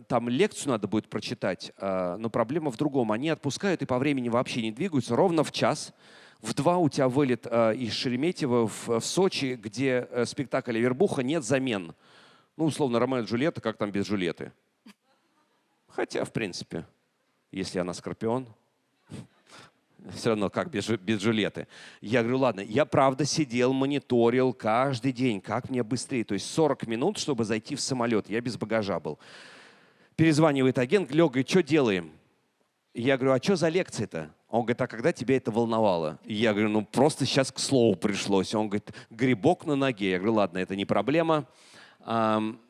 там лекцию надо будет прочитать, но проблема в другом. Они отпускают и по времени вообще не двигаются, ровно в час. В 2 у тебя вылет из Шереметьево в Сочи, где спектакль «Авербуха», нет замен. Ну, условно, Ромео и Джульетта, как там без Джульетты? Хотя, в принципе, если она Скорпион, все равно как без Джульетты. Я говорю, ладно, я правда сидел, мониторил каждый день, как мне быстрее. То есть 40 минут, чтобы зайти в самолет. Я без багажа был. Перезванивает агент, Лег, говорит, что делаем? Я говорю, а что за лекция-то? Он говорит, а когда тебя это волновало? Я говорю, ну просто сейчас к слову пришлось. Он говорит, грибок на ноге. Я говорю, ладно, это не проблема. Он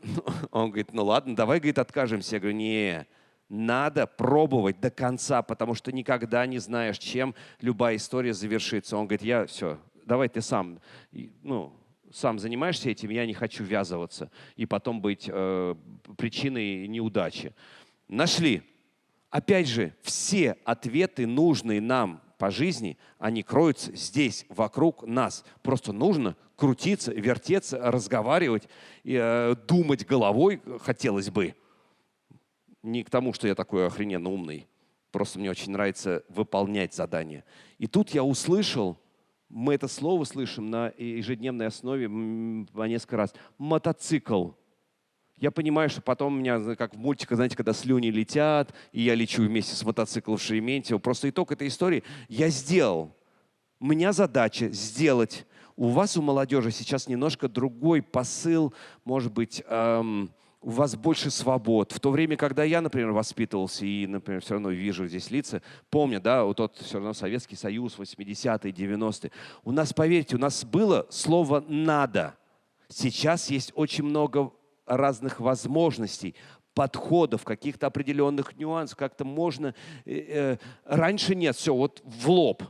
говорит, ну ладно, давай, говорит, откажемся. Я говорю, не, надо пробовать до конца, потому что никогда не знаешь, чем любая история завершится. Он говорит, все, давай ты сам, сам занимаешься этим, я не хочу ввязываться и потом быть причиной неудачи. Нашли. Опять же, все ответы, нужные нам по жизни, они кроются здесь, вокруг нас. Просто нужно крутиться, вертеться, разговаривать, думать головой хотелось бы. Не к тому, что я такой охрененно умный. Просто мне очень нравится выполнять задания. И тут я услышал, мы это слово слышим на ежедневной основе по несколько раз, мотоцикл. Я понимаю, что потом у меня, как в мультиках, знаете, когда слюни летят, и я лечу вместе с мотоциклом в Шереметьево. Просто итог этой истории я сделал. У меня задача сделать. У вас, у молодежи, сейчас немножко другой посыл, может быть, у вас больше свобод. В то время, когда я, например, воспитывался и, например, все равно вижу здесь лица, помню, да, вот тот все равно Советский Союз, 80-е, 90-е. У нас, поверьте, у нас было слово «надо». Сейчас есть очень много разных возможностей, подходов, каких-то определенных нюансов, как-то можно... Раньше нет, все, вот в лоб.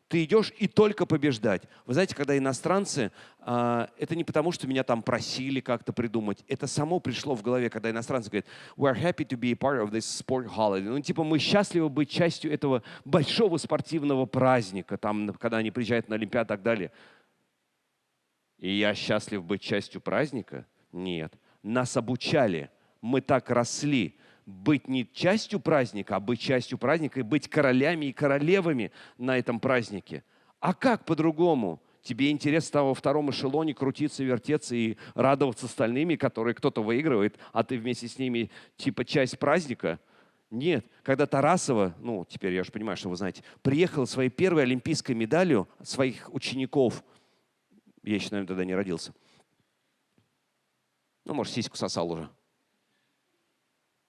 Ты идешь и только побеждать. Вы знаете, когда иностранцы, это не потому, что меня там просили как-то придумать, это само пришло в голове, когда иностранцы говорят, we are happy to be a part of this sport holiday. Ну, типа, мы счастливы быть частью этого большого спортивного праздника, там, когда они приезжают на Олимпиаду и так далее. И я счастлив быть частью праздника? Нет. Нас обучали, мы так росли. Быть не частью праздника, а быть частью праздника и быть королями и королевами на этом празднике. А как по-другому? Тебе интересно во втором эшелоне крутиться, вертеться и радоваться остальными, которые кто-то выигрывает, а ты вместе с ними типа часть праздника? Нет. Когда Тарасова, ну, теперь я уже понимаю, что вы знаете, приехала своей первой олимпийской медалью от своих учеников. Я еще, наверное, тогда не родился. Ну, может, сиську сосал уже.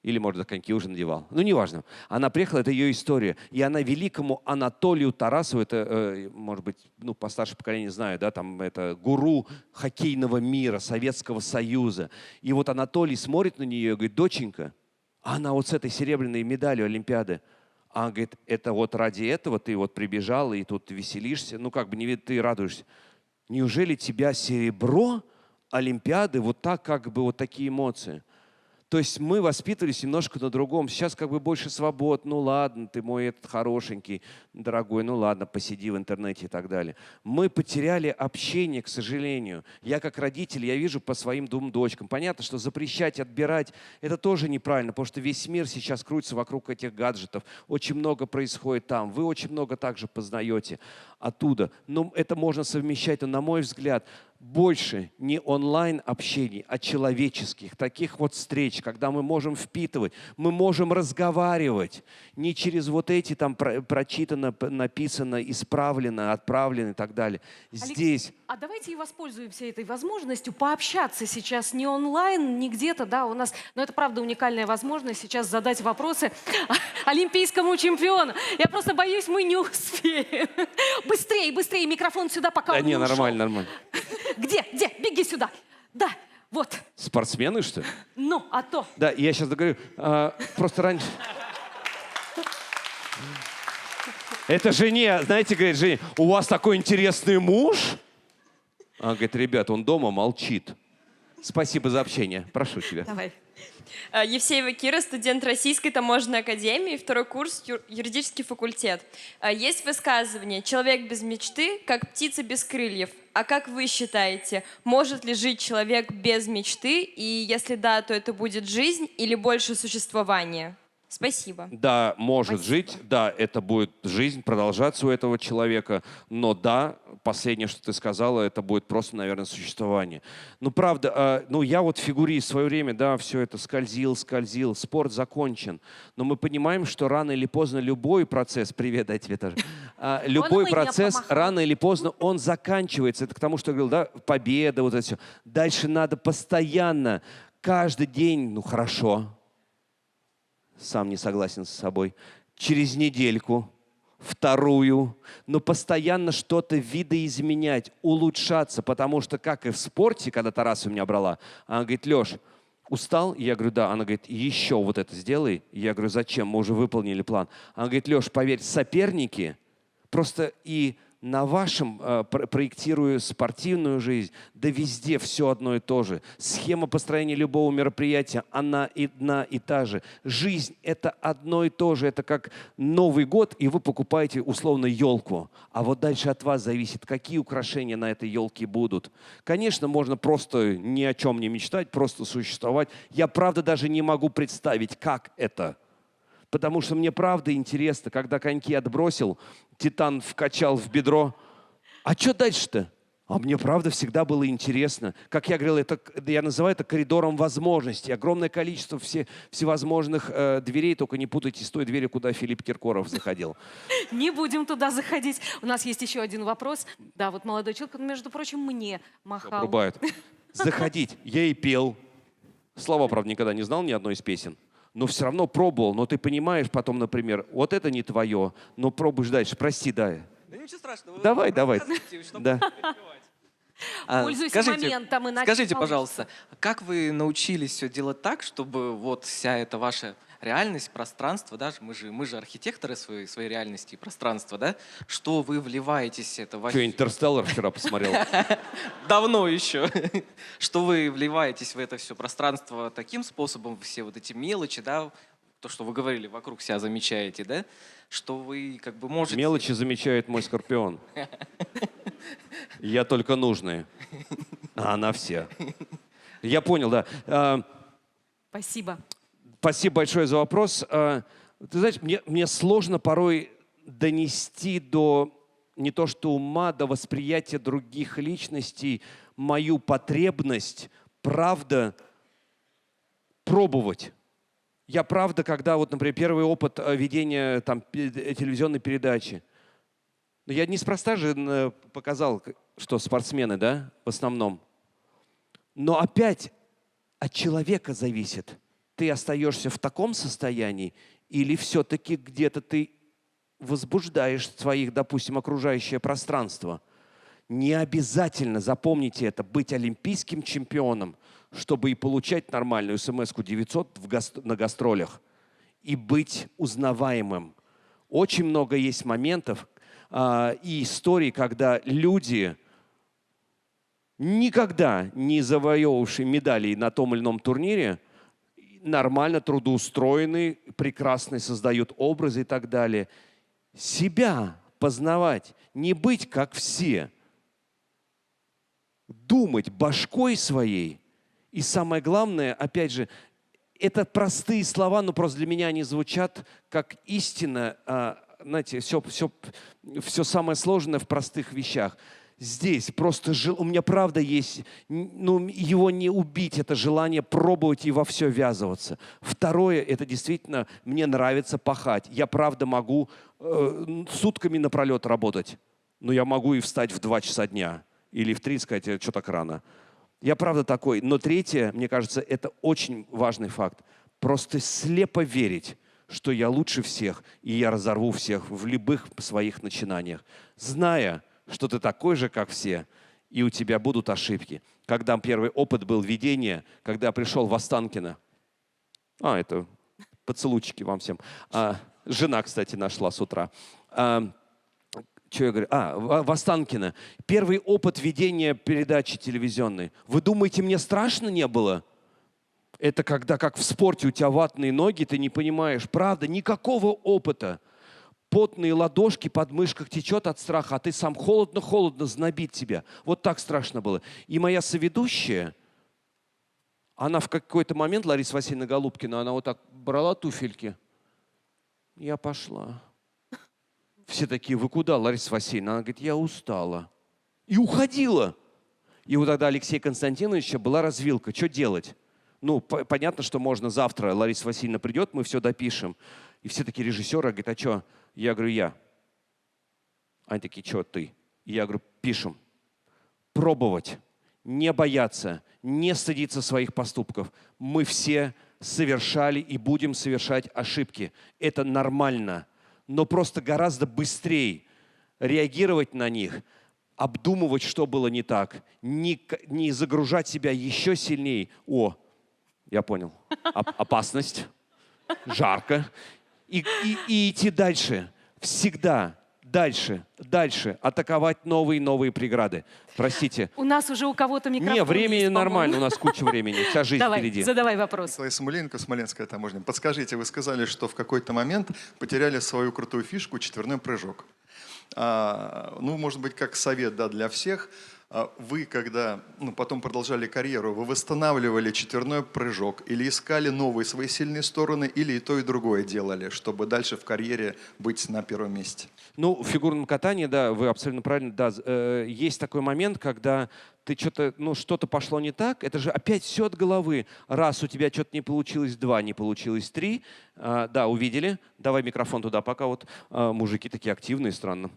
Или, может, коньки уже надевал. Ну, неважно. Она приехала, это ее история. И она великому Анатолию Тарасову, это, может быть, ну, по старшему поколению знаю, да, там, это гуру хоккейного мира, Советского Союза. И вот Анатолий смотрит на нее и говорит: доченька, она вот с этой серебряной медалью Олимпиады. А он говорит: это вот ради этого ты вот прибежала и тут веселишься, ну, как бы не ты радуешься. Неужели тебя серебро Олимпиады, вот так, как бы, вот такие эмоции? То есть мы воспитывались немножко на другом. Сейчас как бы больше свобод. Ну ладно, ты мой этот хорошенький, дорогой, ну ладно, посиди в интернете и так далее. Мы потеряли общение, к сожалению. Я как родитель, я вижу по своим двум дочкам. Понятно, что запрещать, отбирать, это тоже неправильно, потому что весь мир сейчас крутится вокруг этих гаджетов. Очень много происходит там. Вы очень много также познаете оттуда. Но это можно совмещать, но, на мой взгляд, больше не онлайн-общений, а человеческих, таких вот встреч, когда мы можем впитывать, мы можем разговаривать не через вот эти там прочитано, написано, исправлено, отправлено и так далее. Здесь... А давайте и воспользуемся этой возможностью пообщаться сейчас не онлайн, не где-то, да, у нас, но это правда уникальная возможность сейчас задать вопросы олимпийскому чемпиону. Я просто боюсь, мы не успеем. Быстрее, быстрее, микрофон сюда, пока Да он не не, ушел. нормально, нормально. Где? Беги сюда. Да, вот. Спортсмены, что ли? Ну, а то. Да, я сейчас договорю. Просто раньше... Это жене, знаете, говорит Женя, у вас такой интересный муж? Она говорит: ребята, он дома молчит. Спасибо за общение. Прошу тебя. Давай. Евсеева Кира, студент Российской таможенной академии, второй курс, юридический факультет. Есть высказывание: «Человек без мечты, как птица без крыльев». А как вы считаете, может ли жить человек без мечты? И если да, то это будет жизнь или больше существование? Спасибо. Да, может жить, да, это будет жизнь, продолжаться у этого человека, но да, последнее, что ты сказала, это будет просто, наверное, существование. Ну, правда, ну, я вот фигурист в свое время, да, все это скользил, спорт закончен, но мы понимаем, что рано или поздно любой процесс, привет, дай тебе тоже, любой процесс, рано или поздно, он заканчивается. Это к тому, что я говорил, да, победа, вот это все. Дальше надо постоянно, каждый день, ну, хорошо, сам не согласен с собой, через недельку, вторую, но постоянно что-то видоизменять, улучшаться, потому что, как и в спорте, когда Тарасова меня брала, она говорит: Леш, устал? Я говорю: да. Она говорит: еще вот это сделай. Я говорю: зачем? Мы уже выполнили план. Она говорит: Леш, поверь, соперники просто и на вашем, проектирую спортивную жизнь, да везде все одно и то же. Схема построения любого мероприятия, она одна и та же. Жизнь — это одно и то же. Это как Новый год, и вы покупаете условно елку. А вот дальше от вас зависит, какие украшения на этой елке будут. Конечно, можно просто ни о чем не мечтать, просто существовать. Я правда даже не могу представить, как это. Потому что мне правда интересно, когда коньки отбросил, титан вкачал в бедро. А что дальше-то? А мне правда всегда было интересно. Как я говорил, это, я называю это коридором возможностей. Огромное количество всевозможных дверей, только не путайте с той дверью, куда Филипп Киркоров заходил. Не будем туда заходить. У нас есть еще один вопрос. Да, вот молодой человек, между прочим, мне махал. Рубает. Заходить. Я и пел. Слова, правда, никогда не знал ни одной из песен. Но все равно пробовал. Но ты понимаешь потом, например, вот это не твое, но пробуешь дальше. Прости, да. Да ничего страшного. Давай. Да. Пользуйся моментом, иначе Скажите, получится. пожалуйста, как вы научились все делать так, чтобы вот вся эта ваша реальность, пространство, да, мы же архитекторы своей реальности и пространства, да, что вы вливаетесь это в... Что, «Интерстеллар» вчера посмотрел? Давно еще. Что вы вливаетесь в это все пространство таким способом, все вот эти мелочи, да, то, что вы говорили, вокруг себя замечаете, да, что вы как бы можете... Мелочи замечает мой скорпион. Я только нужные, а она все. Я понял, да. Спасибо. Спасибо большое за вопрос. Ты знаешь, мне сложно порой донести до не то что ума, до восприятия других личностей мою потребность, правда, пробовать. Я правда, когда, вот, например, первый опыт ведения там, телевизионной передачи, но я неспроста же показал, что спортсмены, да, в основном. Но опять от человека зависит. Ты остаешься в таком состоянии или все-таки где-то ты возбуждаешь своих, допустим, окружающее пространство. Не обязательно, запомните это, быть олимпийским чемпионом, чтобы и получать нормальную смс-ку 900 на гастролях и быть узнаваемым. Очень много есть моментов и историй, когда люди, никогда не завоевавшие медалей на том или ином турнире, нормально трудоустроены, прекрасно создают образы и так далее. Себя познавать, не быть как все. Думать башкой своей. И самое главное, опять же, это простые слова, но просто для меня они звучат как истина. Знаете, все самое сложное в простых вещах. Здесь просто у меня правда есть, ну, его не убить, это желание пробовать и во все ввязываться. Второе, это действительно мне нравится пахать. Я правда могу сутками напролет работать, но я могу и встать в 2 часа дня или в 3 сказать, что так рано. Я правда такой. Но третье, мне кажется, это очень важный факт. Просто слепо верить, что я лучше всех, и я разорву всех в любых своих начинаниях, зная, что ты такой же, как все, и у тебя будут ошибки. Когда первый опыт был ведения, когда я пришел в Останкино, это поцелуйчики вам всем. Жена, кстати, нашла с утра. Что я говорю? В Останкино. Первый опыт ведения передачи телевизионной. Вы думаете, мне страшно не было? Это когда, как в спорте, у тебя ватные ноги, ты не понимаешь. Правда, никакого опыта. Потные ладошки, под мышках течет от страха, а ты сам холодно-холодно знобит тебя. Вот так страшно было. И моя соведущая, она в какой-то момент, Лариса Васильевна Голубкина, она вот так брала туфельки. Я пошла. Все такие, вы куда, Лариса Васильевна? Она говорит, я устала. И уходила. И вот тогда Алексея Константиновича была развилка. Что делать? Ну, понятно, что можно завтра, Лариса Васильевна придет, мы все допишем. И все такие режиссеры говорят, а что? Я говорю, я. Они такие, что ты? И я говорю, пишем. Пробовать, не бояться, не стыдиться своих поступков. Мы все совершали и будем совершать ошибки. Это нормально. Но просто гораздо быстрее реагировать на них, обдумывать, что было не так, не загружать себя еще сильнее. Я понял. Опасность, жарко. И идти дальше. Всегда дальше. Атаковать новые преграды. Простите. У нас уже у кого-то микрофон. Не, времени есть, нормально, у нас куча времени. Вся жизнь впереди. Задавай вопрос. Николай Самуленко, Смоленская таможня. Подскажите, вы сказали, что в какой-то момент потеряли свою крутую фишку четверной прыжок. Может быть, как совет для всех. Вы, когда потом продолжали карьеру, вы восстанавливали четверной прыжок или искали новые свои сильные стороны, или и то, и другое делали, чтобы дальше в карьере быть на первом месте? В фигурном катании, да, вы абсолютно правильно, да, есть такой момент, когда ты что-то пошло не так, это же опять все от головы. Раз у тебя что-то не получилось, 2 не получилось, 3. Да, увидели. Давай микрофон туда, пока вот мужики такие активные, странно.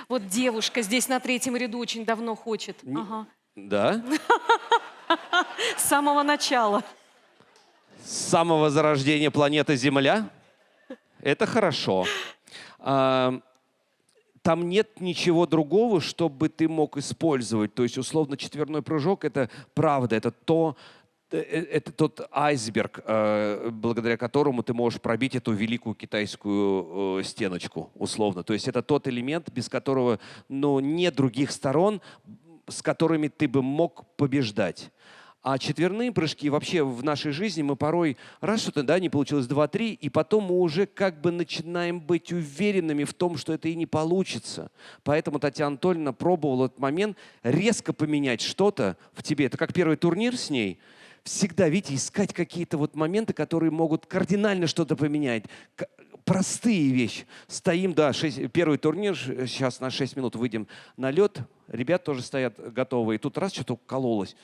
Вот девушка здесь на 3-м ряду очень давно хочет. Ага. Да? С самого начала. С самого зарождения планеты Земля? Это хорошо. Там нет ничего другого, чтобы ты мог использовать. То есть, условно, четверной прыжок – это правда, это тот айсберг, благодаря которому ты можешь пробить эту великую китайскую стеночку, условно. То есть это тот элемент, без которого нет других сторон, с которыми ты бы мог побеждать. А четверные прыжки вообще в нашей жизни мы порой раз что-то не получилось 2-3, и потом мы уже как бы начинаем быть уверенными в том, что это и не получится. Поэтому Татьяна Анатольевна пробовала этот момент резко поменять что-то в тебе. Это как первый турнир с ней. Всегда, видите, искать какие-то моменты, которые могут кардинально что-то поменять. Простые вещи. Стоим, первый турнир, сейчас на 6 минут выйдем на лед. Ребят тоже стоят готовые. И тут раз что-то укололось.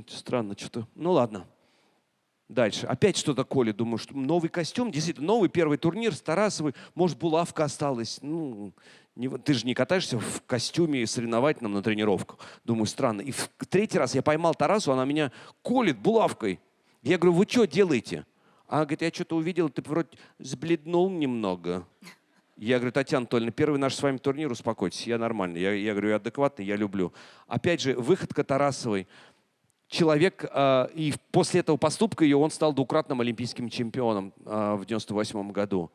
Странно что-то. Ладно. Дальше. Опять что-то колет. Думаю, что новый костюм. Действительно, новый первый турнир с Тарасовой. Может, булавка осталась. Ну, ты же не катаешься в костюме соревновательном на тренировку. Думаю, странно. И в третий раз я поймал Тарасу, она меня колет булавкой. Я говорю, вы что делаете? Она говорит, я что-то увидел, ты вроде сбледнул немного. Я говорю, Татьяна Анатольевна, первый наш с вами турнир, успокойтесь, я нормальный. Я говорю, я адекватный, я люблю. Опять же, выходка Тарасовой. Человек, и после этого поступка ее он стал двукратным олимпийским чемпионом в 98 году.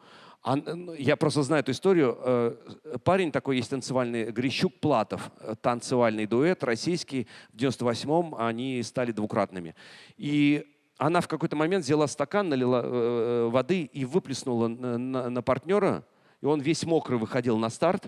Я просто знаю эту историю. Парень такой есть танцевальный, Грищук-Платов, танцевальный дуэт российский. В 98-м они стали двукратными. И она в какой-то момент взяла стакан, налила воды и выплеснула на партнера. И он весь мокрый выходил на старт.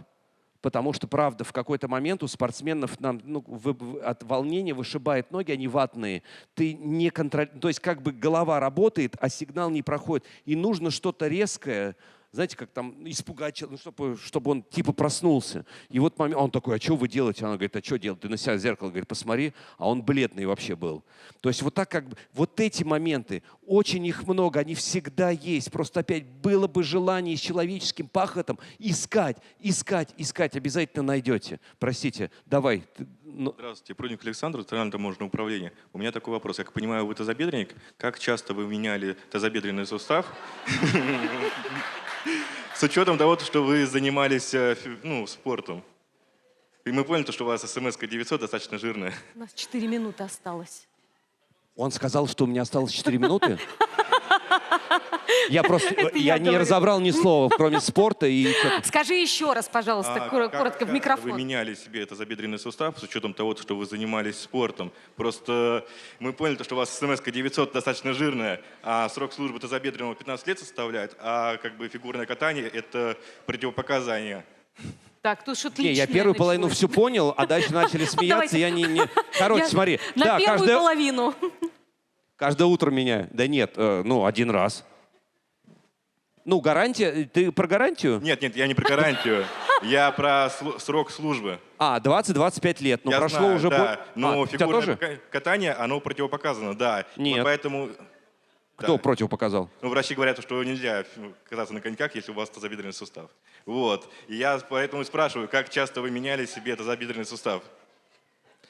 Потому что, правда, в какой-то момент у спортсменов от волнения вышибает ноги, они ватные. Ты не контролируешь, то есть как бы голова работает, а сигнал не проходит. И нужно что-то резкое, знаете, как там испугать человека, чтобы он типа проснулся. И вот момент, он такой, а что вы делаете? Она говорит, а что делать? Ты на себя в зеркало, говорит, посмотри. А он бледный вообще был. То есть вот так как бы, вот эти моменты, очень их много, они всегда есть. Просто опять было бы желание с человеческим пахотом искать, обязательно найдете. Простите, давай. Здравствуйте, Прудник Александр, Центральное таможенное управление. У меня такой вопрос. Я как понимаю, вы тазобедренник. Как часто вы меняли тазобедренный сустав? С учетом того, что вы занимались спортом. И мы поняли, что у вас смс-ка 900 достаточно жирная. У нас 4 минуты осталось. Он сказал, что у меня осталось 4 минуты? Я не разобрал ни слова, кроме спорта и... Скажи еще раз, пожалуйста, коротко в микрофон. Вы меняли себе тазобедренный сустав с учетом того, что вы занимались спортом. Просто мы поняли, что у вас смс-ка 900 достаточно жирная, а срок службы тазобедренного 15 лет составляет, а как бы фигурное катание – это противопоказание. Так, тут что-то личное. Я первую половину все понял, а дальше начали смеяться. Я не... Короче, смотри. На первую половину. Каждое утро меняю. Да нет, один раз. Ну, гарантия. Ты про гарантию? Нет, я не про гарантию. Я про срок службы. 20-25 лет. Ну, я прошло знаю, уже... Да. Но фигурное тоже? катание, оно противопоказано, да. Нет. Поэтому... Кто противопоказал? Ну, врачи говорят, что нельзя кататься на коньках, если у вас тазобедренный сустав. Вот. И я поэтому спрашиваю, как часто вы меняли себе тазобедренный сустав?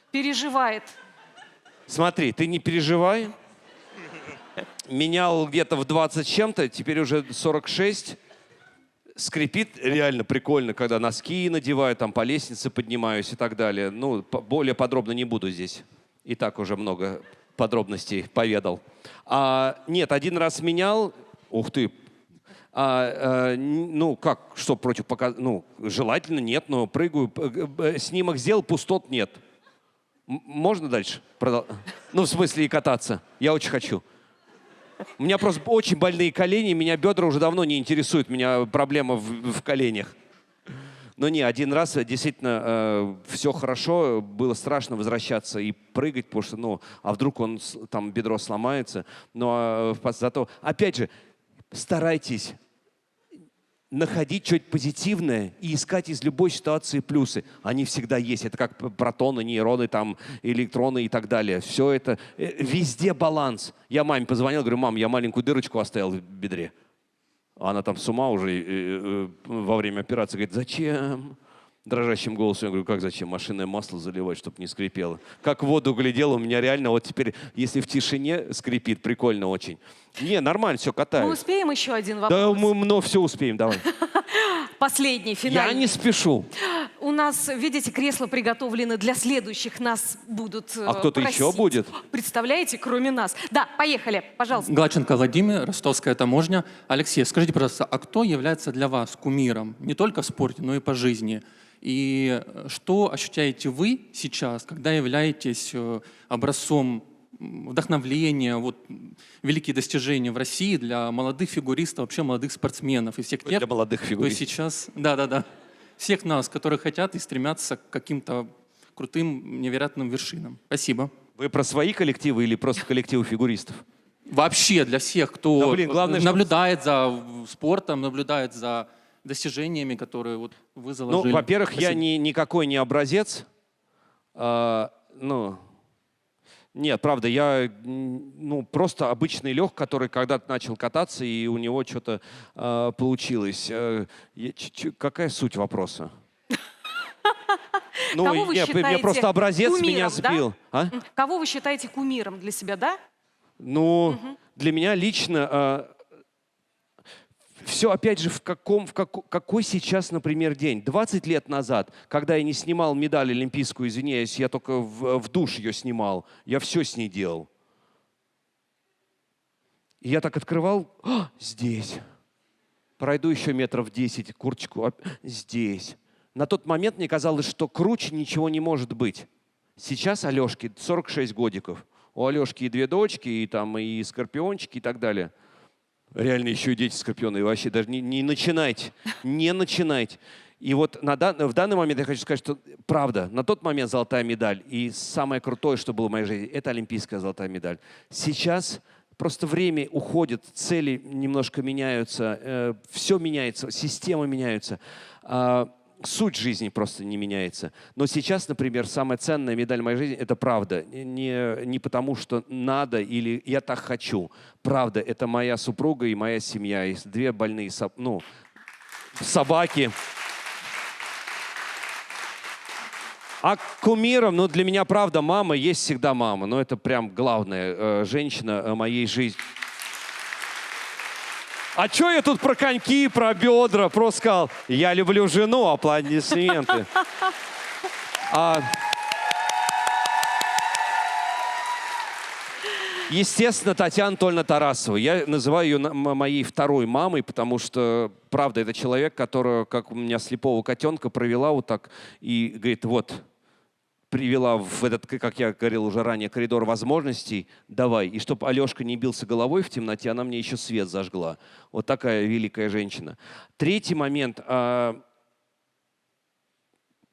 Переживает. Смотри, ты не переживай. Менял где-то в 20 с чем-то, теперь уже 46. Скрипит реально прикольно, когда носки надеваю, там по лестнице поднимаюсь и так далее. Ну, более подробно не буду здесь. И так уже много подробностей поведал. Нет, один раз менял. Ух ты. Что противопоказано? Ну, желательно нет, но прыгаю. Снимок сделал, пустот нет. Можно дальше? Ну, в смысле и кататься. Я очень хочу. У меня просто очень больные колени, меня бедра уже давно не интересуют, у меня проблема в коленях. Но не, один раз действительно все хорошо, было страшно возвращаться и прыгать, потому что, а вдруг там бедро сломается. Но зато, опять же, старайтесь находить что-то позитивное и искать из любой ситуации плюсы. Они всегда есть. Это как протоны, нейроны, там, электроны и так далее. Все это, везде баланс. Я маме позвонил, говорю, мам, я маленькую дырочку оставил в бедре. Она там с ума уже во время операции говорит, зачем? Дрожащим голосом я говорю, как зачем? Машинное масло заливать, чтобы не скрипело. Как в воду глядел, у меня реально вот теперь, если в тишине скрипит, прикольно очень. Не, нормально, все, катаюсь. Мы успеем еще один вопрос? Да, мы все успеем, давай. Последний, финальный. Я не спешу. У нас, видите, кресла приготовлены для следующих. Нас будут кто-то просить. еще будет? Представляете, кроме нас. Да, поехали, пожалуйста. Гладченко Владимир, Ростовская таможня. Алексей, скажите, пожалуйста, а кто является для вас кумиром? Не только в спорте, но и по жизни. И что ощущаете вы сейчас, когда являетесь образцом вдохновления, великие достижения в России для молодых фигуристов, вообще молодых спортсменов и всех тех, для молодых фигуристов. кто сейчас, всех нас, которые хотят и стремятся к каким-то крутым, невероятным вершинам. Спасибо. Вы про свои коллективы или просто коллективы фигуристов? Вообще для всех, кто наблюдает за спортом, наблюдает за достижениями, которые вы заложили. Ну, во-первых, Спасибо. я никакой не образец. Нет, правда, я просто обычный Лех, который когда-то начал кататься, и у него что-то получилось. Какая суть вопроса? Кого вы считаете просто образец кумиром, меня сбил. Да? Кого вы считаете кумиром для себя, да? Для меня лично все, опять же, какой сейчас, например, день? 20 лет назад, когда я не снимал медаль олимпийскую, извиняюсь, я только в душ ее снимал, я все с ней делал. И я так открывал, здесь. Пройду еще метров 10, курточку, здесь. На тот момент мне казалось, что круче ничего не может быть. Сейчас Алешке 46 годиков. У Алешки и 2 дочки, и скорпиончики, и так далее. Реально еще и дети скорпионы. И вообще даже не начинайте. Не начинайте. И вот в данный момент я хочу сказать, что правда, на тот момент золотая медаль. И самое крутое, что было в моей жизни, это олимпийская золотая медаль. Сейчас просто время уходит, цели немножко меняются, все меняется, системы меняются. Суть жизни просто не меняется. Но сейчас, например, самая ценная медаль в моей жизни – это правда. Не потому, что надо или я так хочу. Правда, это моя супруга и моя семья. И 2 больные собаки. А кумиром, для меня, правда, мама есть всегда мама. Но это прям главная женщина моей жизни. А что я тут про коньки, про бедра? Просто сказал, я люблю жену, аплодисменты. Естественно, Татьяна Анатольевна Тарасова. Я называю ее моей второй мамой, потому что, правда, это человек, которого, как у меня слепого котенка, провела вот так и говорит, вот, привела в этот, как я говорил уже ранее, коридор возможностей, давай. И чтобы Алешка не бился головой в темноте, она мне еще свет зажгла. Вот такая великая женщина. Третий момент.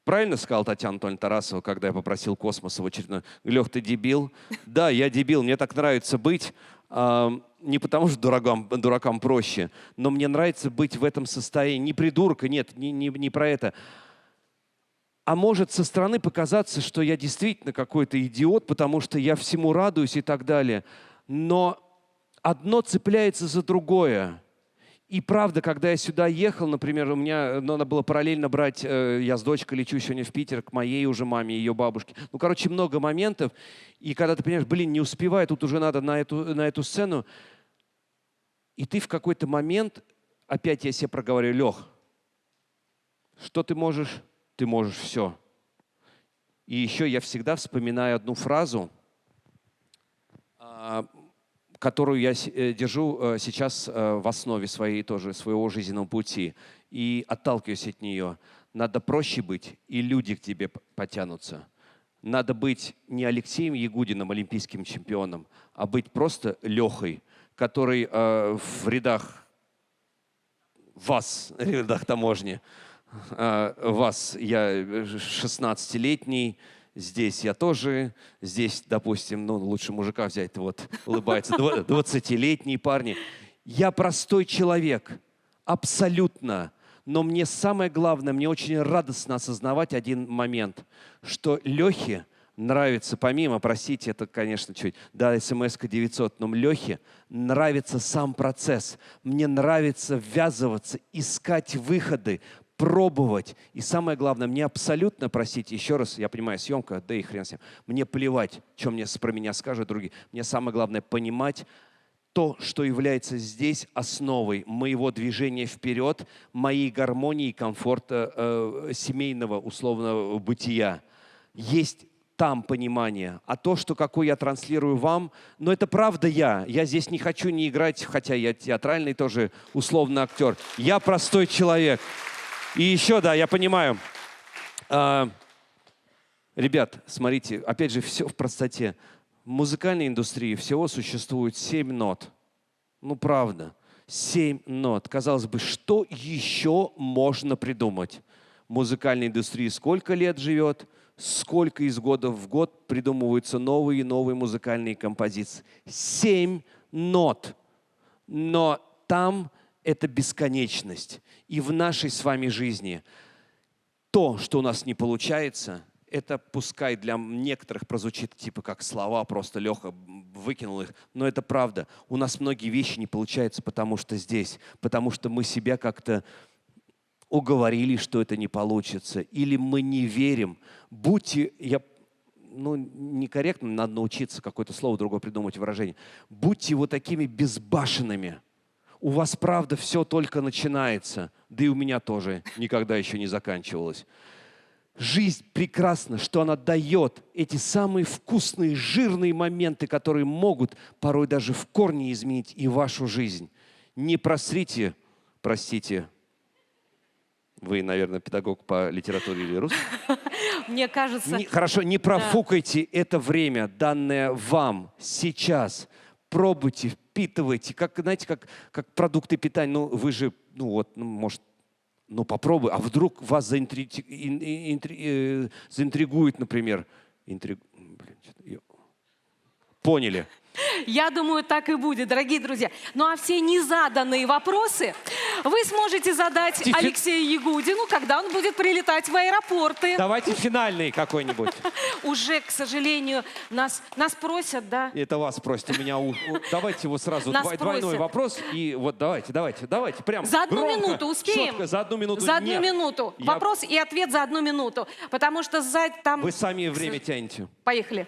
Правильно сказал Татьяна Анатольевна Тарасова, когда я попросил Космоса в очередной. Лех, ты дебил? Да, я дебил, мне так нравится быть. Не потому что дуракам проще, но мне нравится быть в этом состоянии. Не придурка, нет, не про это. А может со стороны показаться, что я действительно какой-то идиот, потому что я всему радуюсь и так далее. Но одно цепляется за другое. И правда, когда я сюда ехал, например, у меня надо было параллельно брать, я с дочкой лечу сегодня в Питер к моей уже маме и ее бабушке. Много моментов. И когда ты понимаешь, не успеваю, тут уже надо на эту сцену. И ты в какой-то момент, опять я себе проговариваю, Лех, что ты можешь? Ты можешь все. И еще я всегда вспоминаю одну фразу, которую я держу сейчас в основе своего жизненного пути. И отталкиваюсь от нее. Надо проще быть, и люди к тебе потянутся. Надо быть не Алексеем Ягудиным, олимпийским чемпионом, а быть просто Лехой, который в рядах таможни, вас, я 16-летний, здесь я тоже, здесь, допустим, лучше мужика взять, вот, улыбается, 20-летние парни. Я простой человек, абсолютно, но мне самое главное, мне очень радостно осознавать один момент, что Лехе нравится, помимо, простите, это, конечно, чуть, да, смс-ка 900, но Лехе нравится сам процесс. Мне нравится ввязываться, искать выходы, пробовать. И самое главное, мне абсолютно, простите, еще раз, я понимаю, съемка, да и хрен с ним, мне плевать, что про меня скажут другие. Мне самое главное понимать то, что является здесь основой моего движения вперед, моей гармонии и комфорта семейного, условного бытия. Есть там понимание. А то, что какой я транслирую вам, но это правда я. Я здесь не хочу не играть, хотя я театральный тоже условно актер. Я простой человек. И еще, да, я понимаю. Ребят, смотрите, опять же, все в простоте. В музыкальной индустрии всего существует 7 нот. Правда. 7 нот. Казалось бы, что еще можно придумать? В музыкальной индустрии сколько лет живет? Сколько из года в год придумываются новые и новые музыкальные композиции? 7 нот. Но там это бесконечность. И в нашей с вами жизни то, что у нас не получается, Это пускай для некоторых прозвучит типа как слова, просто Леха выкинул их, но это правда. У нас многие вещи не получаются, потому что здесь, потому что мы себя как-то уговорили, что это не получится, или мы не верим. Будьте, некорректно, надо научиться какое-то слово другое придумать, выражение. Будьте вот такими безбашенными. У вас, правда, все только начинается. Да и у меня тоже никогда еще не заканчивалось. Жизнь прекрасна, что она дает эти самые вкусные, жирные моменты, которые могут порой даже в корне изменить и вашу жизнь. Не просрите, простите, вы, наверное, педагог по литературе или русскому? Мне кажется... Хорошо, не профукайте это время, данное вам сейчас. Пробуйте, впитывайте, знаете, как продукты питания. Ну, вы же, может... попробуй, а вдруг вас заинтригует, например. Поняли? Я думаю, так и будет, дорогие друзья. Ну а все незаданные вопросы вы сможете задать Алексею Ягудину, когда он будет прилетать в аэропорты. Давайте финальный какой-нибудь. Уже, к сожалению, нас просят, да? Это вас просят. У меня давайте вот сразу двойной вопрос. И вот давайте, прям за одну громко, минуту успеем? Четко, за одну минуту. За одну Нет. минуту. Вопрос и ответ за одну минуту. Потому что сзади там... Вы сами время тянете. Поехали.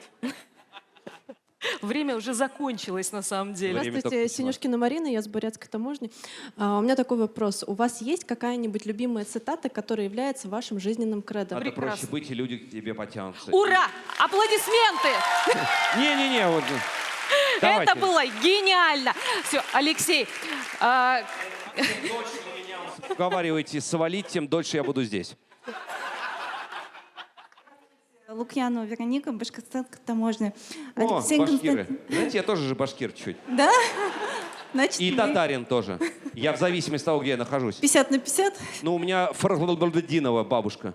Время уже закончилось, на самом деле. Здравствуйте, Синюшкина Марина, я с Бурятской таможни. У меня такой вопрос. У вас есть какая-нибудь любимая цитата, которая является вашим жизненным кредо? Надо проще быть, и люди к тебе потянутся. Ура! Аплодисменты! Не-не-не, вот. Это было гениально. Все, Алексей. Уговаривайте свалить, тем дольше я буду здесь. Лукьянова Вероника, Башкортостанская таможня. О, башкиры. Знаете, я тоже же башкир чуть. Да? Значит, и татарин тоже. Я в зависимости от того, где я нахожусь. 50 на 50? Ну, у меня Фаргладдинова бабушка.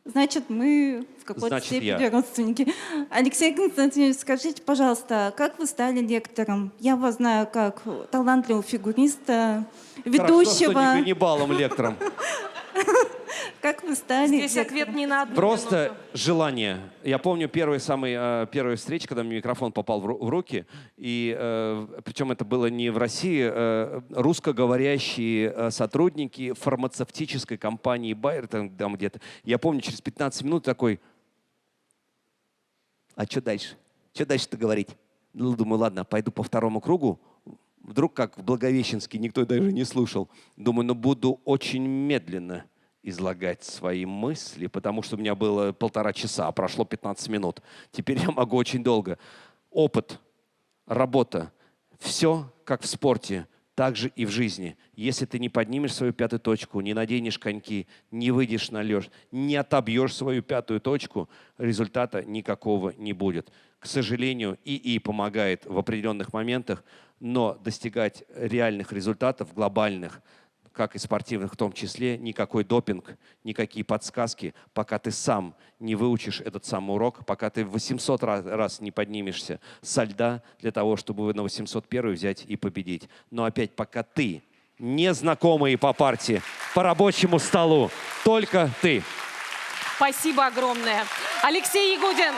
Значит, мы в какой-то степени родственники. Алексей Константинович, скажите, пожалуйста, как вы стали лектором? Я вас знаю как талантливого фигуриста, ведущего. Хорошо, что не лектором. Как вы стали? Здесь ответ не на одну Просто минуту. желание. Я помню первая встреча, когда мне микрофон попал в руки, и причем это было не в России, русскоговорящие сотрудники фармацевтической компании Байер, там где-то. Я помню, через 15 минут такой, а что дальше? Что дальше-то говорить? Ну, думаю, ладно, пойду по второму кругу. Вдруг, как в Благовещенске, никто даже не слушал. Думаю, буду очень медленно излагать свои мысли, потому что у меня было 1,5 часа, а прошло 15 минут. Теперь я могу очень долго. Опыт, работа, все как в спорте, так же и в жизни. Если ты не поднимешь свою 5-ю точку, не наденешь коньки, не выйдешь на лёж, не отобьешь свою 5-ю точку, результата никакого не будет. К сожалению, ИИ помогает в определенных моментах, но достигать реальных результатов, глобальных, как и спортивных в том числе, никакой допинг, никакие подсказки, пока ты сам не выучишь этот самый урок, пока ты 800 раз не поднимешься со льда для того, чтобы на 801 взять и победить. Но опять, пока ты, незнакомый по партии, по рабочему столу, только ты. Спасибо огромное. Алексей Ягудин.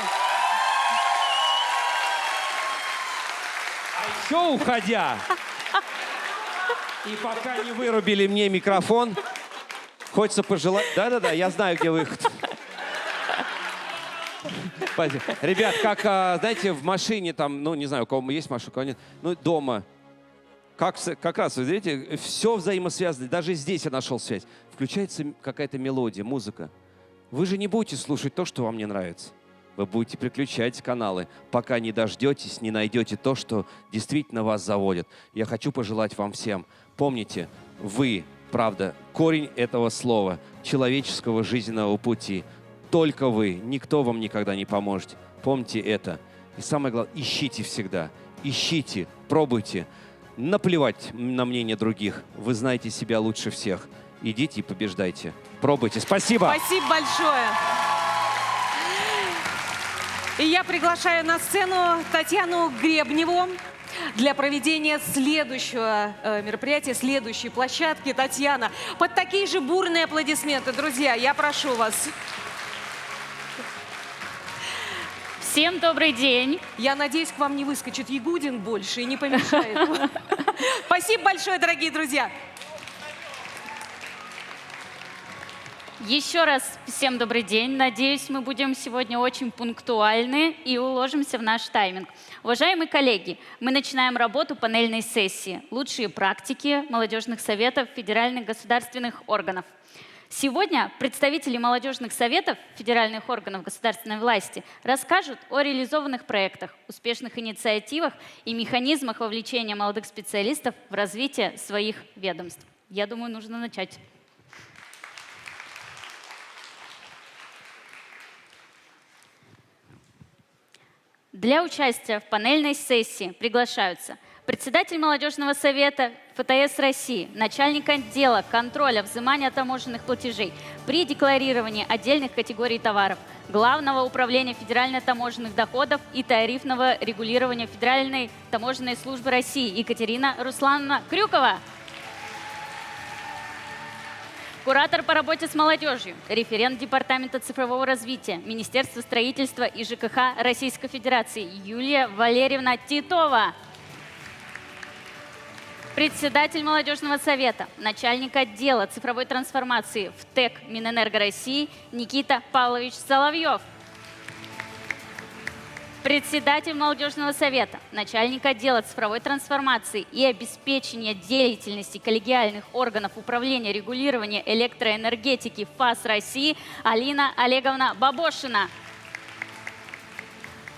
А еще уходя... И пока не вырубили мне микрофон, хочется пожелать... Да-да-да, я знаю, где выход. Ребят, как, знаете, в машине, там, не знаю, у кого есть машина, у кого нет, дома. Как раз, вы видите, все взаимосвязано. Даже здесь я нашел связь. Включается какая-то мелодия, музыка. Вы же не будете слушать то, что вам не нравится. Вы будете переключать каналы, пока не дождетесь, не найдете то, что действительно вас заводит. Я хочу пожелать вам всем. Помните, вы, правда, корень этого слова, человеческого жизненного пути. Только вы, никто вам никогда не поможет. Помните это. И самое главное, ищите всегда. Ищите, пробуйте. Наплевать на мнение других. Вы знаете себя лучше всех. Идите и побеждайте. Пробуйте. Спасибо. Спасибо большое. И я приглашаю на сцену Татьяну Гребневу для проведения следующего мероприятия, следующей площадки. Татьяна, под такие же бурные аплодисменты. Друзья, я прошу вас. Всем добрый день. Я надеюсь, к вам не выскочит Ягудин больше и не помешает. Спасибо большое, дорогие друзья. Еще раз всем добрый день. Надеюсь, мы будем сегодня очень пунктуальны и уложимся в наш тайминг. Уважаемые коллеги, мы начинаем работу панельной сессии «Лучшие практики молодежных советов федеральных государственных органов». Сегодня представители молодежных советов федеральных органов государственной власти расскажут о реализованных проектах, успешных инициативах и механизмах вовлечения молодых специалистов в развитие своих ведомств. Я думаю, нужно начать. Для участия в панельной сессии приглашаются председатель молодежного совета ФТС России, начальник отдела контроля взимания таможенных платежей при декларировании отдельных категорий товаров, Главного управления федерально-таможенных доходов и тарифного регулирования Федеральной таможенной службы России Екатерина Руслановна Крюкова. Куратор по работе с молодежью, референт Департамента цифрового развития, Министерства строительства и ЖКХ Российской Федерации Юлия Валерьевна Титова. Председатель молодежного совета, начальник отдела цифровой трансформации в ТЭК Минэнерго России Никита Павлович Соловьев. Председатель молодежного совета, начальник отдела цифровой трансформации и обеспечения деятельности коллегиальных органов управления регулирования электроэнергетики ФАС России Алина Олеговна Бабошина.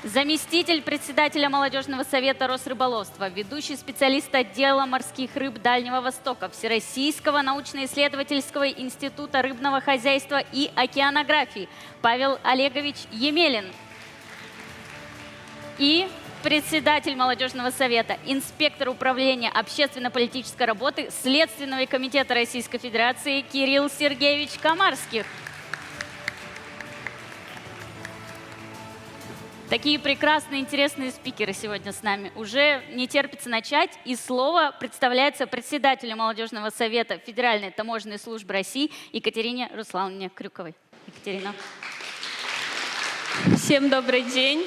Заместитель председателя молодежного совета Росрыболовства, ведущий специалист отдела морских рыб Дальнего Востока Всероссийского научно-исследовательского института рыбного хозяйства и океанографии Павел Олегович Емелин. И председатель молодежного совета, инспектор управления общественно-политической работы Следственного комитета Российской Федерации Кирилл Сергеевич Комарских. Такие прекрасные, интересные спикеры сегодня с нами. Уже не терпится начать. И слово представляется председателю молодежного совета Федеральной таможенной службы России Екатерине Руслановне Крюковой. Екатерина. Всем добрый день.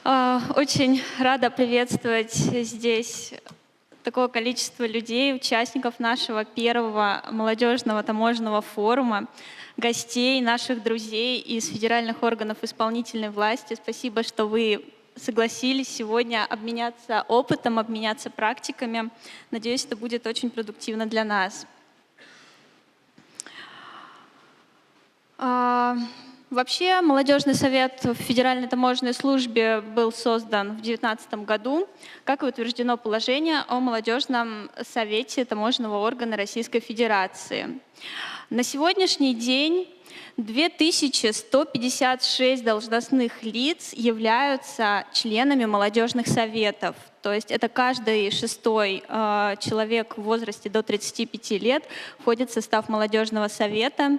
Очень рада приветствовать здесь такое количество людей, участников нашего первого молодежного таможенного форума, гостей, наших друзей из федеральных органов исполнительной власти. Спасибо, что вы согласились сегодня обменяться опытом, обменяться практиками. Надеюсь, это будет очень продуктивно для нас. Вообще, молодежный совет в Федеральной таможенной службе был создан в 2019 году, как и утверждено положение о молодежном совете таможенного органа Российской Федерации. На сегодняшний день 2156 должностных лиц являются членами молодежных советов. То есть это каждый шестой человек в возрасте до 35 лет входит в состав молодежного совета.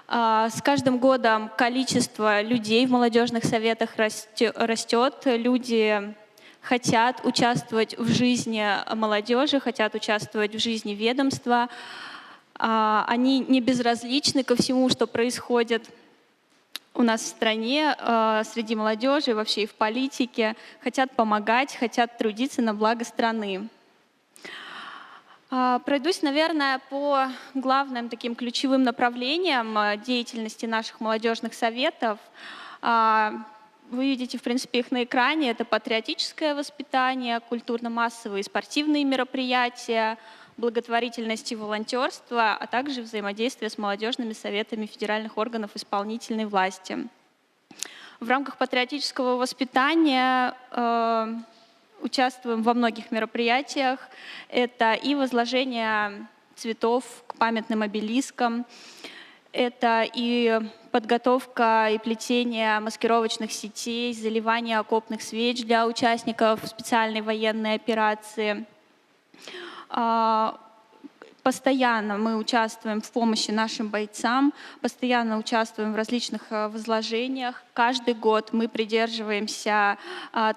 С каждым годом количество людей в молодежных советах растет. Люди хотят участвовать в жизни молодежи, хотят участвовать в жизни ведомства. Они не безразличны ко всему, что происходит у нас в стране, среди молодежи, вообще и в политике. Хотят помогать, хотят трудиться на благо страны. Пройдусь, наверное, по главным таким ключевым направлениям деятельности наших молодежных советов. Вы видите, в принципе, их на экране. Это патриотическое воспитание, культурно-массовые и спортивные мероприятия, благотворительность и волонтерство, а также взаимодействие с молодежными советами федеральных органов исполнительной власти. В рамках патриотического воспитания участвуем во многих мероприятиях. Это и возложение цветов к памятным обелискам, это и подготовка и плетение маскировочных сетей, заливание окопных свеч для участников специальной военной операции. Постоянно мы участвуем в помощи нашим бойцам, постоянно участвуем в различных возложениях. Каждый год мы придерживаемся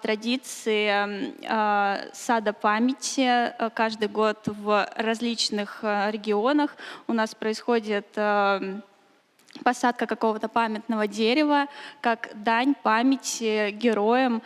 традиции сада памяти. Каждый год в различных регионах у нас происходит посадка какого-то памятного дерева, как дань памяти героям,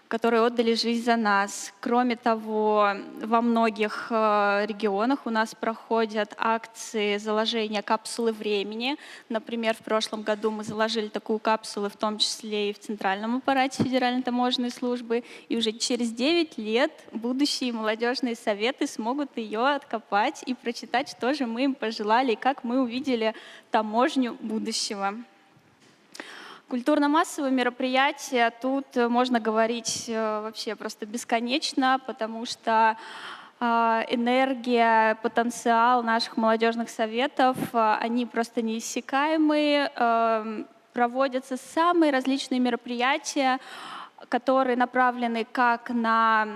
которые отдали жизнь за нас. Кроме того, во многих регионах у нас проходят акции заложения капсулы времени. Например, в прошлом году мы заложили такую капсулу, в том числе и в Центральном аппарате Федеральной таможенной службы. И уже через 9 лет будущие молодежные советы смогут ее откопать и прочитать, что же мы им пожелали и как мы увидели таможню будущего. Культурно-массовые мероприятия, тут можно говорить вообще просто бесконечно, потому что энергия, потенциал наших молодежных советов, они просто неиссякаемые. Проводятся самые различные мероприятия, которые направлены как на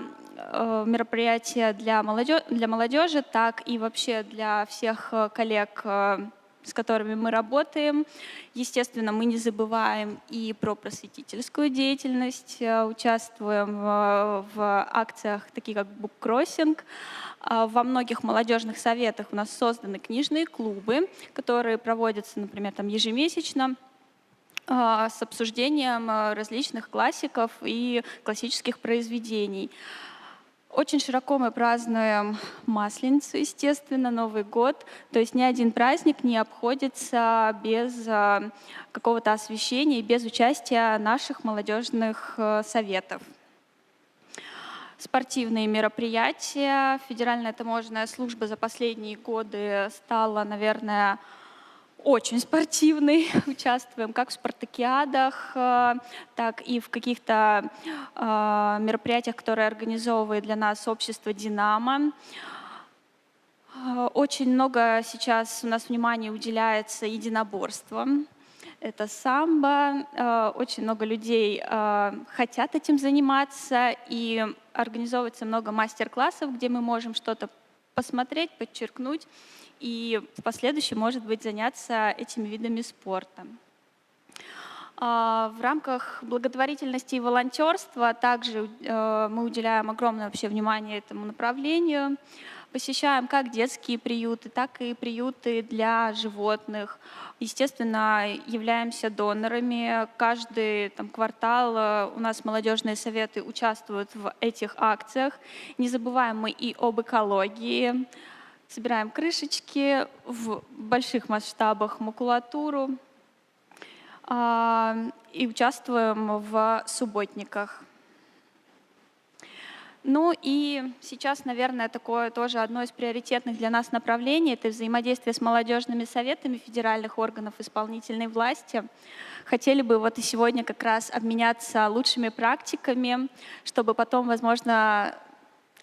мероприятия для молодежи, так и вообще для всех коллег, с которыми мы работаем. Естественно, мы не забываем и про просветительскую деятельность, участвуем в акциях, таких как буккроссинг. Во многих молодежных советах у нас созданы книжные клубы, которые проводятся, например, там ежемесячно, с обсуждением различных классиков и классических произведений. Очень широко мы празднуем Масленицу, естественно, Новый год. То есть ни один праздник не обходится без какого-то освещения и без участия наших молодежных советов. Спортивные мероприятия. Федеральная таможенная служба за последние годы стала, наверное, очень спортивный. Участвуем как в спартакиадах, так и в каких-то мероприятиях, которые организовывает для нас общество «Динамо». Очень много сейчас у нас внимания уделяется единоборствам. Это самбо. Очень много людей хотят этим заниматься, и организовывается много мастер-классов, где мы можем что-то посмотреть, подчеркнуть и в последующем, может быть, заняться этими видами спорта. В рамках благотворительности и волонтерства также мы уделяем огромное вообще внимание этому направлению. Посещаем как детские приюты, так и приюты для животных. Естественно, являемся донорами. Каждый квартал у нас молодежные советы участвуют в этих акциях. Не забываем мы и об экологии. Собираем крышечки в больших масштабах, макулатуру и участвуем в субботниках. Ну и сейчас, наверное, такое тоже одно из приоритетных для нас направлений — это взаимодействие с молодежными советами федеральных органов исполнительной власти. Хотели бы вот и сегодня как раз обменяться лучшими практиками, чтобы потом, возможно,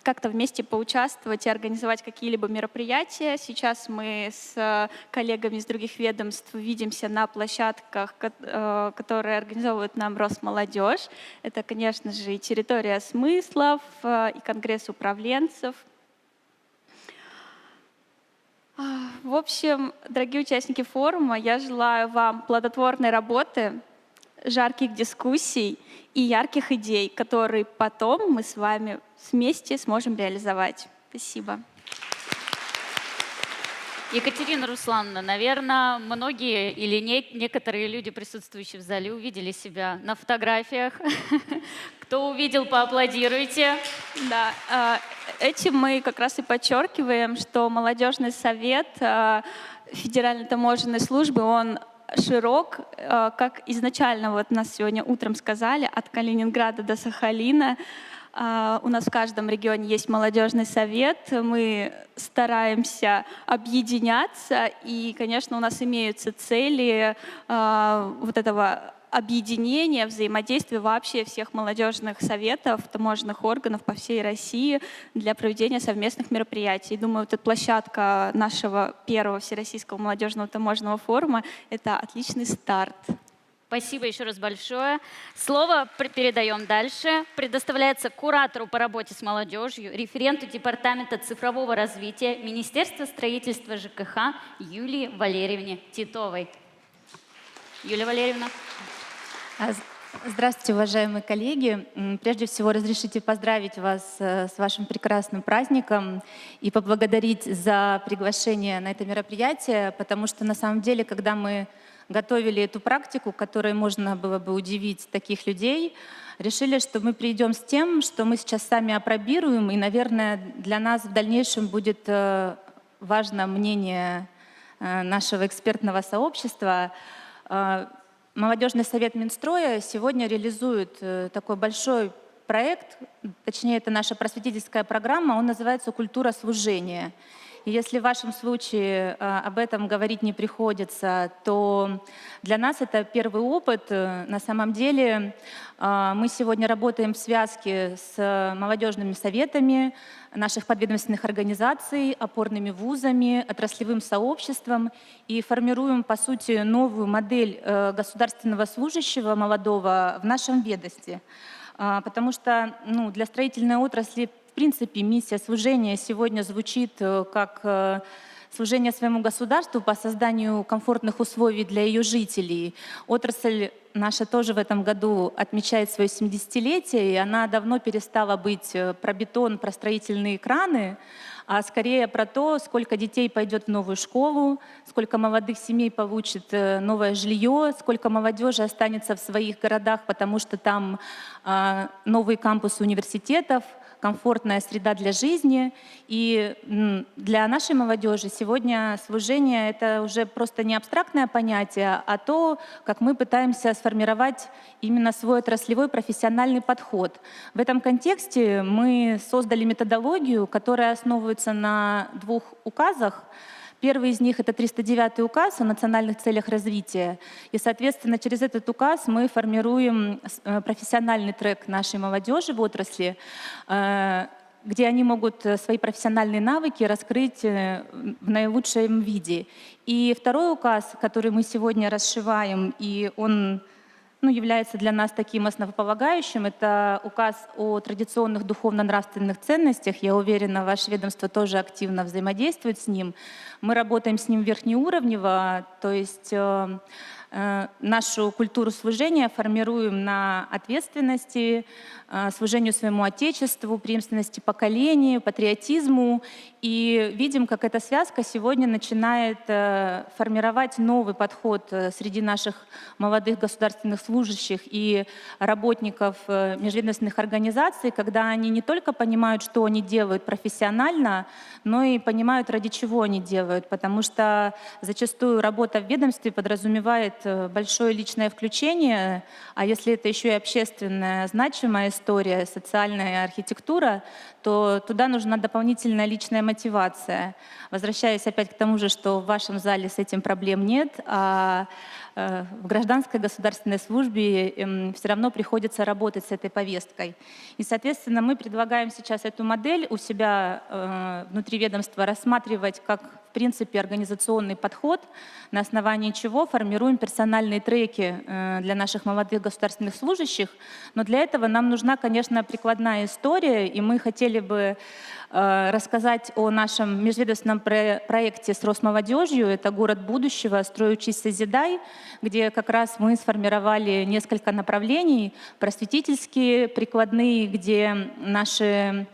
как-то вместе поучаствовать и организовать какие-либо мероприятия. Сейчас мы с коллегами из других ведомств видимся на площадках, которые организовывает нам Росмолодежь. Это, конечно же, и территория смыслов, и конгресс управленцев. В общем, дорогие участники форума, я желаю вам плодотворной работы, жарких дискуссий и ярких идей, которые потом мы с вами вместе сможем реализовать. Спасибо. Екатерина Руслановна, наверное, многие или некоторые люди, присутствующие в зале, увидели себя на фотографиях. Кто увидел, поаплодируйте. Да, этим мы как раз и подчеркиваем, что молодежный совет Федеральной таможенной службы, он широк, как изначально вот нас сегодня утром сказали, от Калининграда до Сахалина. У нас в каждом регионе есть молодежный совет, мы стараемся объединяться, и, конечно, у нас имеются цели вот этого объединения, взаимодействия вообще всех молодежных советов, таможенных органов по всей России для проведения совместных мероприятий. Думаю, вот эта площадка нашего первого Всероссийского молодежного таможенного форума — это отличный старт. Спасибо еще раз большое. Слово передаем дальше. Предоставляется куратору по работе с молодежью, референту Департамента цифрового развития Министерства строительства ЖКХ Юлии Валерьевне Титовой. Юлия Валерьевна. Здравствуйте, уважаемые коллеги. Прежде всего, разрешите поздравить вас с вашим прекрасным праздником и поблагодарить за приглашение на это мероприятие, потому что на самом деле, когда мы готовили эту практику, которой можно было бы удивить таких людей, решили, что мы придем с тем, что мы сейчас сами опробируем, и, наверное, для нас в дальнейшем будет важно мнение нашего экспертного сообщества. Молодежный совет Минстроя сегодня реализует такой большой проект, точнее, это наша просветительская программа, он называется «Культура служения». И если в вашем случае об этом говорить не приходится, то для нас это первый опыт. На самом деле мы сегодня работаем в связке с молодежными советами наших подведомственных организаций, опорными вузами, отраслевым сообществом и формируем, по сути, новую модель государственного служащего молодого в нашем ведомстве. Потому что для строительной отрасли в принципе миссия служения сегодня звучит как служение своему государству по созданию комфортных условий для ее жителей. Отрасль наша тоже в этом году отмечает свое 70-летие, и она давно перестала быть про бетон, про строительные краны, а скорее про то, сколько детей пойдет в новую школу, сколько молодых семей получит новое жилье, сколько молодежи останется в своих городах, потому что там новые кампусы университетов, комфортная среда для жизни. И для нашей молодежи сегодня служение — это уже просто не абстрактное понятие, а то, как мы пытаемся сформировать именно свой отраслевой профессиональный подход. В этом контексте мы создали методологию, которая основывается на 2 указах. Первый из них — это 309 указ о национальных целях развития. И, соответственно, через этот указ мы формируем профессиональный трек нашей молодежи в отрасли, где они могут свои профессиональные навыки раскрыть в наилучшем виде. И второй указ, который мы сегодня расшиваем, и он является для нас таким основополагающим, это указ о традиционных духовно-нравственных ценностях. Я уверена, ваше ведомство тоже активно взаимодействует с ним. Мы работаем с ним верхнеуровнево, то есть нашу культуру служения формируем на ответственности, служению своему Отечеству, преемственности поколений, патриотизму. И видим, как эта связка сегодня начинает формировать новый подход среди наших молодых государственных служащих и работников межведомственных организаций, когда они не только понимают, что они делают профессионально, но и понимают, ради чего они делают. Потому что зачастую работа в ведомстве подразумевает большое личное включение, а если это еще и общественная значимая история, социальная архитектура, то туда нужна дополнительная личная мотивация. Возвращаясь опять к тому же, что в вашем зале с этим проблем нет, а в гражданской государственной службе все равно приходится работать с этой повесткой. И, соответственно, мы предлагаем сейчас эту модель у себя внутри ведомства рассматривать как, в принципе, организационный подход, на основании чего формируем персональные треки для наших молодых государственных служащих. Но для этого нам нужна, конечно, прикладная история, и мы хотели бы рассказать о нашем межведомственном проекте с Росмолодежью. Это «Город будущего. Строй, учись, созидай», где как раз мы сформировали несколько направлений: просветительские, прикладные, где наши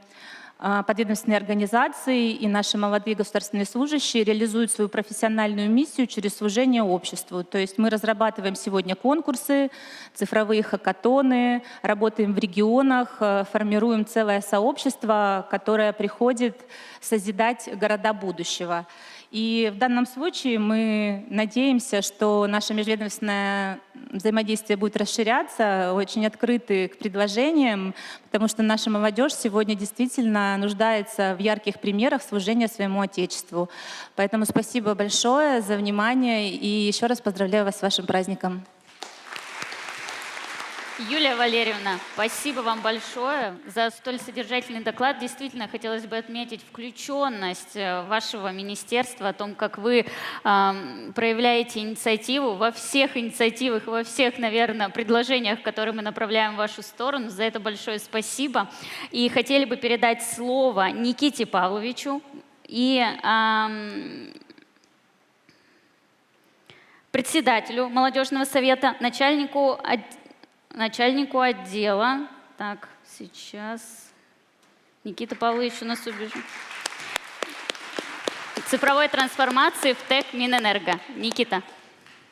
подведомственные организации и наши молодые государственные служащие реализуют свою профессиональную миссию через служение обществу. То есть мы разрабатываем сегодня конкурсы, цифровые хакатоны, работаем в регионах, формируем целое сообщество, которое приходит созидать города будущего. И в данном случае мы надеемся, что наше межведомственное взаимодействие будет расширяться, очень открыты к предложениям, потому что наша молодежь сегодня действительно нуждается в ярких примерах служения своему Отечеству. Поэтому спасибо большое за внимание и еще раз поздравляю вас с вашим праздником. Юлия Валерьевна, спасибо вам большое за столь содержательный доклад. Действительно, хотелось бы отметить включенность вашего министерства, о том, как вы проявляете инициативу во всех инициативах, во всех, наверное, предложениях, которые мы направляем в вашу сторону. За это большое спасибо. И хотели бы передать слово Никите Павловичу и председателю молодежного совета, начальнику отдела. Так, сейчас. Никита Павлович у нас убежал. Цифровой трансформации в ТЭК Минэнерго. Никита.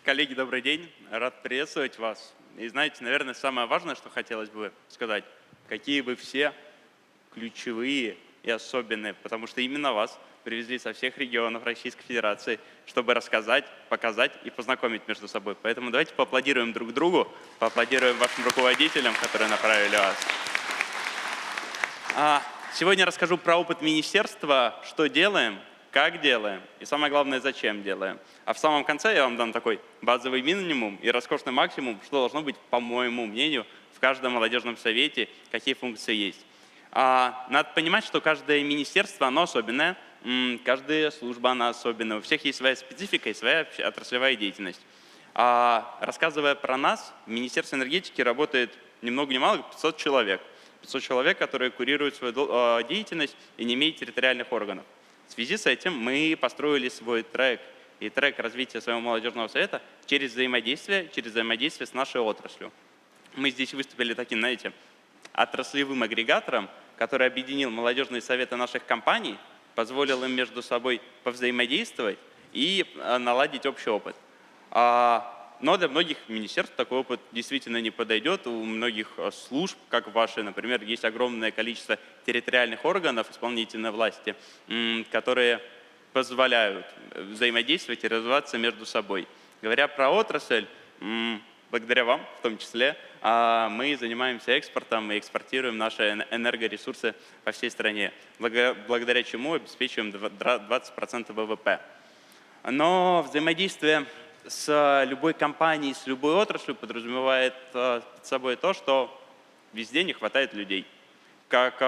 Коллеги, добрый день. Рад приветствовать вас. И знаете, наверное, самое важное, что хотелось бы сказать, какие вы все ключевые и особенные, потому что именно вас привезли со всех регионов Российской Федерации, чтобы рассказать, показать и познакомить между собой. Поэтому давайте поаплодируем друг другу, поаплодируем вашим руководителям, которые направили вас. Сегодня расскажу про опыт министерства, что делаем, как делаем и, самое главное, зачем делаем. А в самом конце я вам дам такой базовый минимум и роскошный максимум, что должно быть, по моему мнению, в каждом молодежном совете, какие функции есть. Надо понимать, что каждое министерство, оно особенное, каждая служба, она особенная. У всех есть своя специфика и своя отраслевая деятельность. Рассказывая про нас, в Министерстве энергетики работает ни много ни мало 500 человек. 500 человек, которые курируют свою деятельность и не имеют территориальных органов. В связи с этим мы построили свой трек и трек развития своего молодежного совета через взаимодействие с нашей отраслью. Мы здесь выступили таким, знаете, отраслевым агрегатором, который объединил молодежные советы наших компаний, позволил им между собой повзаимодействовать и наладить общий опыт. Но для многих министерств такой опыт действительно не подойдет. У многих служб, как ваши, например, есть огромное количество территориальных органов исполнительной власти, которые позволяют взаимодействовать и развиваться между собой. Говоря про отрасль, благодаря вам в том числе, мы занимаемся экспортом и экспортируем наши энергоресурсы по всей стране, благодаря чему обеспечиваем 20% ВВП. Но взаимодействие с любой компанией, с любой отраслью подразумевает под собой то, что везде не хватает людей. Как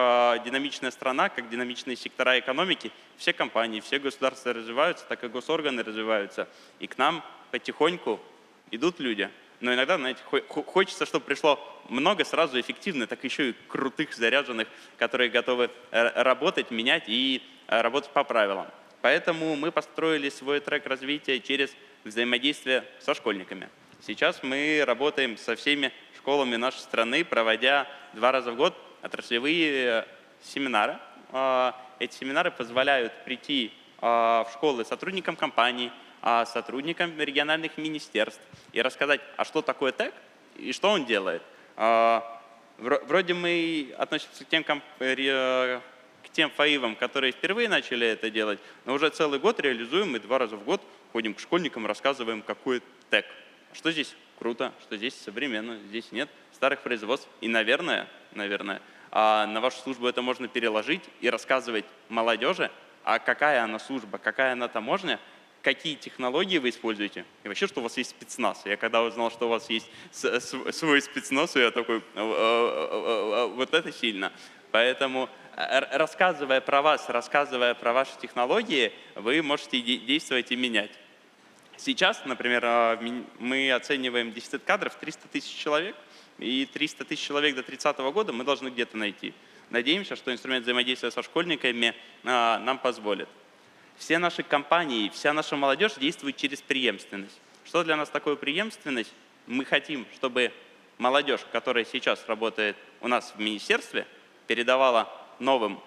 динамичная страна, как динамичные сектора экономики, все компании, все государства развиваются, так и госорганы развиваются. И к нам потихоньку идут люди. Но иногда, знаете, хочется, чтобы пришло много сразу эффективно, так еще и крутых, заряженных, которые готовы работать, менять и работать по правилам. Поэтому мы построили свой трек развития через взаимодействие со школьниками. Сейчас мы работаем со всеми школами нашей страны, проводя 2 раза в год отраслевые семинары. Эти семинары позволяют прийти в школы сотрудникам компаний, сотрудникам региональных министерств и рассказать, а что такое ТЭК и что он делает. Вроде мы относимся к тем ФАИВам, которые впервые начали это делать, но уже целый год реализуем, и 2 раза в год ходим к школьникам, рассказываем, какой ТЭК. Что здесь круто, что здесь современно, здесь нет старых производств. И, наверное, на вашу службу это можно переложить и рассказывать молодежи, а какая она служба, какая она таможня, какие технологии вы используете, и вообще, что у вас есть спецназ. Я когда узнал, что у вас есть свой спецназ, я такой, вот это сильно. Поэтому, рассказывая про вас, рассказывая про ваши технологии, вы можете действовать и менять. Сейчас, например, мы оцениваем дефицит кадров 300 тысяч человек, и 300 тысяч человек до 30 года мы должны где-то найти. Надеемся, что инструмент взаимодействия со школьниками нам позволит. Все наши компании, вся наша молодежь действует через преемственность. Что для нас такое преемственность? Мы хотим, чтобы молодежь, которая сейчас работает у нас в министерстве, передавала новым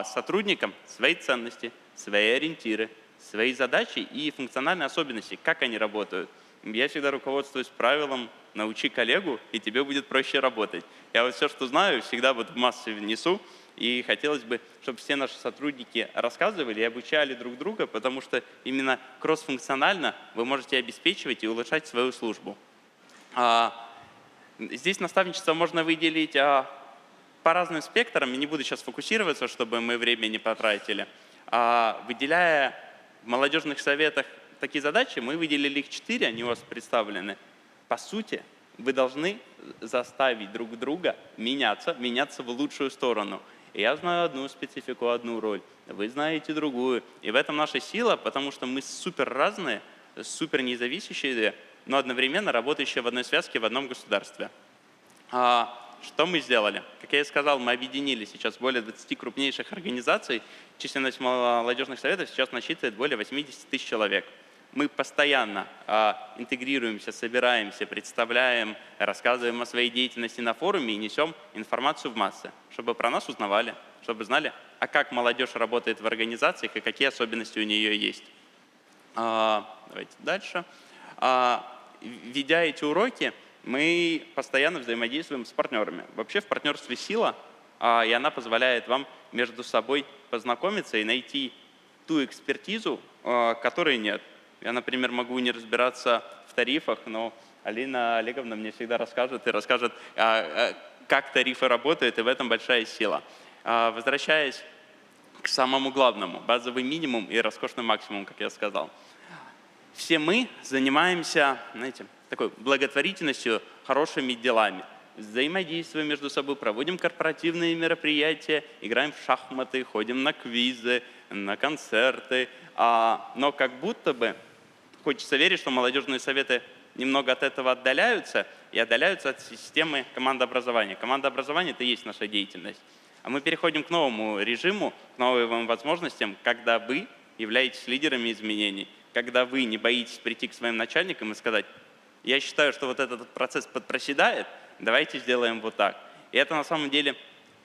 сотрудникам свои ценности, свои ориентиры, свои задачи и функциональные особенности, как они работают. Я всегда руководствуюсь правилом «научи коллегу, и тебе будет проще работать». Я вот все, что знаю, всегда вот в массы внесу, и хотелось бы, чтобы все наши сотрудники рассказывали и обучали друг друга, потому что именно кросс-функционально вы можете обеспечивать и улучшать свою службу. Здесь наставничество можно выделить по разным спектрам, и не буду сейчас фокусироваться, чтобы мы время не потратили. Выделяя в молодежных советах такие задачи, мы выделили их 4, они у вас представлены. По сути, вы должны заставить друг друга меняться в лучшую сторону. И я знаю одну специфику, одну роль, вы знаете другую. И в этом наша сила, потому что мы супер разные, супер независящие, но одновременно работающие в одной связке в одном государстве. Что мы сделали? Как я и сказал, мы объединили сейчас более 20 крупнейших организаций. Численность молодежных советов сейчас насчитывает более 80 тысяч человек. Мы постоянно интегрируемся, собираемся, представляем, рассказываем о своей деятельности на форуме и несем информацию в массы, чтобы про нас узнавали, чтобы знали, а как молодежь работает в организациях и какие особенности у нее есть. Давайте дальше. Ведя эти уроки, мы постоянно взаимодействуем с партнерами. Вообще в партнерстве сила, и она позволяет вам между собой познакомиться и найти ту экспертизу, которой нет. Я, например, могу не разбираться в тарифах, но Алина Олеговна мне всегда расскажет, как тарифы работают, и в этом большая сила. Возвращаясь к самому главному, базовый минимум и роскошный максимум, как я сказал. Все мы занимаемся, знаете, такой благотворительностью, хорошими делами. Взаимодействуем между собой, проводим корпоративные мероприятия, играем в шахматы, ходим на квизы, на концерты. Но как будто бы хочется верить, что молодежные советы немного от этого отдаляются и отдаляются от системы командообразования. Командообразование – это и есть наша деятельность. А мы переходим к новому режиму, к новым возможностям, когда вы являетесь лидерами изменений, когда вы не боитесь прийти к своим начальникам и сказать: я считаю, что вот этот процесс подпроседает, давайте сделаем вот так. И это на самом деле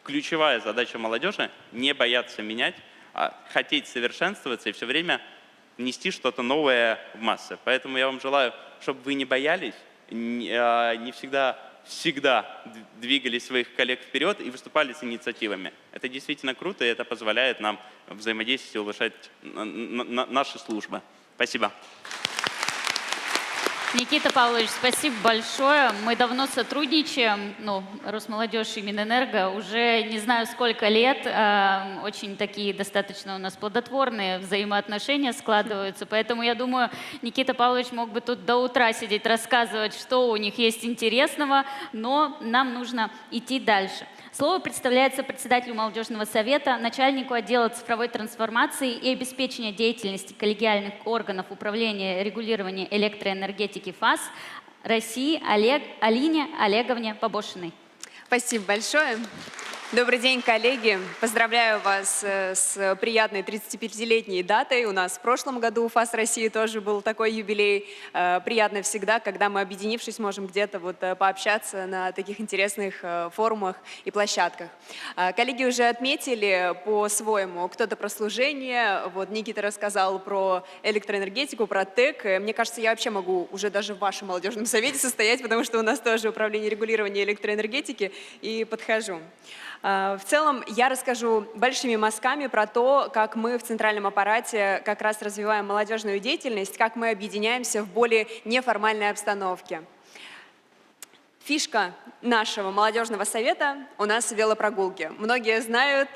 ключевая задача молодежи – не бояться менять, а хотеть совершенствоваться и все время нести что-то новое в массы. Поэтому я вам желаю, чтобы вы не боялись, не всегда двигали своих коллег вперед и выступали с инициативами. Это действительно круто, и это позволяет нам взаимодействовать и улучшать наши службы. Спасибо. Никита Павлович, спасибо большое. Мы давно сотрудничаем, Росмолодежь и Минэнерго, уже не знаю сколько лет. Очень такие достаточно у нас плодотворные взаимоотношения складываются. Поэтому я думаю, Никита Павлович мог бы тут до утра сидеть, рассказывать, что у них есть интересного, но нам нужно идти дальше. Слово представляется председателю молодежного совета, начальнику отдела цифровой трансформации и обеспечения деятельности коллегиальных органов управления регулирования электроэнергетики ФАС России Алине Олеговне Побошиной. Спасибо большое. Добрый день, коллеги. Поздравляю вас с приятной 35-летней датой. У нас в прошлом году у ФАС России тоже был такой юбилей. Приятно всегда, когда мы, объединившись, можем где-то пообщаться на таких интересных форумах и площадках. Коллеги уже отметили по-своему, кто-то про служение, Никита рассказал про электроэнергетику, про ТЭК. Мне кажется, я вообще могу уже даже в вашем молодежном совете состоять, потому что у нас тоже управление регулирования электроэнергетики, и подхожу. В целом, я расскажу большими мазками про то, как мы в центральном аппарате как раз развиваем молодежную деятельность, как мы объединяемся в более неформальной обстановке. Фишка нашего молодежного совета у нас велопрогулки. Многие знают,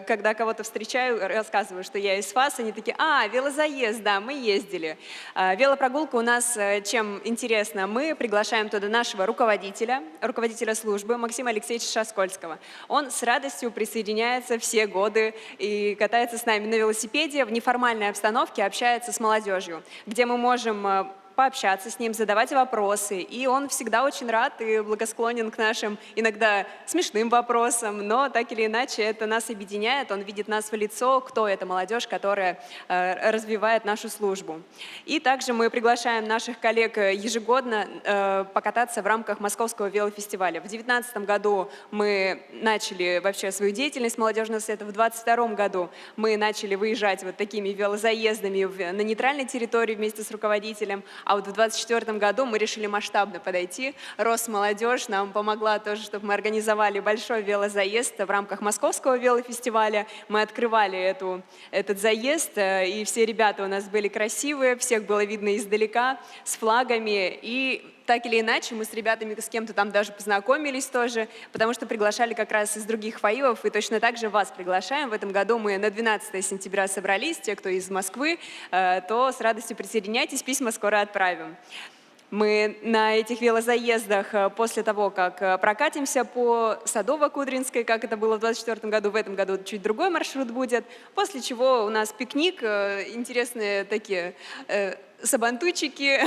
когда кого-то встречаю, рассказываю, что я из ФАС, они такие: велозаезд, да, мы ездили. Велопрогулка у нас чем интересно? Мы приглашаем туда нашего руководителя службы Максима Алексеевича Шаскольского. Он с радостью присоединяется все годы и катается с нами на велосипеде в неформальной обстановке, общается с молодежью, где мы можем пообщаться с ним, задавать вопросы. И он всегда очень рад и благосклонен к нашим иногда смешным вопросам, но так или иначе это нас объединяет, он видит нас в лицо, кто эта молодежь, которая развивает нашу службу. И также мы приглашаем наших коллег ежегодно покататься в рамках Московского велофестиваля. В 2019 году мы начали вообще свою деятельность молодежного совета, в 2022 году мы начали выезжать такими велозаездами на нейтральной территории вместе с руководителем. А в 2024 году мы решили масштабно подойти. Росмолодежь нам помогла тоже, чтобы мы организовали большой велозаезд в рамках Московского велофестиваля. Мы открывали этот заезд, и все ребята у нас были красивые, всех было видно издалека, с флагами. И так или иначе мы с ребятами с кем-то там даже познакомились тоже, потому что приглашали как раз из других ФАИВов, и точно так же вас приглашаем. В этом году мы на 12 сентября собрались, те, кто из Москвы, то с радостью присоединяйтесь, письма скоро отправим. Мы на этих велозаездах после того, как прокатимся по Садово-Кудринской, как это было в 2024 году, в этом году чуть другой маршрут будет, после чего у нас пикник, интересные такие сабантуйчики,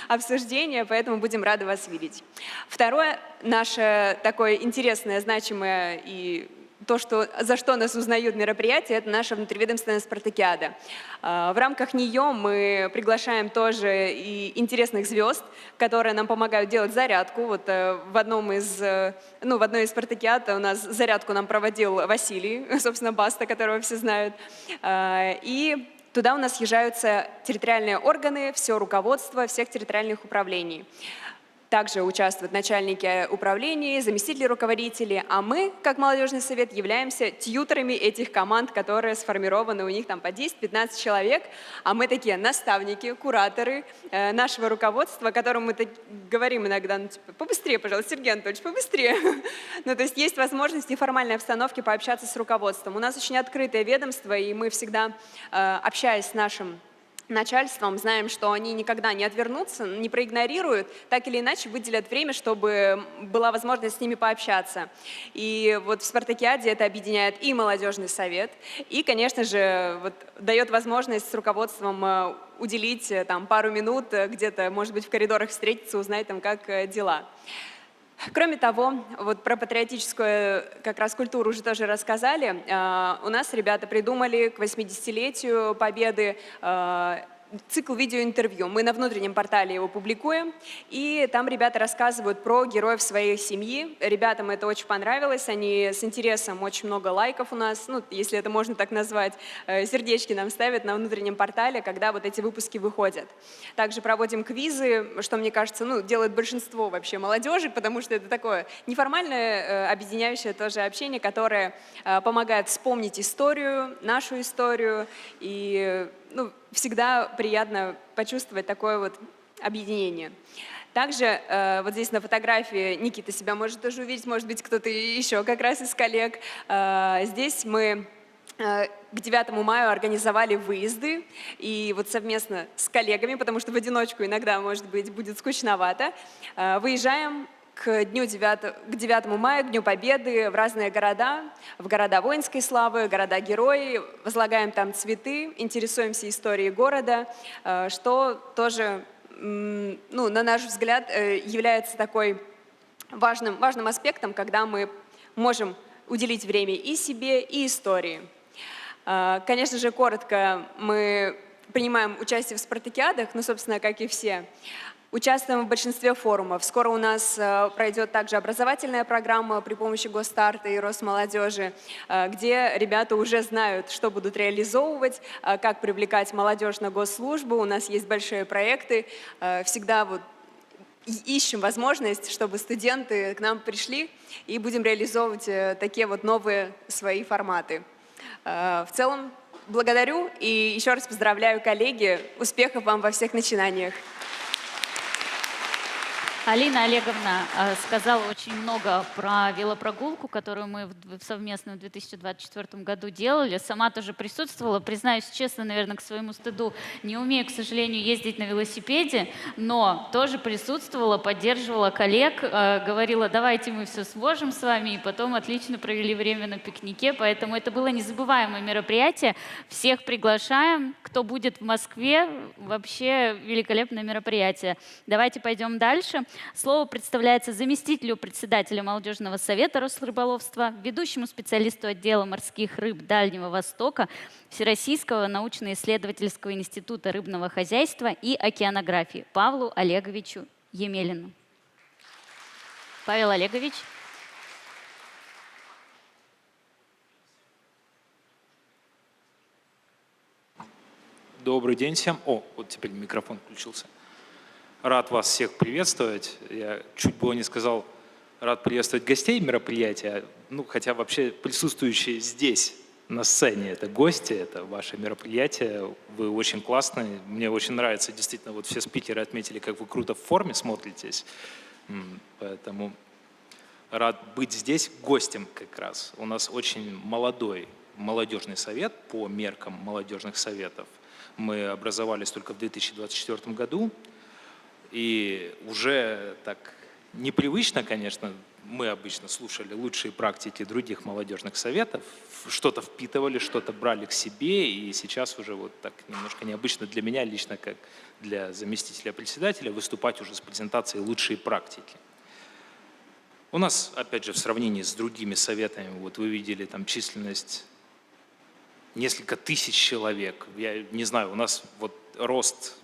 обсуждения, поэтому будем рады вас видеть. Второе наше такое интересное, значимое и то, за что нас узнают мероприятия, это наша внутриведомственная спартакиада. В рамках нее мы приглашаем тоже и интересных звезд, которые нам помогают делать зарядку. В одной из спартакиад у нас зарядку нам проводил Василий, собственно, Баста, которого все знают. И туда у нас съезжаются территориальные органы, все руководство всех территориальных управлений. Также участвуют начальники управлений, заместители руководителей, а мы, как молодежный совет, являемся тьюторами этих команд, которые сформированы, у них там по 10-15 человек, а мы такие наставники, кураторы нашего руководства, которым мы говорим иногда, ну, типа, побыстрее, пожалуйста, Сергей Анатольевич, побыстрее. Ну, то есть есть возможность в неформальной обстановке пообщаться с руководством. У нас очень открытое ведомство, и мы всегда, общаясь с нашим начальством, знаем, что они никогда не отвернутся, не проигнорируют, так или иначе выделят время, чтобы была возможность с ними пообщаться. И вот в «Спартакиаде» это объединяет и молодежный совет, и, конечно же, вот дает возможность с руководством уделить там пару минут, где-то, может быть, в коридорах встретиться, узнать там, как дела. Кроме того, вот про патриотическую как раз культуру уже тоже рассказали. У нас ребята придумали к 80-летию Победы цикл видеоинтервью. Мы на внутреннем портале его публикуем, и там ребята рассказывают про героев своей семьи. Ребятам это очень понравилось, они с интересом, очень много лайков у нас, ну, если это можно так назвать, сердечки нам ставят на внутреннем портале, когда вот эти выпуски выходят. Также проводим квизы, что, мне кажется, ну, делает большинство вообще молодежи, потому что это такое неформальное, объединяющее тоже общение, которое помогает вспомнить историю, нашу историю, и ну, всегда приятно почувствовать такое вот объединение. Также вот здесь на фотографии Никита себя может тоже увидеть, может быть, кто-то еще как раз из коллег. Здесь мы к 9 мая организовали выезды, и вот совместно с коллегами, потому что в одиночку иногда, может быть, будет скучновато, выезжаем к 9 мая, к Дню Победы в разные города, в города воинской славы, города-герои, возлагаем там цветы, интересуемся историей города, что тоже, ну, на наш взгляд, является такой важным аспектом, когда мы можем уделить время и себе, и истории. Конечно же, коротко, мы принимаем участие в спартакиадах, ну, собственно, как и все. Участвуем в большинстве форумов. Скоро у нас пройдет также образовательная программа при помощи Госстарта и Росмолодежи, где ребята уже знают, что будут реализовывать, как привлекать молодежь на госслужбу. У нас есть большие проекты. Всегда вот ищем возможность, чтобы студенты к нам пришли, и будем реализовывать такие вот новые свои форматы. В целом, благодарю и еще раз поздравляю коллеги. Успехов вам во всех начинаниях. Алина Олеговна сказала очень много про велопрогулку, которую мы совместно в 2024 году делали. Сама тоже присутствовала. Признаюсь честно, наверное, к своему стыду, не умею, к сожалению, ездить на велосипеде, но тоже присутствовала, поддерживала коллег, говорила, давайте мы все сможем с вами, и потом отлично провели время на пикнике. Поэтому это было незабываемое мероприятие. Всех приглашаем. Кто будет в Москве, вообще великолепное мероприятие. Давайте пойдем дальше. Слово представляется заместителю председателя молодежного совета Росрыболовства, ведущему специалисту отдела морских рыб Дальнего Востока Всероссийского научно-исследовательского института рыбного хозяйства и океанографии Павлу Олеговичу Емелину. Павел Олегович. Добрый день всем. О, вот теперь микрофон включился. Рад вас всех приветствовать. Я чуть было не сказал, рад приветствовать гостей мероприятия. Ну, хотя вообще присутствующие здесь, на сцене, это гости, это ваше мероприятие. Вы очень классные. Мне очень нравится, действительно, вот все спикеры отметили, как вы круто в форме смотритесь. Поэтому рад быть здесь гостем как раз. У нас очень молодой молодежный совет по меркам молодежных советов. Мы образовались только в 2024 году. И уже так непривычно, конечно, мы обычно слушали лучшие практики других молодежных советов, что-то впитывали, что-то брали к себе, и сейчас уже вот так немножко необычно для меня лично, как для заместителя председателя, выступать уже с презентацией лучшие практики. У нас, опять же, в сравнении с другими советами, вот вы видели там численность несколько тысяч человек. Я не знаю, у нас вот рост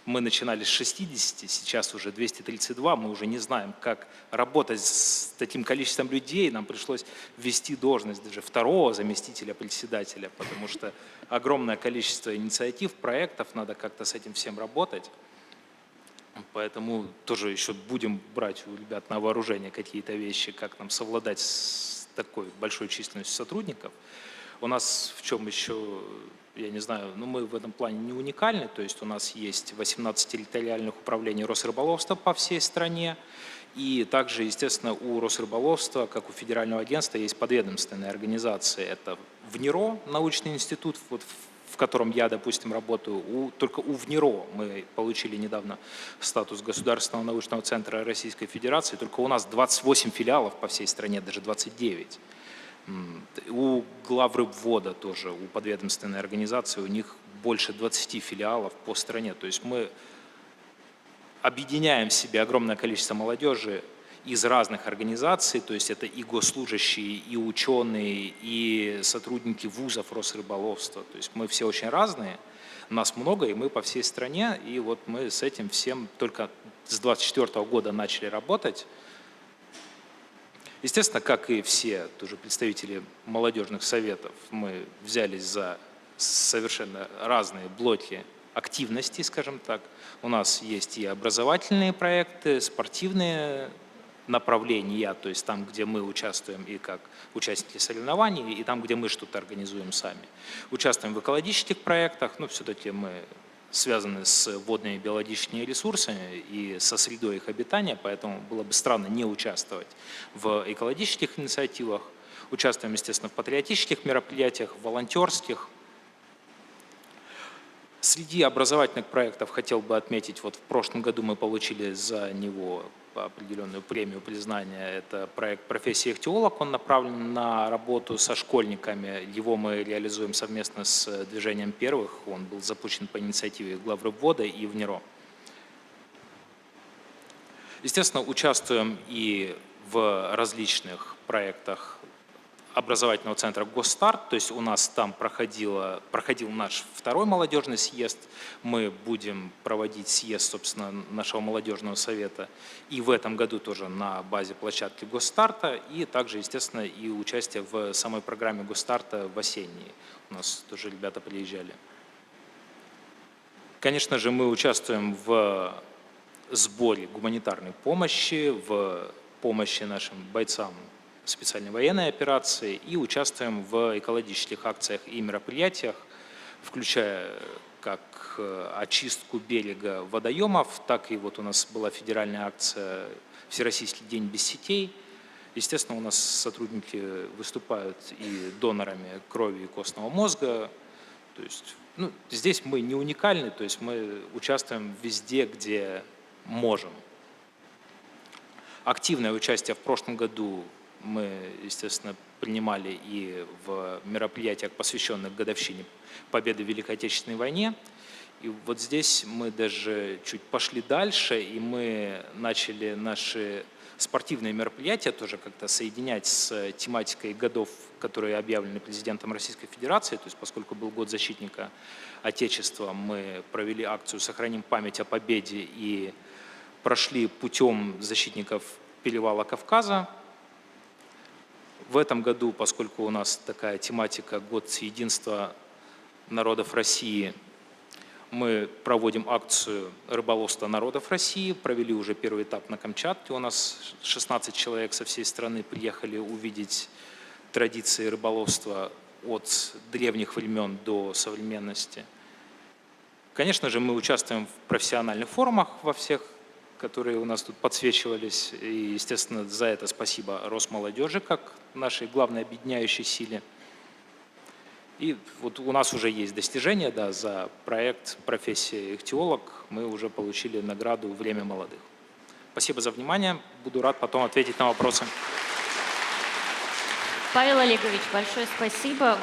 мы начинали с 60, сейчас уже 232, мы уже не знаем, как работать с таким количеством людей. Нам пришлось ввести должность даже второго заместителя председателя, потому что огромное количество инициатив, проектов, надо как-то с этим всем работать. Поэтому тоже еще будем брать у ребят на вооружение какие-то вещи, как нам совладать с такой большой численностью сотрудников. У нас в чем еще, я не знаю, но мы в этом плане не уникальны, то есть у нас есть 18 территориальных управлений Росрыболовства по всей стране, и также, естественно, у Росрыболовства, как у федерального агентства, есть подведомственные организации. Это ВНИРО, научный институт, вот в котором я, допустим, работаю. Только у ВНИРО мы получили недавно статус Государственного научного центра Российской Федерации. Только у нас 28 филиалов по всей стране, даже 29. У главрыбвода тоже, у подведомственной организации, у них больше 20 филиалов по стране. То есть мы объединяем в себе огромное количество молодежи из разных организаций, то есть это и госслужащие, и ученые, и сотрудники вузов Росрыболовства. То есть мы все очень разные, нас много, и мы по всей стране, и вот мы с этим всем только с 2024 года начали работать. Естественно, как и все тоже представители молодежных советов, мы взялись за совершенно разные блоки активности, скажем так. У нас есть и образовательные проекты, спортивные направления, то есть там, где мы участвуем и как участники соревнований, и там, где мы что-то организуем сами. Участвуем в экологических проектах, но все-таки мы связаны с водными биологическими ресурсами и со средой их обитания, поэтому было бы странно не участвовать в экологических инициативах. Участвуем, естественно, в патриотических мероприятиях, волонтерских. Среди образовательных проектов хотел бы отметить, вот в прошлом году мы получили за него определенную премию признания. Это проект «Профессия ихтиолог». Он направлен на работу со школьниками. Его мы реализуем совместно с движением первых. Он был запущен по инициативе главрыбвода и ВНИРО. Естественно, участвуем и в различных проектах образовательного центра «Госстарт», то есть у нас там проходил наш второй молодежный съезд, мы будем проводить съезд, собственно, нашего молодежного совета и в этом году тоже на базе площадки «Госстарта», и также, естественно, и участие в самой программе «Госстарта» в осенней. У нас тоже ребята приезжали. Конечно же, мы участвуем в сборе гуманитарной помощи, в помощи нашим бойцам специальной военной операции и участвуем в экологических акциях и мероприятиях, включая как очистку берега водоемов, так и вот у нас была федеральная акция «Всероссийский день без сетей». Естественно, у нас сотрудники выступают и донорами крови и костного мозга. То есть, здесь мы не уникальны, то есть мы участвуем везде, где можем. Активное участие в прошлом году мы, естественно, принимали и в мероприятиях, посвященных годовщине победы в Великой Отечественной войне. И вот здесь мы даже чуть пошли дальше, и мы начали наши спортивные мероприятия тоже как-то соединять с тематикой годов, которые объявлены президентом Российской Федерации. То есть поскольку был год защитника Отечества, мы провели акцию «Сохраним память о победе» и прошли путем защитников перевала Кавказа. В этом году, поскольку у нас такая тематика «Год единства народов России», мы проводим акцию «Рыболовство народов России». Провели уже первый этап на Камчатке. У нас 16 человек со всей страны приехали увидеть традиции рыболовства от древних времен до современности. Конечно же, мы участвуем в профессиональных форумах во всех, которые у нас тут подсвечивались. И, естественно, за это спасибо Росмолодежи, как нашей главной объединяющей силе. И вот у нас уже есть достижения, да, за проект «Профессия ихтиолог». Мы уже получили награду «Время молодых». Спасибо за внимание. Буду рад потом ответить на вопросы. Павел Олегович, большое спасибо.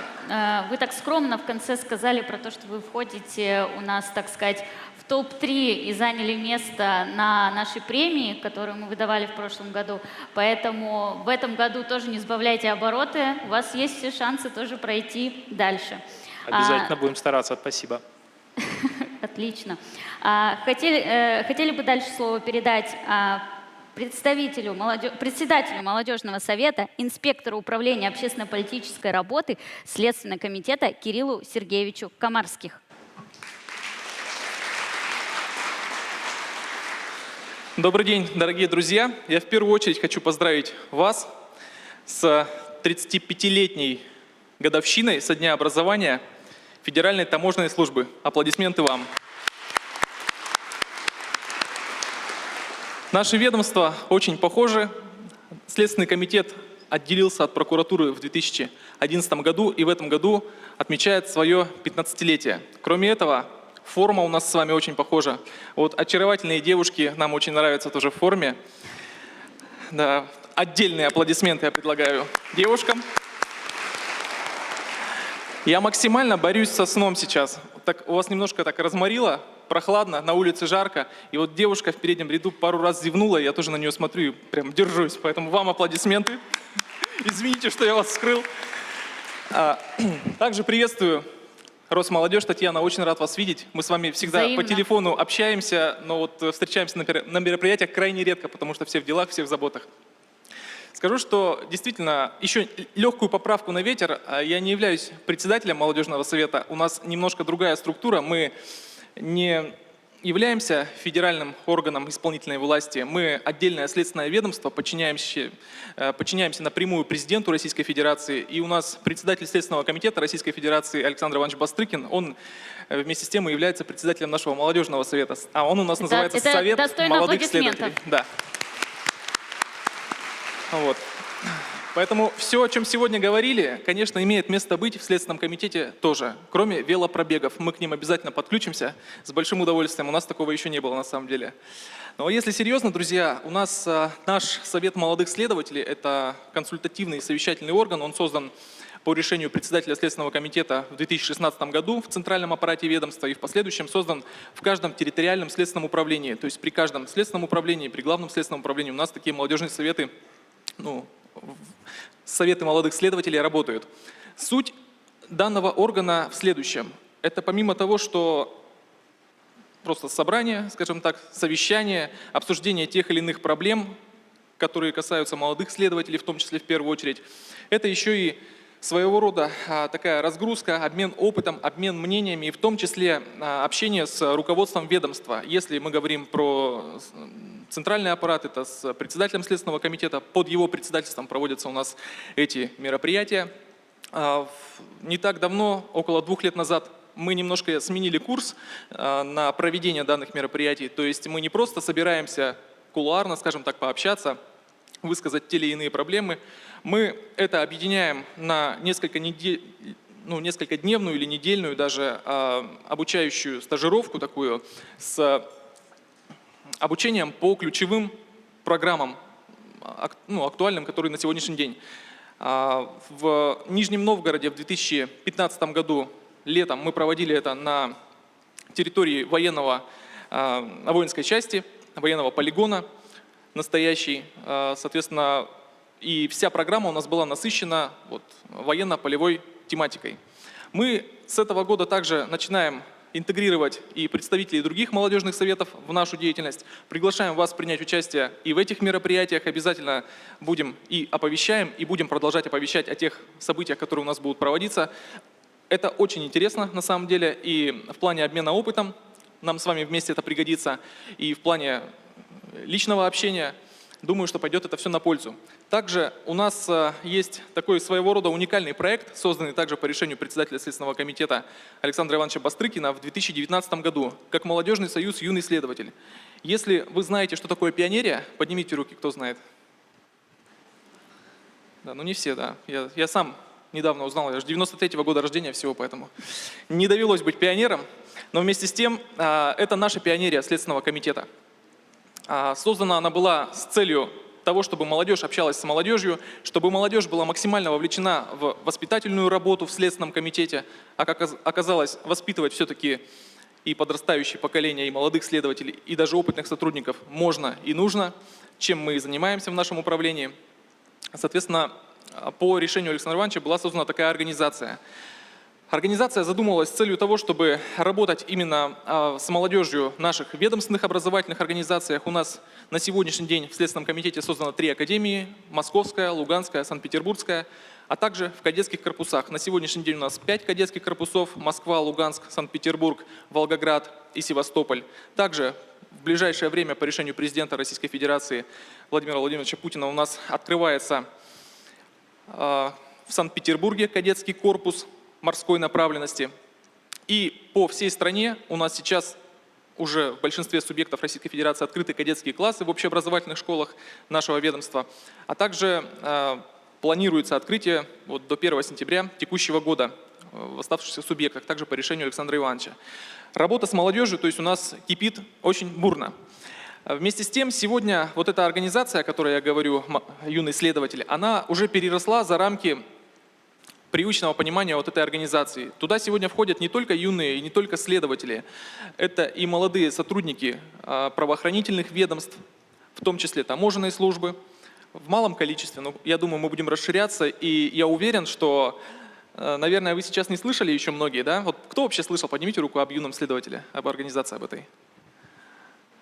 Вы так скромно в конце сказали про то, что вы входите у нас, так сказать, в топ-3 и заняли место на нашей премии, которую мы выдавали в прошлом году. Поэтому в этом году тоже не сбавляйте обороты. У вас есть все шансы тоже пройти дальше. Обязательно будем стараться. Спасибо. отлично. Хотели бы дальше слово передать председателю молодежного совета, инспектору управления общественно-политической работы Следственного комитета Кириллу Сергеевичу Комарских. Добрый день, дорогие друзья. Я в первую очередь хочу поздравить вас с 35-летней годовщиной со дня образования Федеральной таможенной службы. Аплодисменты вам. Наши ведомства очень похожи. Следственный комитет отделился от прокуратуры в 2011 году и в этом году отмечает свое 15-летие. Кроме этого, форма у нас с вами очень похожа. Вот очаровательные девушки нам очень нравятся тоже в форме. Да, отдельные аплодисменты я предлагаю девушкам. Я максимально борюсь со сном сейчас. Так, у вас немножко так разморило, прохладно, на улице жарко. И вот девушка в переднем ряду пару раз зевнула, я тоже на нее смотрю и прям держусь. Поэтому вам аплодисменты. Извините, что я вас скрыл. Также приветствую Росмолодежь. Татьяна, очень рад вас видеть. Мы с вами всегда Взаимно. по телефону общаемся, но вот встречаемся на мероприятиях крайне редко, потому что все в делах, все в заботах. Скажу, что действительно, еще легкую поправку на ветер. Я не являюсь председателем молодежного совета. У нас немножко другая структура. Мы не являемся федеральным органом исполнительной власти. Мы отдельное следственное ведомство, подчиняемся напрямую президенту Российской Федерации. И у нас председатель Следственного комитета Российской Федерации Александр Иванович Бастрыкин, он вместе с тем и является председателем нашего молодежного совета. А он у нас называется Совет молодых следователей. Да. Вот. Поэтому все, о чем сегодня говорили, конечно, имеет место быть в Следственном комитете тоже, кроме велопробегов. Мы к ним обязательно подключимся с большим удовольствием. У нас такого еще не было на самом деле. Но если серьезно, друзья, у нас наш Совет молодых следователей – это консультативный и совещательный орган. Он создан по решению председателя Следственного комитета в 2016 году в центральном аппарате ведомства и в последующем создан в каждом территориальном следственном управлении. То есть при каждом следственном управлении, при главном следственном управлении у нас такие молодежные советы, советы молодых следователей работают. Суть данного органа в следующем. Это помимо того, что просто собрание, скажем так, совещание, обсуждение тех или иных проблем, которые касаются молодых следователей, в том числе в первую очередь, это еще и своего рода такая разгрузка, обмен опытом, обмен мнениями, и в том числе общение с руководством ведомства. Если мы говорим про центральный аппарат, это с председателем Следственного комитета, под его председательством проводятся у нас эти мероприятия. Не так давно, около 2 лет назад, мы немножко сменили курс на проведение данных мероприятий. То есть мы не просто собираемся кулуарно, скажем так, пообщаться, высказать те или иные проблемы. Мы это объединяем на несколькодневную или недельную даже обучающую стажировку такую с обучением по ключевым программам, актуальным, которые на сегодняшний день. В Нижнем Новгороде в 2015 году летом мы проводили это на территории воинской части, военного полигона настоящий. Соответственно, и вся программа у нас была насыщена военно-полевой тематикой. Мы с этого года также начинаем интегрировать и представителей других молодежных советов в нашу деятельность. Приглашаем вас принять участие и в этих мероприятиях. Обязательно будем и оповещаем, и будем продолжать оповещать о тех событиях, которые у нас будут проводиться. Это очень интересно на самом деле, и в плане обмена опытом нам с вами вместе это пригодится, и в плане личного общения. Думаю, что пойдет это все на пользу. Также у нас есть такой своего рода уникальный проект, созданный также по решению председателя Следственного комитета Александра Ивановича Бастрыкина в 2019 году, как Молодежный союз «Юный следователь». Если вы знаете, что такое пионерия, поднимите руки, кто знает. Да, не все, да. Я сам недавно узнал, я же 93-го года рождения всего, поэтому не довелось быть пионером. Но вместе с тем, это наша пионерия Следственного комитета. Создана она была с целью того, чтобы молодежь общалась с молодежью, чтобы молодежь была максимально вовлечена в воспитательную работу в Следственном комитете, а как оказалось, воспитывать все-таки и подрастающее поколение, и молодых следователей, и даже опытных сотрудников можно и нужно, чем мы и занимаемся в нашем управлении. Соответственно, по решению Александра Ивановича была создана такая организация. Организация задумывалась с целью того, чтобы работать именно с молодежью в наших ведомственных образовательных организациях. У нас на сегодняшний день в Следственном комитете создано 3 академии: Московская, Луганская, Санкт-Петербургская, а также в кадетских корпусах. На сегодняшний день у нас 5 кадетских корпусов: Москва, Луганск, Санкт-Петербург, Волгоград и Севастополь. Также в ближайшее время по решению президента Российской Федерации Владимира Владимировича Путина у нас открывается в Санкт-Петербурге кадетский корпус морской направленности. И по всей стране у нас сейчас уже в большинстве субъектов Российской Федерации открыты кадетские классы в общеобразовательных школах нашего ведомства, а также планируется открытие до 1 сентября текущего года в оставшихся субъектах, также по решению Александра Ивановича. Работа с молодежью, то есть у нас кипит очень бурно. Вместе с тем, сегодня вот эта организация, о которой я говорю, юный следователь, она уже переросла за рамки привычного понимания вот этой организации. Туда сегодня входят не только юные и не только следователи, это и молодые сотрудники правоохранительных ведомств, в том числе таможенной службы, в малом количестве. Но я думаю, мы будем расширяться, и я уверен, что, наверное, вы сейчас не слышали еще многие, да? Вот кто вообще слышал? Поднимите руку об юном следователе, об организации об этой.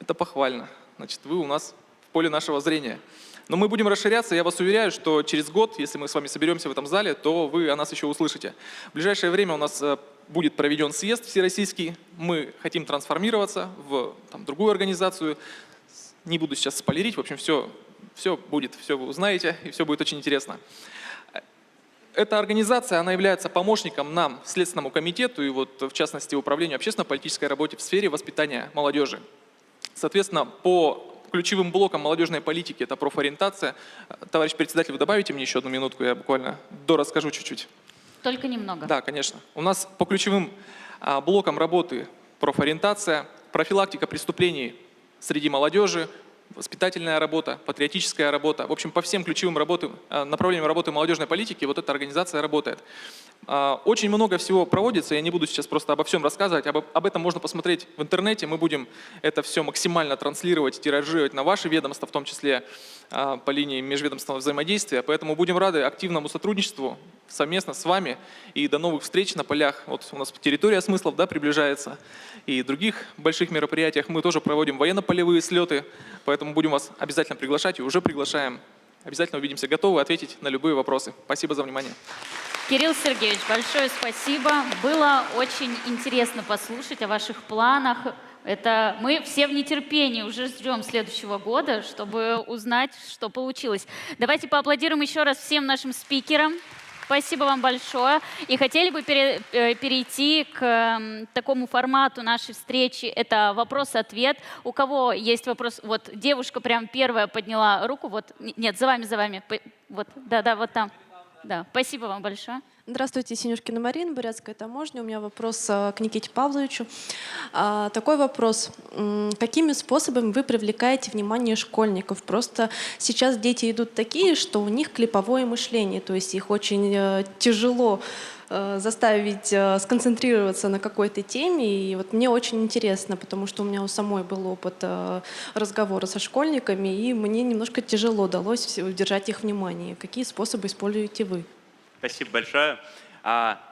Это похвально. Значит, вы у нас в поле нашего зрения. Но мы будем расширяться, я вас уверяю, что через год, если мы с вами соберемся в этом зале, то вы о нас еще услышите. В ближайшее время у нас будет проведен съезд всероссийский, мы хотим трансформироваться в другую организацию. Не буду сейчас спойлерить, в общем, все будет, все вы узнаете, и все будет очень интересно. Эта организация, она является помощником нам, Следственному комитету, и вот в частности Управлению общественно-политической работы в сфере воспитания молодежи. Соответственно, по ключевым блоком молодежной политики это профориентация. Товарищ председатель, вы добавите мне еще одну минутку, я буквально дорасскажу чуть-чуть. Только немного. Да, конечно. У нас по ключевым блокам работы профориентация, профилактика преступлений среди молодежи, воспитательная работа, патриотическая работа. В общем, по всем ключевым направлениям работы молодежной политики вот эта организация работает. Очень много всего проводится, я не буду сейчас просто обо всем рассказывать, об этом можно посмотреть в интернете, мы будем это все максимально транслировать, тиражировать на ваши ведомства, в том числе по линии межведомственного взаимодействия, поэтому будем рады активному сотрудничеству совместно с вами, и до новых встреч на полях. Вот у нас территория смыслов, да, приближается, и других больших мероприятиях мы тоже проводим военно-полевые слеты, поэтому будем вас обязательно приглашать и уже приглашаем. Обязательно увидимся, готовы ответить на любые вопросы. Спасибо за внимание. Кирилл Сергеевич, большое спасибо. Было очень интересно послушать о ваших планах. Мы все в нетерпении уже ждем следующего года, чтобы узнать, что получилось. Давайте поаплодируем еще раз всем нашим спикерам. Спасибо вам большое. И хотели бы перейти к такому формату нашей встречи. Это вопрос-ответ. У кого есть вопрос? Вот девушка прям первая подняла руку. Вот, нет, за вами. Вот, да, вот там. Да, спасибо вам большое. Здравствуйте, Синюшкина Марина, Бурятская таможня. У меня вопрос к Никите Павловичу. Такой вопрос. Какими способами вы привлекаете внимание школьников? Просто сейчас дети идут такие, что у них клиповое мышление, то есть их очень тяжело заставить сконцентрироваться на какой-то теме. И вот мне очень интересно, потому что у меня у самой был опыт разговора со школьниками, и мне немножко тяжело удалось удержать их внимание. Какие способы используете вы? Спасибо большое.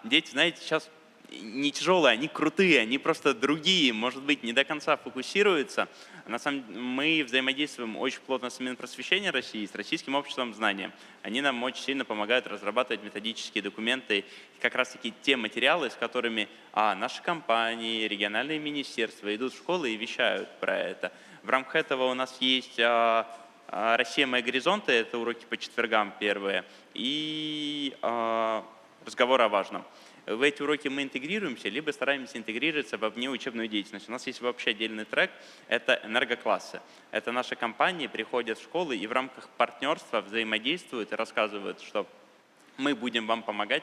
Дети, знаете, сейчас не тяжелые, они крутые, они просто другие, может быть, не до конца фокусируются. На самом деле мы взаимодействуем очень плотно с Минпросвещением России, с Российским обществом знания. Они нам очень сильно помогают разрабатывать методические документы, как раз-таки те материалы, с которыми наши компании, региональные министерства идут в школы и вещают про это. В рамках этого у нас есть «Россия. Мои горизонты», это уроки по четвергам первые, и разговор о важном. В эти уроки мы интегрируемся, либо стараемся интегрироваться во внеучебную деятельность. У нас есть вообще отдельный трек, это энергоклассы. Это наши компании приходят в школы и в рамках партнерства взаимодействуют и рассказывают, что мы будем вам помогать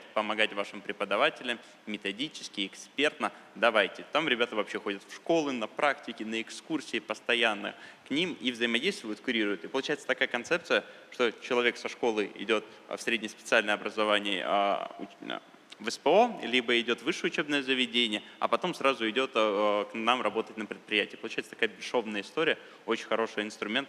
вашим преподавателям методически, экспертно. Давайте. Там ребята вообще ходят в школы, на практики, на экскурсии постоянно к ним и взаимодействуют, курируют. И получается такая концепция, что человек со школы идет в среднеспециальное образование в СПО, либо идет в высшее учебное заведение, а потом сразу идет к нам работать на предприятии. Получается такая бесшовная история, очень хороший инструмент.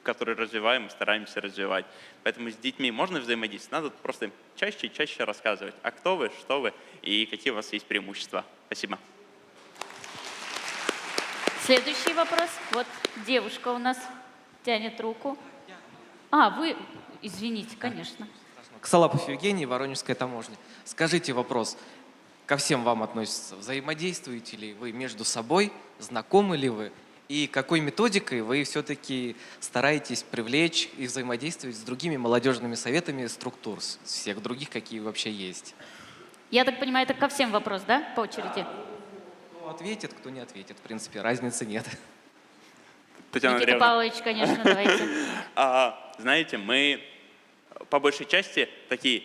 который развиваем и стараемся развивать. Поэтому с детьми можно взаимодействовать, надо просто чаще и чаще рассказывать, а кто вы, что вы и какие у вас есть преимущества. Спасибо. Следующий вопрос. Вот девушка у нас тянет руку. А, вы, извините, конечно. Косолапов Евгений, Воронежская таможня. Скажите вопрос. Ко всем вам относится. Взаимодействуете ли вы между собой? Знакомы ли вы? И какой методикой вы все-таки стараетесь привлечь и взаимодействовать с другими молодежными советами структур, с всех других, какие вообще есть? Я так понимаю, это ко всем вопрос, да, по очереди? Кто ответит, кто не ответит. В принципе, разницы нет. Татьяна Никита Андреевна. Павлович, конечно, давайте. Знаете, мы по большей части такие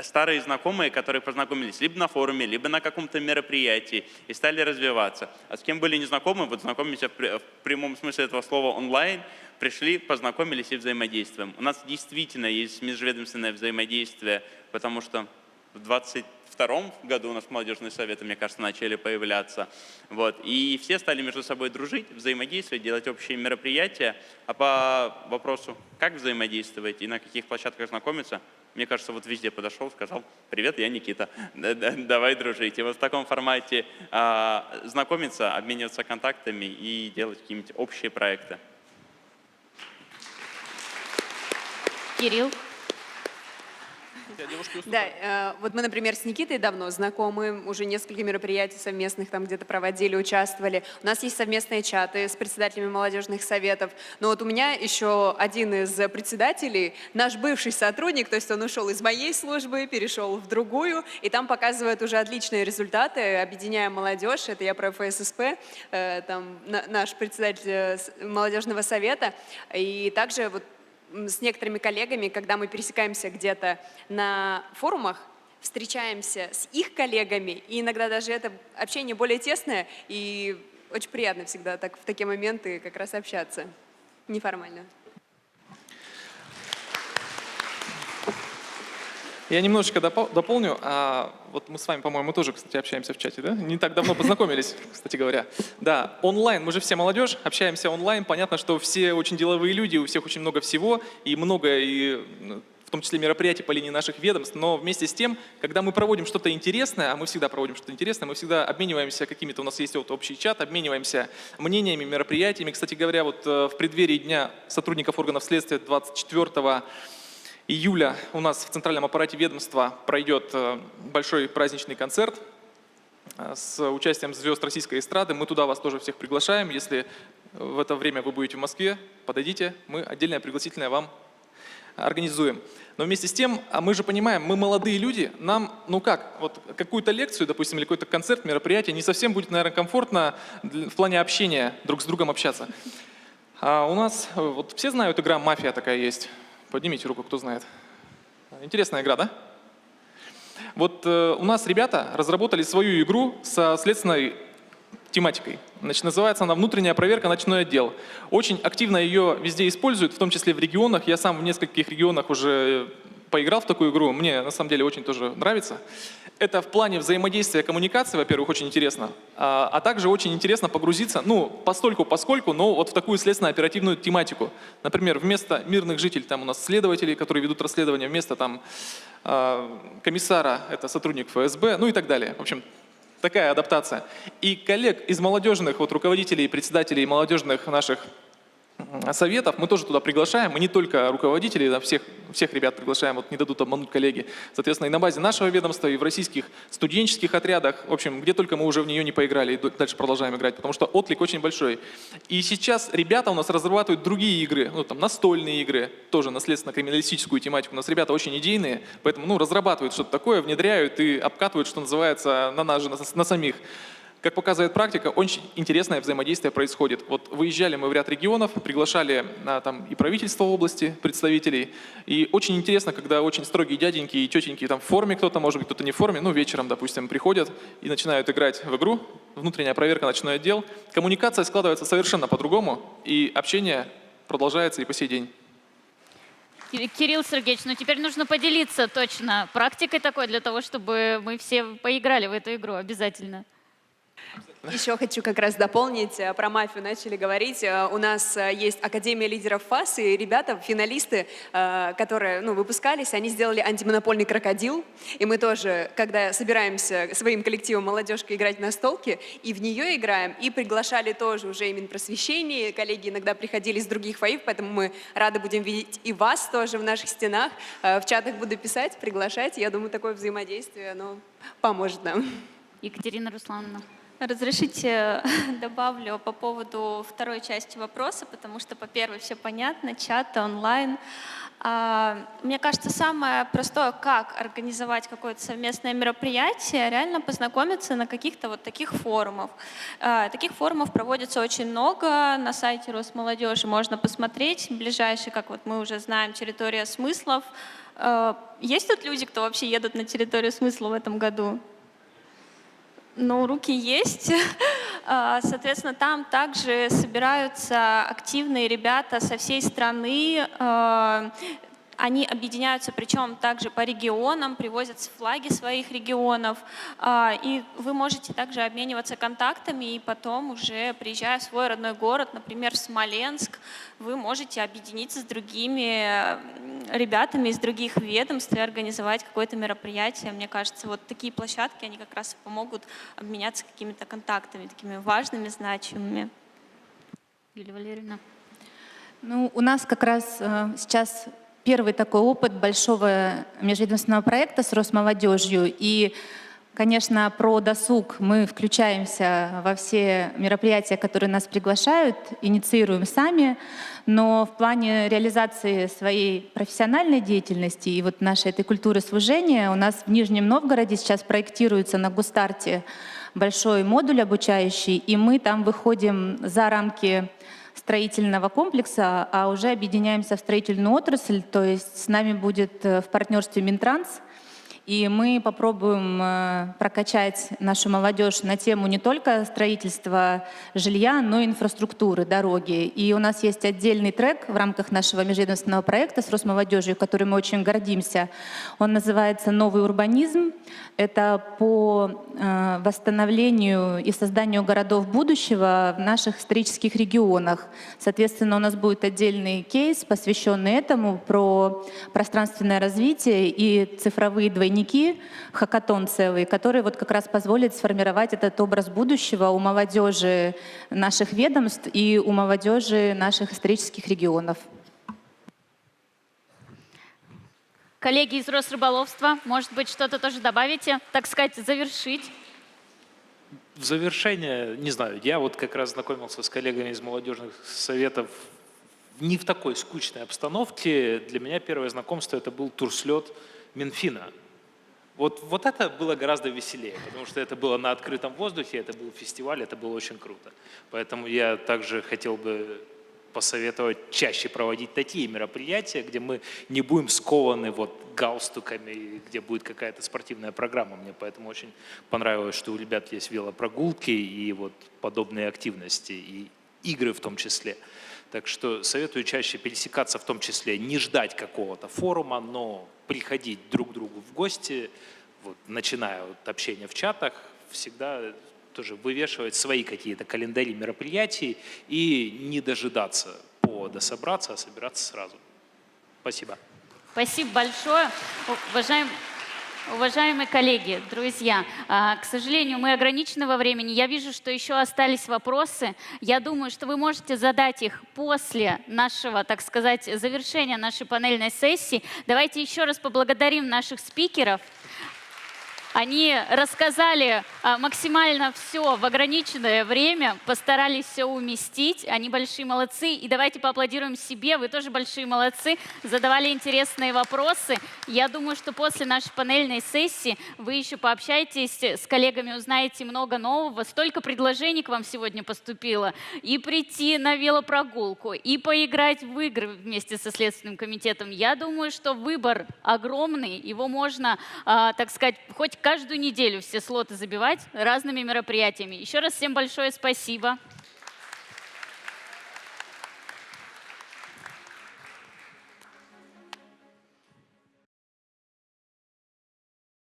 старые знакомые, которые познакомились либо на форуме, либо на каком-то мероприятии и стали развиваться. А с кем были незнакомы, вот знакомимся в прямом смысле этого слова онлайн, пришли, познакомились и взаимодействуем. У нас действительно есть межведомственное взаимодействие, потому что в 2022 году у нас молодежные советы, мне кажется, начали появляться. Вот. И все стали между собой дружить, взаимодействовать, делать общие мероприятия. А по вопросу, как взаимодействовать и на каких площадках знакомиться, мне кажется, вот везде подошел, сказал: «Привет, я Никита, давай дружить». И вот в таком формате знакомиться, обмениваться контактами и делать какие-нибудь общие проекты. Кирилл. Да, вот мы, например, с Никитой давно знакомы, уже несколько мероприятий совместных там где-то проводили, участвовали. У нас есть совместные чаты с председателями молодежных советов. Но вот у меня еще один из председателей, наш бывший сотрудник, то есть он ушел из моей службы, перешел в другую, и там показывают уже отличные результаты, объединяя молодежь, это я про ФССП, там наш председатель молодежного совета, и также вот с некоторыми коллегами, когда мы пересекаемся где-то на форумах, встречаемся с их коллегами, и иногда даже это общение более тесное, и очень приятно всегда так, в такие моменты как раз общаться неформально. Я немножечко дополню. Вот мы с вами, по-моему, тоже, кстати, общаемся в чате, да? Не так давно познакомились, кстати говоря. Да, онлайн, мы же все молодежь, общаемся онлайн. Понятно, что все очень деловые люди, у всех очень много всего, и много, и в том числе мероприятий по линии наших ведомств. Но вместе с тем, когда мы проводим что-то интересное, а мы всегда проводим что-то интересное, мы всегда обмениваемся какими-то, у нас есть вот общий чат, обмениваемся мнениями, мероприятиями. Кстати говоря, вот в преддверии Дня сотрудников органов следствия 24 июля у нас в центральном аппарате ведомства пройдет большой праздничный концерт с участием звезд российской эстрады. Мы туда вас тоже всех приглашаем. Если в это время вы будете в Москве, подойдите, мы отдельное пригласительное вам организуем. Но вместе с тем, мы же понимаем, мы молодые люди, нам, ну как, вот какую-то лекцию, допустим, или какой-то концерт, мероприятие, не совсем будет, наверное, комфортно в плане общения, друг с другом общаться. А у нас, вот все знают, игра «Мафия» такая есть. Поднимите руку, кто знает. Интересная игра, да? Вот у нас ребята разработали свою игру со следственной тематикой. Значит, называется она «Внутренняя проверка. Ночной отдел». Очень активно ее везде используют, в том числе в регионах. Я сам в нескольких регионах уже поиграл в такую игру. Мне на самом деле очень тоже нравится. Это в плане взаимодействия, коммуникации, во-первых, очень интересно, а также очень интересно погрузиться, ну, постольку-поскольку, но вот в такую следственно-оперативную тематику. Например, вместо мирных жителей там у нас следователи, которые ведут расследование, вместо там комиссара, это сотрудник ФСБ, ну и так далее. В общем, такая адаптация. И коллег из молодежных, вот руководителей и председателей молодежных наших советов мы тоже туда приглашаем, мы не только руководителей, да, всех ребят приглашаем, вот не дадут обмануть коллеги. Соответственно, и на базе нашего ведомства, и в российских студенческих отрядах, в общем, где только мы уже в нее не поиграли, и дальше продолжаем играть, потому что отклик очень большой. И сейчас ребята у нас разрабатывают другие игры, ну там настольные игры, тоже на следственно-криминалистическую тематику. У нас ребята очень идейные, поэтому ну, разрабатывают что-то такое, внедряют и обкатывают, что называется, на нас же, на самих. Как показывает практика, очень интересное взаимодействие происходит. Вот выезжали мы в ряд регионов, приглашали там и правительство области, представителей. И очень интересно, когда очень строгие дяденьки и тетеньки там в форме, кто-то, может быть, кто-то не в форме, ну вечером, допустим, приходят и начинают играть в игру. Внутренняя проверка, ночной отдел. Коммуникация складывается совершенно по-другому, и общение продолжается и по сей день. Кирилл Сергеевич, ну теперь нужно поделиться точно практикой такой, для того, чтобы мы все поиграли в эту игру обязательно. Еще хочу как раз дополнить, про мафию начали говорить. У нас есть Академия лидеров ФАС, и ребята, финалисты, которые выпускались, они сделали антимонопольный крокодил. И мы тоже, когда собираемся своим коллективом молодежкой играть на столке, и в нее играем, и приглашали тоже уже именно просвещение. Коллеги иногда приходили из других ФАИФ, поэтому мы рады будем видеть и вас тоже в наших стенах. В чатах буду писать, приглашать. Я думаю, такое взаимодействие, оно поможет нам. Екатерина Руслановна. Разрешите добавлю по поводу второй части вопроса, потому что по первой все понятно, чаты онлайн. Мне кажется, самое простое, как организовать какое-то совместное мероприятие, реально познакомиться на каких-то вот таких форумах. Таких форумов проводится очень много. На сайте Росмолодежи можно посмотреть. Ближайший, как вот мы уже знаем, территория смыслов. Есть тут люди, кто вообще едут на территорию смысла в этом году? Ну, руки есть. Соответственно, там также собираются активные ребята со всей страны. Они объединяются, причем также по регионам, привозят флаги своих регионов. И вы можете также обмениваться контактами, и потом уже, приезжая в свой родной город, например, в Смоленск, вы можете объединиться с другими ребятами из других ведомств и организовать какое-то мероприятие. Мне кажется, вот такие площадки, они как раз помогут обменяться какими-то контактами, такими важными, значимыми. Юлия Валерьевна. Ну, у нас как раз сейчас первый такой опыт большого межведомственного проекта с Росмолодежью. И, конечно, про досуг мы включаемся во все мероприятия, которые нас приглашают, инициируем сами. Но в плане реализации своей профессиональной деятельности и вот нашей этой культуры служения у нас в Нижнем Новгороде сейчас проектируется на госстарте большой модуль обучающий, и мы там выходим за рамки строительного комплекса, а уже объединяемся в строительную отрасль, то есть с нами будет в партнерстве Минтранс, и мы попробуем прокачать нашу молодежь на тему не только строительства жилья, но и инфраструктуры, дороги. И у нас есть отдельный трек в рамках нашего межведомственного проекта с Росмолодежью, которым мы очень гордимся. Он называется «Новый урбанизм». Это по восстановлению и созданию городов будущего в наших исторических регионах. Соответственно, у нас будет отдельный кейс, посвященный этому, про пространственное развитие и цифровые двойники, хакатон целый, который вот как раз позволит сформировать этот образ будущего у молодежи наших ведомств и у молодежи наших исторических регионов. Коллеги из Росрыболовства, может быть, что-то тоже добавите, так сказать, завершить? В завершение, не знаю, я вот как раз знакомился с коллегами из молодежных советов не в такой скучной обстановке. Для меня первое знакомство это был турслет Минфина. Вот это было гораздо веселее, потому что это было на открытом воздухе, это был фестиваль, это было очень круто. Поэтому я также хотел бы посоветовать чаще проводить такие мероприятия, где мы не будем скованы вот галстуками, где будет какая-то спортивная программа. Мне поэтому очень понравилось, что у ребят есть велопрогулки и вот подобные активности, и игры в том числе. Так что советую чаще пересекаться, в том числе не ждать какого-то форума, но приходить друг к другу в гости, вот, начиная от общения в чатах, всегда тоже вывешивать свои какие-то календари мероприятий и не дожидаться повода собраться, а собираться сразу. Спасибо. Спасибо большое. Уважаемые коллеги, друзья, к сожалению, мы ограничены во времени. Я вижу, что еще остались вопросы. Я думаю, что вы можете задать их после нашего, так сказать, завершения нашей панельной сессии. Давайте еще раз поблагодарим наших спикеров. Они рассказали максимально все в ограниченное время, постарались все уместить. Они большие молодцы. И давайте поаплодируем себе. Вы тоже большие молодцы. Задавали интересные вопросы. Я думаю, что после нашей панельной сессии вы еще пообщаетесь с коллегами, узнаете много нового. Столько предложений к вам сегодня поступило. И прийти на велопрогулку, и поиграть в игры вместе со Следственным комитетом. Я думаю, что выбор огромный. Его можно, так сказать, хоть каждую неделю все слоты забивать разными мероприятиями. Еще раз всем большое спасибо.